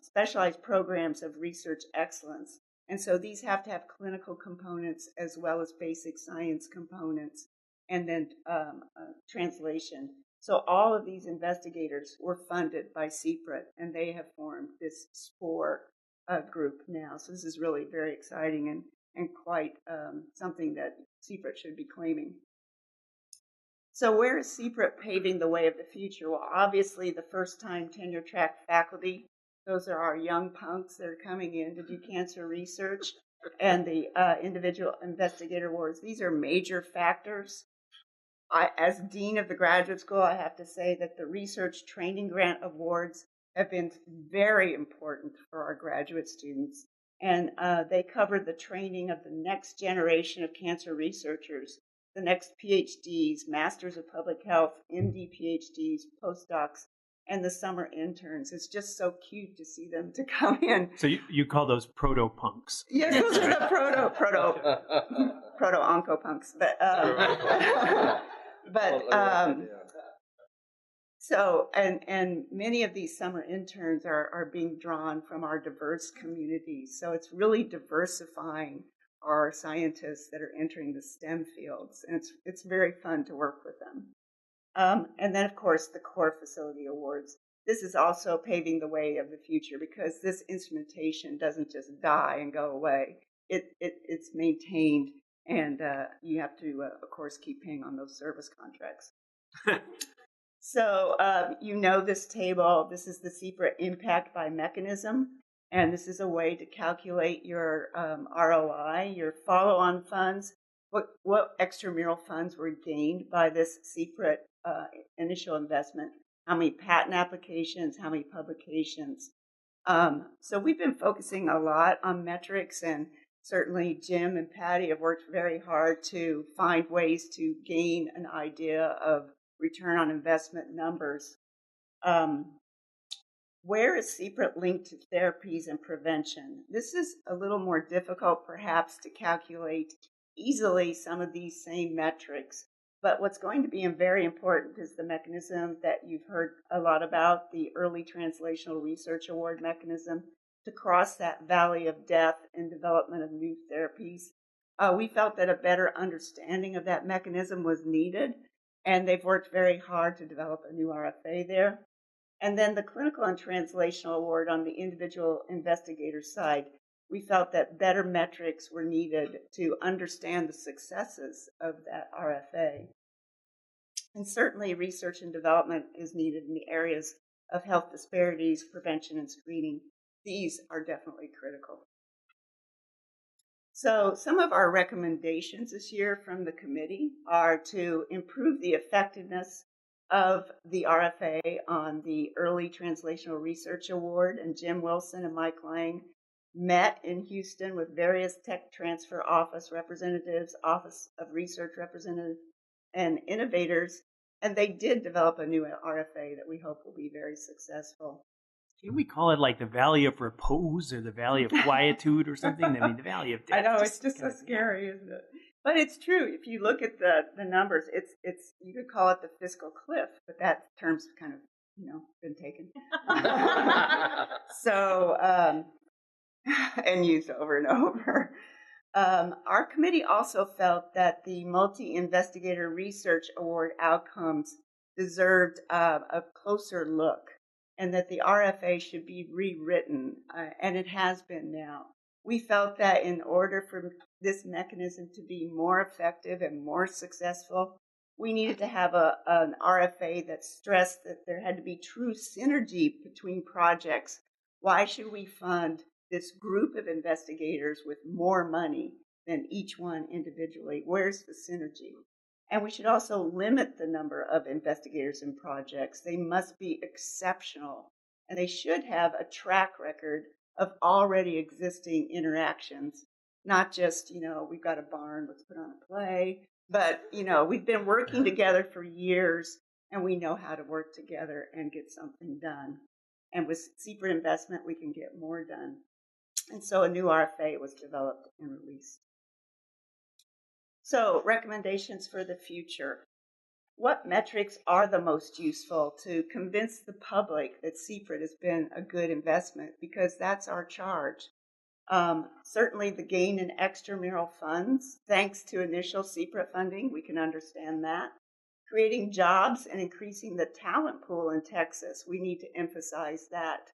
specialized programs of research excellence. And so these have to have clinical components as well as basic science components, and then translation. So all of these investigators were funded by CPRIT, and they have formed this SPORE group now. So this is really very exciting and quite something that CPRIT should be claiming. So where is CPRIT paving the way of the future? Well, obviously the first-time tenure-track faculty, those are our young punks that are coming in to do cancer research, and the individual investigator awards. These are major factors. As Dean of the Graduate School, I have to say that the Research Training Grant Awards have been very important for our graduate students. And they cover the training of the next generation of cancer researchers, the next PhDs, Masters of Public Health, MD PhDs, postdocs, and the summer interns. It's just so cute to see them to come in. So you call those proto-punks? Yes, those are the proto-oncopunks. So many of these summer interns are being drawn from our diverse communities. So it's really diversifying our scientists that are entering the STEM fields, and it's very fun to work with them. And then, of course, the Core Facility Awards. This is also paving the way of the future because this instrumentation doesn't just die and go away. It's maintained, and you have to, of course, keep paying on those service contracts. So you know this table. This is the CPRIT impact by mechanism, and this is a way to calculate your ROI, your follow-on funds, what extramural funds were gained by this CPRIT initial investment, how many patent applications, how many publications. So we've been focusing a lot on metrics, and certainly Jim and Patty have worked very hard to find ways to gain an idea of return on investment numbers. where is CPRIT linked to therapies and prevention? This is a little more difficult, perhaps, to calculate easily some of these same metrics. But what's going to be very important is the mechanism that you've heard a lot about, the Early Translational Research Award mechanism, to cross that valley of death in development of new therapies. We felt that a better understanding of that mechanism was needed, and they've worked very hard to develop a new RFA there. And then the Clinical and Translational Award on the individual investigator side, we felt that better metrics were needed to understand the successes of that RFA. And certainly research and development is needed in the areas of health disparities, prevention, and screening. These are definitely critical. So some of our recommendations this year from the committee are to improve the effectiveness of the RFA on the Early Translational Research Award, and Jim Wilson and Mike Lang met in Houston with various tech transfer office representatives, Office of Research representatives, and innovators, and they did develop a new RFA that we hope will be very successful. Can we call it like the Valley of Repose or the Valley of Quietude or something? I mean, the Valley of Death. I know, it's just so scary, isn't it? But it's true. If you look at the numbers, it's you could call it the fiscal cliff, but that term's kind of, been taken. So, and used over and over. Our committee also felt that the Multi-Investigator Research Award outcomes deserved a closer look, and that the RFA should be rewritten, and it has been now. We felt that in order for this mechanism to be more effective and more successful, we needed to have an RFA that stressed that there had to be true synergy between projects. Why should we fund this group of investigators with more money than each one individually? Where's the synergy? And we should also limit the number of investigators in projects. They must be exceptional, and they should have a track record of already existing interactions, not just, we've got a barn, let's put on a play, but, we've been working together for years, and we know how to work together and get something done. And with CPRIT investment, we can get more done. And so a new RFA was developed and released. So recommendations for the future. What metrics are the most useful to convince the public that CPRIT has been a good investment? Because that's our charge. Certainly the gain in extramural funds, thanks to initial CPRIT funding, we can understand that. Creating jobs and increasing the talent pool in Texas, we need to emphasize that.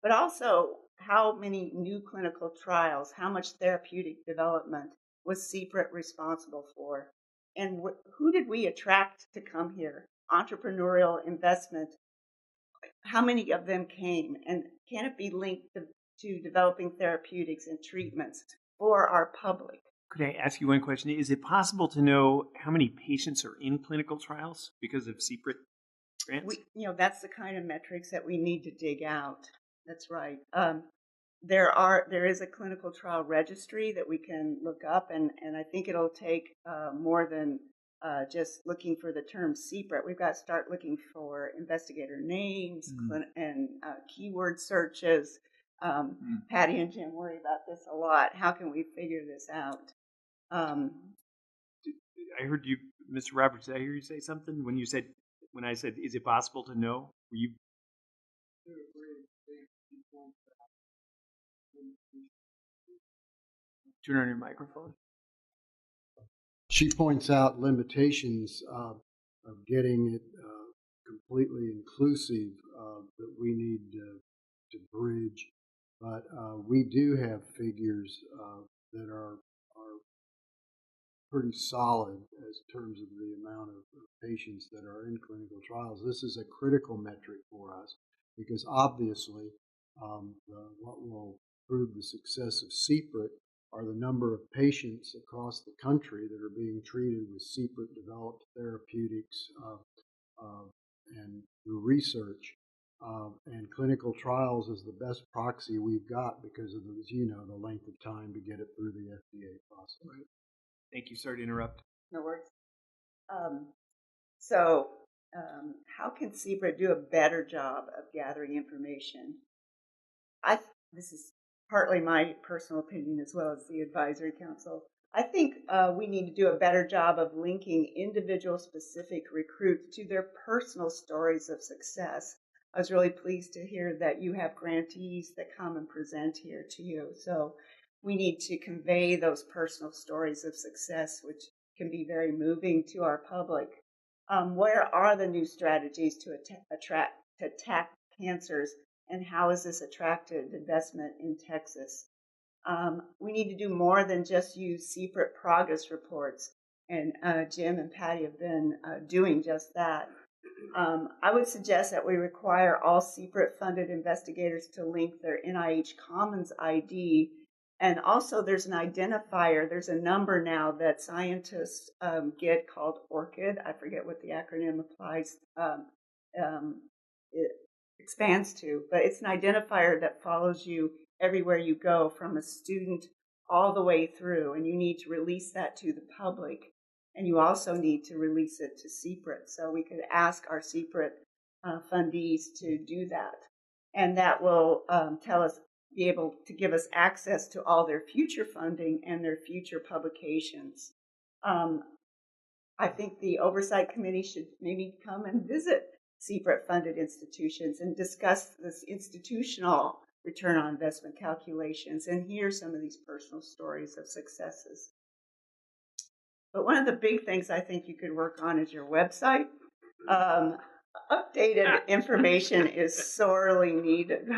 But also, how many new clinical trials, how much therapeutic development was CPRIT responsible for? And who did we attract to come here? Entrepreneurial investment. How many of them came? And can it be linked to developing therapeutics and treatments for our public? Could I ask you one question? Is it possible to know how many patients are in clinical trials because of CPRIT grants? That's the kind of metrics that we need to dig out. That's right. There is a clinical trial registry that we can look up, and I think it'll take more than just looking for the term CPRIT. We've got to start looking for investigator names and keyword searches. Patty and Jim worry about this a lot. How can we figure this out? I heard you, Mr. Roberts, did I hear you say something when I said, is it possible to know? Were you? Turn on your microphone. She points out limitations of getting it completely inclusive that we need to bridge. But we do have figures that are pretty solid as terms of the amount of patients that are in clinical trials. This is a critical metric for us because obviously what will prove the success of CPRIT are the number of patients across the country that are being treated with CPRIT-developed therapeutics and through research. And clinical trials is the best proxy we've got because of, the length of time to get it through the FDA process. Right. Thank you. Sorry to interrupt. No worries. So how can CPRIT do a better job of gathering information? This is partly my personal opinion as well as the advisory council. I think we need to do a better job of linking individual specific recruits to their personal stories of success. I was really pleased to hear that you have grantees that come and present here to you. So we need to convey those personal stories of success, which can be very moving to our public. Where are the new strategies to attack cancers, and how has this attracted investment in Texas? We need to do more than just use CPRIT progress reports, and Jim and Patty have been doing just that. I would suggest that we require all CPRIT-funded investigators to link their NIH Commons ID, and also there's an identifier, there's a number now that scientists get called ORCID. I forget what the acronym applies. It expands to, but it's an identifier that follows you everywhere you go from a student all the way through, and you need to release that to the public, and you also need to release it to CPRIT. So we could ask our CPRIT fundees to do that, and that will be able to give us access to all their future funding and their future publications. I think the Oversight Committee should maybe come and visit CPRIT-funded institutions and discuss this institutional return on investment calculations and hear some of these personal stories of successes. But one of the big things I think you could work on is your website. Updated information is sorely needed.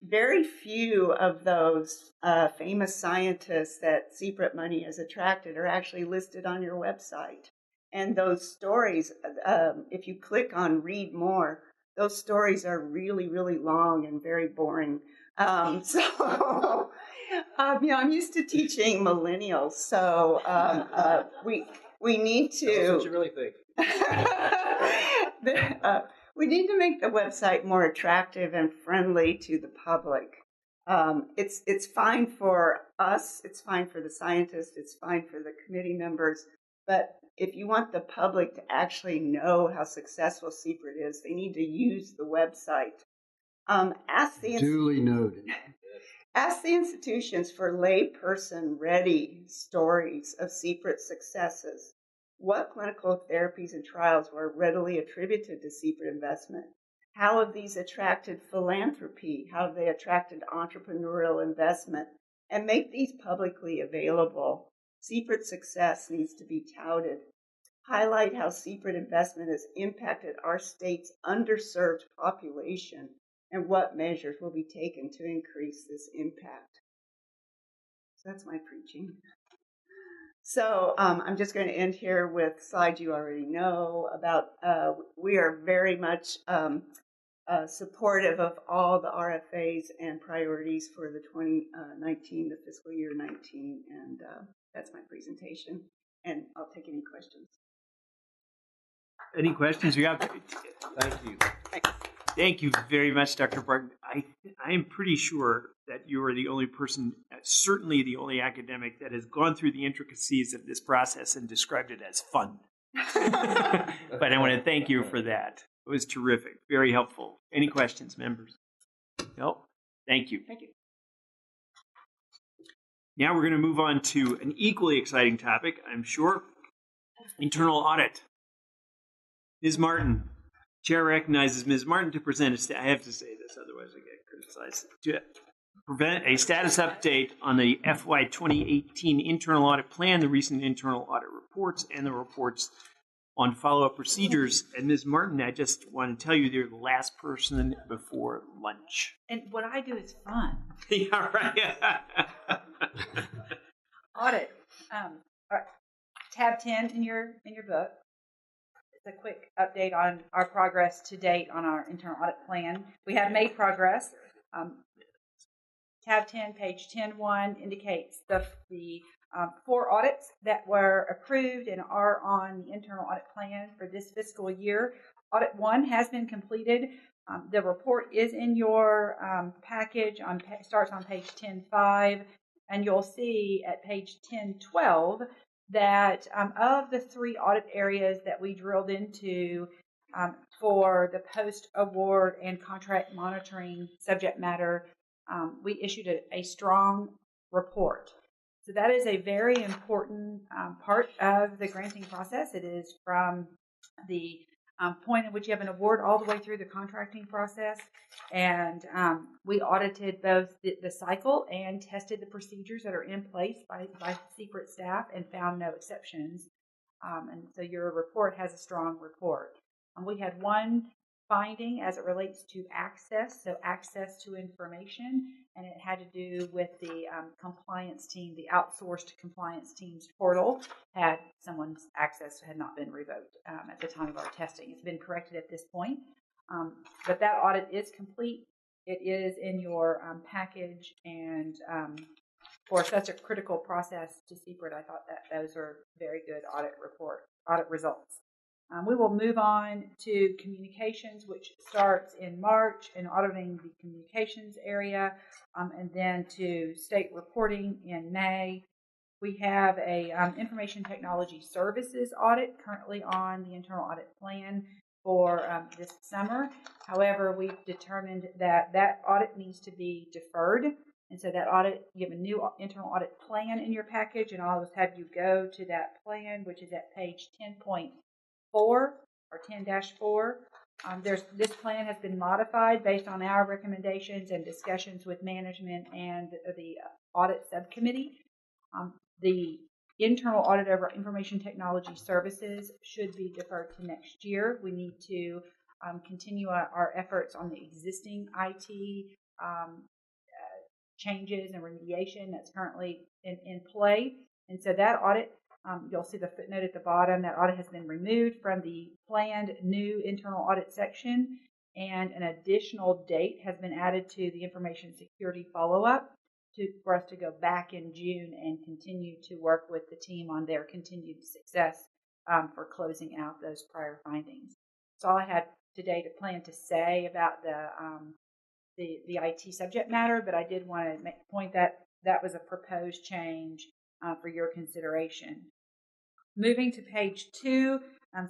Very few of those famous scientists that CPRIT money has attracted are actually listed on your website. And those stories, if you click on read more, those stories are really, really long and very boring. I'm used to teaching millennials, so we need to. Tell us what you really think. We need to make the website more attractive and friendly to the public. It's fine for us, it's fine for the scientists, it's fine for the committee members, but if you want the public to actually know how successful CPRIT is, they need to use the website. Duly noted. Ask the institutions for layperson-ready stories of CPRIT successes. What clinical therapies and trials were readily attributed to CPRIT investment? How have these attracted philanthropy? How have they attracted entrepreneurial investment? And make these publicly available. CPRIT success needs to be touted. Highlight how CPRIT investment has impacted our state's underserved population and what measures will be taken to increase this impact. So that's my preaching. So I'm just going to end here with slides you already know about. We are very much supportive of all the RFAs and priorities for the 2019, the fiscal year 19, and that's my presentation. And I'll take any questions. Any questions? Thank you. Thank you very much, Dr. Barton. I am pretty sure that you are the only person, certainly the only academic, that has gone through the intricacies of this process and described it as fun. But I want to thank you for that. It was terrific, very helpful. Any questions, members? No? Thank you. Thank you. Now we're going to move on to an equally exciting topic, I'm sure, internal audit. Ms. Martin. Chair recognizes Ms. Martin to present I have to say this, otherwise I get criticized. To prevent a status update on the FY 2018 internal audit plan, the recent internal audit reports, and the reports on follow-up procedures. And Ms. Martin, I just want to tell you you're the last person before lunch. And what I do is fun. Yeah, right. Audit. All right. Tab 10 in your book. A quick update on our progress to date on our internal audit plan. We have made progress. Tab 10, page 10.1 indicates the 4 audits that were approved and are on the internal audit plan for this fiscal year. Audit 1 has been completed. The report is in your package. Starts on page 10.5, and you'll see at page 10.12 that of the 3 audit areas that we drilled into for the post-award and contract monitoring subject matter, we issued a strong report. So that is a very important part of the granting process. It is from the point in which you have an award all the way through the contracting process. And we audited both the cycle and tested the procedures that are in place by CPRIT staff and found no exceptions. And so your report has a strong report. We had one finding as it relates to access, so access to information, and it had to do with the compliance team, the outsourced compliance team's portal had someone's access had not been revoked at the time of our testing. It's been corrected at this point, but that audit is complete. It is in your package, and for such a critical process to CPRIT, I thought that those are very good audit results. We will move on to communications, which starts in March in auditing the communications area, and then to state reporting in May. We have a information technology services audit currently on the internal audit plan for this summer. However, we've determined that that audit needs to be deferred. And so that audit, you have a new internal audit plan in your package, and I'll always have you go to that plan, which is at page 10.4 or 10-4. This plan has been modified based on our recommendations and discussions with management and the audit subcommittee. The internal audit over information technology services should be deferred to next year. We need to continue our efforts on the existing IT changes and remediation that's currently in play. And so that audit, you'll see the footnote at the bottom, that audit has been removed from the planned new internal audit section, and an additional date has been added to the information security follow-up for us to go back in June and continue to work with the team on their continued success for closing out those prior findings. That's all I had today to plan to say about the IT subject matter, but I did want to make the point that that was a proposed change for your consideration. Moving to page 2,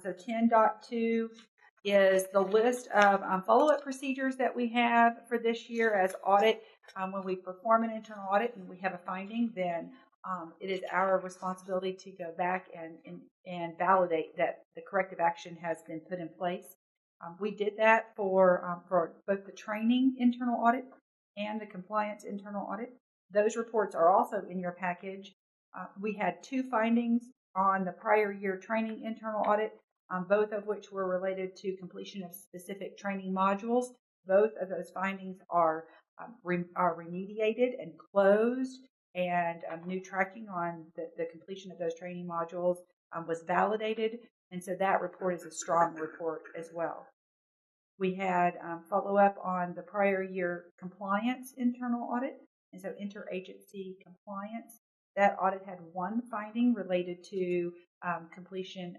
so 10.2 is the list of follow-up procedures that we have for this year as audit. When we perform an internal audit and we have a finding, then it is our responsibility to go back and validate that the corrective action has been put in place. We did that for both the training internal audit and the compliance internal audit. Those reports are also in your package. We had 2 findings on the prior year training internal audit, both of which were related to completion of specific training modules. Both of those findings are remediated and closed, and new tracking on the completion of those training modules was validated, and so that report is a strong report as well. We had follow-up on the prior year compliance internal audit, and so interagency compliance. That audit had 1 finding related to completion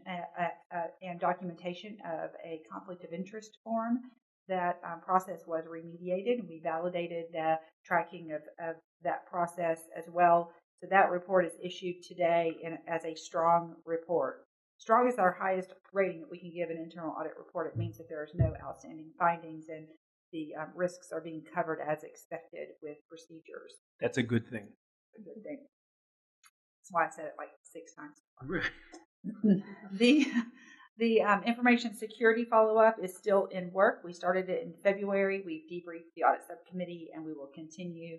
and documentation of a conflict of interest form. That process was remediated, and we validated the tracking of that process as well. So that report is issued today as a strong report. Strong is our highest rating that we can give an internal audit report. It means that there's no outstanding findings and the risks are being covered as expected with procedures. That's a good thing. A good thing. That's why I said it like 6 times. Right. The information security follow-up is still in work. We started it in February. We debriefed the audit subcommittee, and we will continue,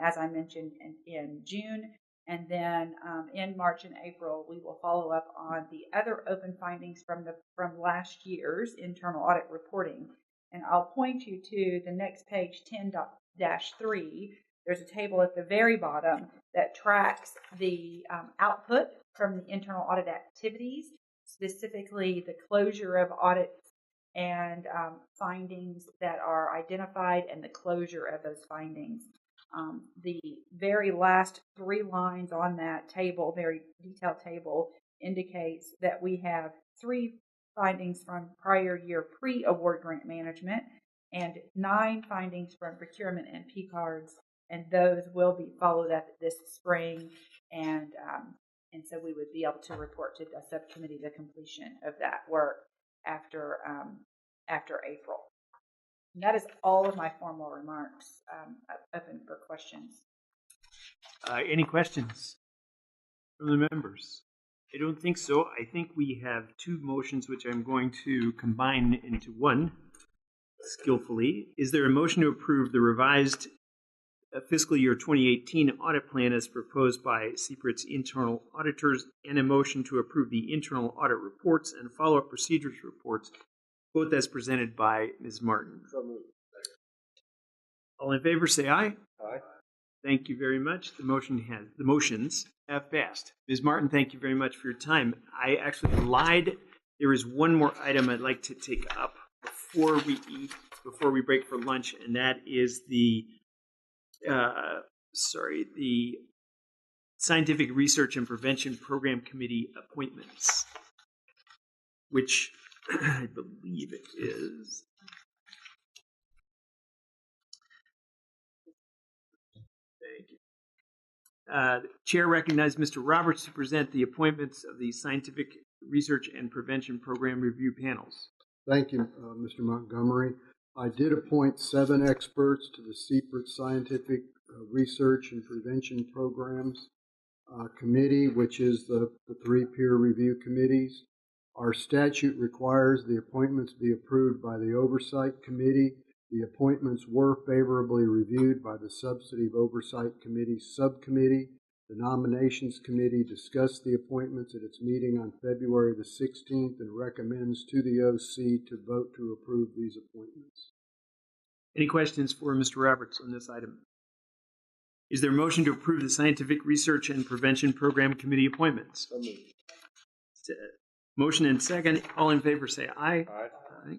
as I mentioned, in June. And then in March and April, we will follow up on the other open findings from last year's internal audit reporting. And I'll point you to the next page, 10-3. There's a table at the very bottom that tracks the output from the internal audit activities, specifically the closure of audits and findings that are identified and the closure of those findings. The very last 3 lines on that table, very detailed table, indicates that we have 3 findings from prior year pre-award grant management and 9 findings from procurement and P-cards, and those will be followed up this spring and And so we would be able to report to the subcommittee the completion of that work after April. And that is all of my formal remarks. Open for questions. Any questions from the members? I don't think so. I think we have two motions which I'm going to combine into one skillfully. Is there a motion to approve the revised fiscal year 2018 audit plan as proposed by CPRIT's internal auditors, and a motion to approve the internal audit reports and follow-up procedures reports, both as presented by Ms. Martin? So moved. All in favor, say aye. Aye. Thank you very much. The motions have passed. Ms. Martin, thank you very much for your time. I actually lied. There is one more item I'd like to take up before we break for lunch, and that is the Scientific Research and Prevention Program Committee appointments, which I believe it is. Thank you. The chair recognizes Mr. Roberts to present the appointments of the Scientific Research and Prevention Program Review panels. Thank you, Mr. Montgomery. I did appoint 7 experts to the CPRIT Scientific Research and Prevention Programs Committee, which is the 3 peer review committees. Our statute requires the appointments be approved by the Oversight Committee. The appointments were favorably reviewed by the Substantive Oversight Committee Subcommittee. The Nominations Committee discussed the appointments at its meeting on February the 16th and recommends to the OC to vote to approve these appointments. Any questions for Mr. Roberts on this item? Is there a motion to approve the Scientific Research and Prevention Program Committee appointments? So moved. Motion and second. All in favor say aye. Aye. Aye.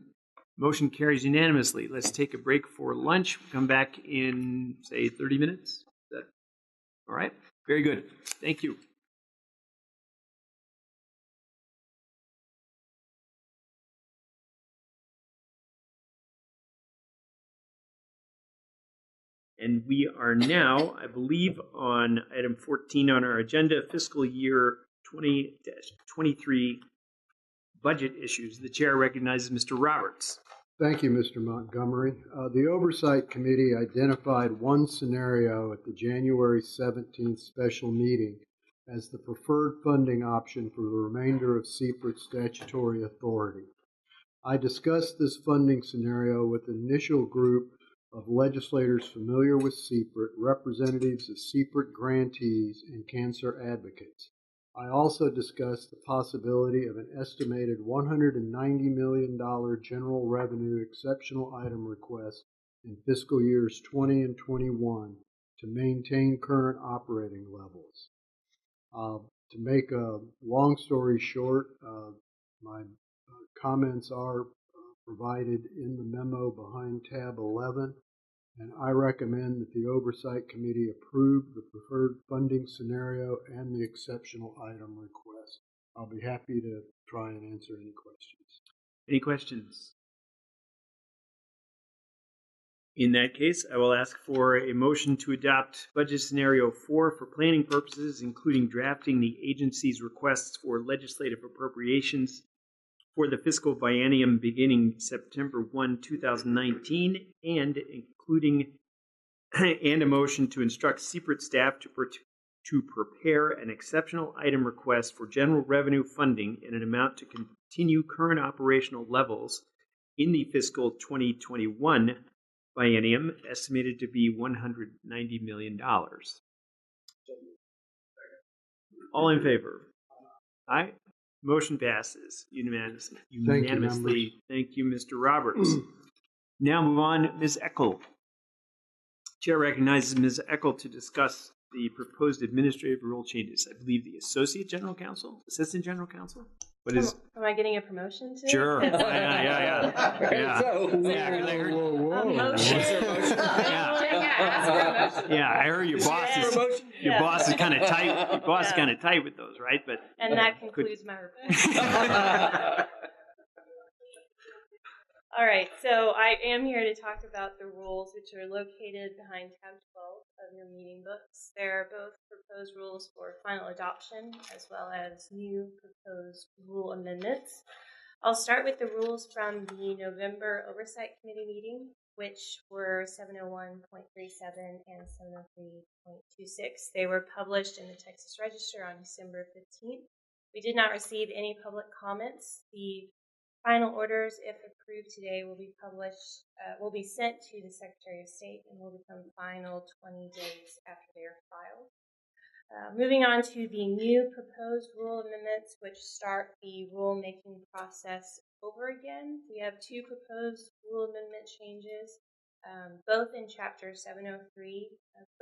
Motion carries unanimously. Let's take a break for lunch. We'll come back in, say, 30 minutes. Is that all right? Very good. Thank you. And we are now, I believe, on item 14 on our agenda, fiscal year 20-23 budget issues. The chair recognizes Mr. Roberts. Thank you, Mr. Montgomery. The Oversight Committee identified one scenario at the January 17th special meeting as the preferred funding option for the remainder of CPRIT's statutory authority. I discussed this funding scenario with an initial group of legislators familiar with CPRIT, representatives of CPRIT grantees, and cancer advocates. I also discussed the possibility of an estimated $190 million general revenue exceptional item request in fiscal years 20 and 21 to maintain current operating levels. To make a long story short, my comments are provided in the memo behind tab 11, and I recommend that the Oversight Committee approve the preferred funding scenario and the exceptional item request. I'll be happy to try and answer any questions. Any questions? In that case, I will ask for a motion to adopt budget scenario 4 for planning purposes, including drafting the agency's requests for legislative appropriations for the fiscal biennium beginning September 1, 2019, and including and a motion to instruct CPRIT staff to prepare an exceptional item request for general revenue funding in an amount to continue current operational levels in the fiscal 2021 biennium, estimated to be $190 million. All in favor? Aye. Motion passes unanimously. Thank you, Mr. Roberts. Now move on, Ms. Eckel. Chair recognizes Ms. Eckel to discuss the proposed administrative rule changes. I believe the Associate General Counsel, Assistant General Counsel. What is? Am I getting a promotion today? Sure. Yeah. Yeah, I heard your boss is kind of tight. Your boss is kind of tight with those, right? But and that concludes my report. All right, so I am here to talk about the rules, which are located behind tab 12 of your meeting books. They're both proposed rules for final adoption as well as new proposed rule amendments. I'll start with the rules from the November Oversight Committee meeting, which were 701.37 and 703.26. They were published in the Texas Register on December 15th. We did not receive any public comments. The final orders, if approved today, will be published, will be sent to the Secretary of State and will become final 20 days after they are filed. Moving on to the new proposed rule amendments, which start the rulemaking process over again. We have two proposed rule amendment changes, both in Chapter 703,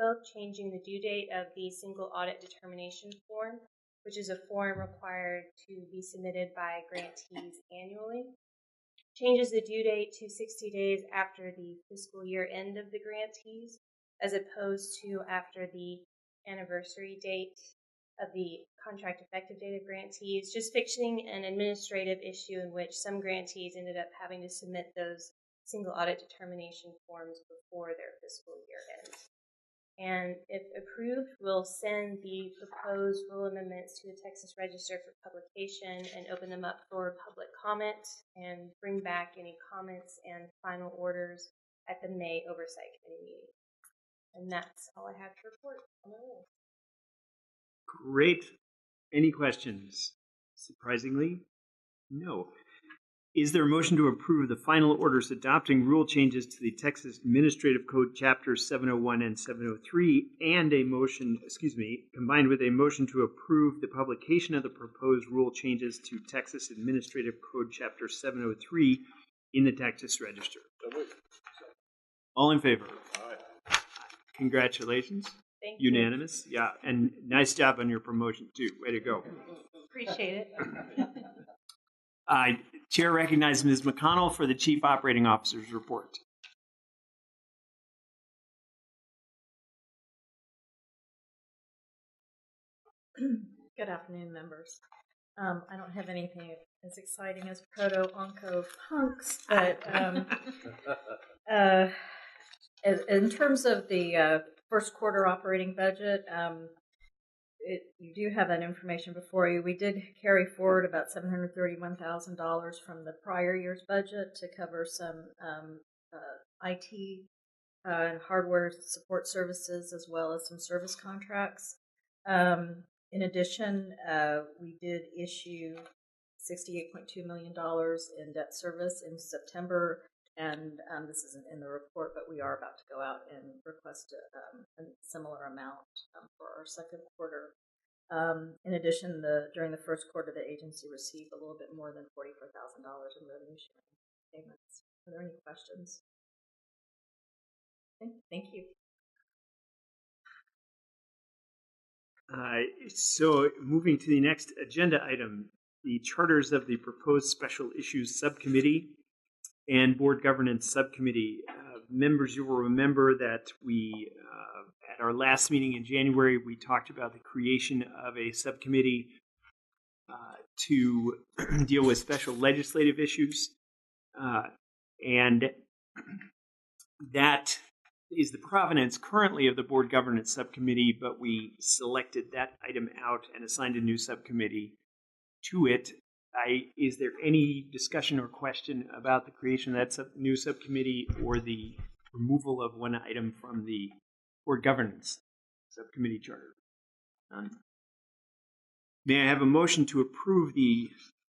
both changing the due date of the single audit determination form, which is a form required to be submitted by grantees annually. Changes the due date to 60 days after the fiscal year end of the grantees, as opposed to after the anniversary date of the contract effective date of grantees, just fixing an administrative issue in which some grantees ended up having to submit those single audit determination forms before their fiscal year ends. And if approved, we'll send the proposed rule amendments to the Texas Register for publication and open them up for public comment and bring back any comments and final orders at the May Oversight Committee meeting. And that's all I have to report on the rules. Great. Any questions? Surprisingly, no. Is there a motion to approve the final orders adopting rule changes to the Texas Administrative Code Chapters 701 and 703 and a motion, combined with a motion to approve the publication of the proposed rule changes to Texas Administrative Code Chapter 703 in the Texas Register? All in favor? Aye. Congratulations. Thank you. Unanimous. Yeah, and nice job on your promotion too. Way to go. Appreciate it. Chair recognizes Ms. McConnell for the Chief Operating Officer's report. Good afternoon, members. I don't have anything as exciting as proto-onco punks, but in terms of the first quarter operating budget, you do have that information before you. We did carry forward about $731,000 from the prior year's budget to cover some IT and hardware support services, as well as some service contracts. In addition, we did issue $68.2 million in debt service in September, and this isn't in the report, but we are about to go out and request a similar amount for our second quarter. In addition, during the first quarter, the agency received a little bit more than $44,000 in revenue sharing payments. Are there any questions? Okay, thank you. So moving to the next agenda item, the charters of the proposed Special Issues Subcommittee and Board Governance Subcommittee. Members, you will remember that we, at our last meeting in January, we talked about the creation of a subcommittee to deal with special legislative issues. And that is the provenance currently of the Board Governance Subcommittee, but we selected that item out and assigned a new subcommittee to it. Is there any discussion or question about the creation of that new subcommittee or the removal of one item from the Board Governance Subcommittee charter? None. May I have a motion to approve the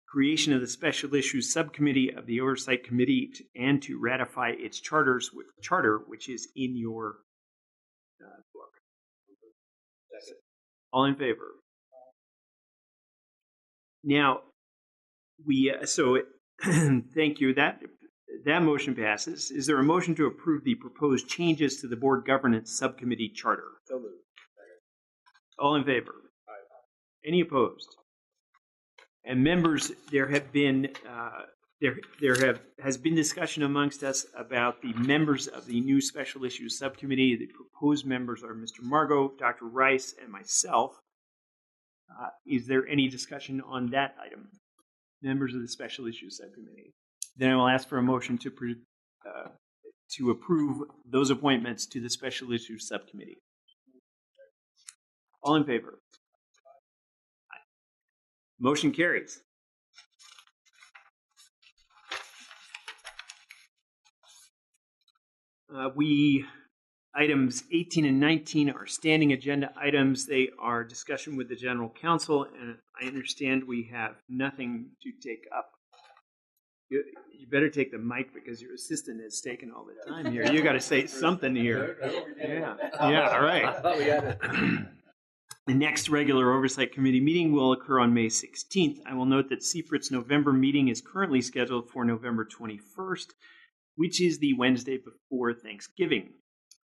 creation of the Special Issues Subcommittee of the Oversight Committee and to ratify its charter, which is in your book? Second. All in favor? Now, thank you. That motion passes. Is there a motion to approve the proposed changes to the Board Governance Subcommittee charter? So moved. All in favor? Aye. Any opposed? And members, there has been discussion amongst us about the members of the new Special Issues Subcommittee. The proposed members are Mr. Margot, Dr. Rice, and myself. Is there any discussion on that item? Members of the Special Issues Subcommittee. Then I will ask for a motion to approve those appointments to the Special Issues Subcommittee. All in favor? Aye. Motion carries. Items 18 and 19 are standing agenda items. They are discussion with the General Counsel, and I understand we have nothing to take up. You better take the mic because your assistant is taking all the time here. You got to say something here. Yeah, all right. I thought we had it. The next regular Oversight Committee meeting will occur on May 16th. I will note that CPRIT's November meeting is currently scheduled for November 21st, which is the Wednesday before Thanksgiving.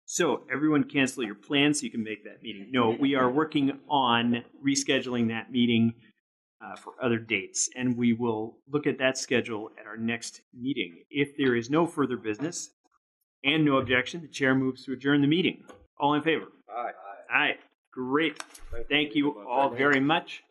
So everyone cancel your plans so you can make that meeting. No, we are working on rescheduling that meeting for other dates, and we will look at that schedule at our next meeting. If there is no further business and no objection, the chair moves to adjourn the meeting. All in favor? Aye. Aye. Great. Thank you all very much.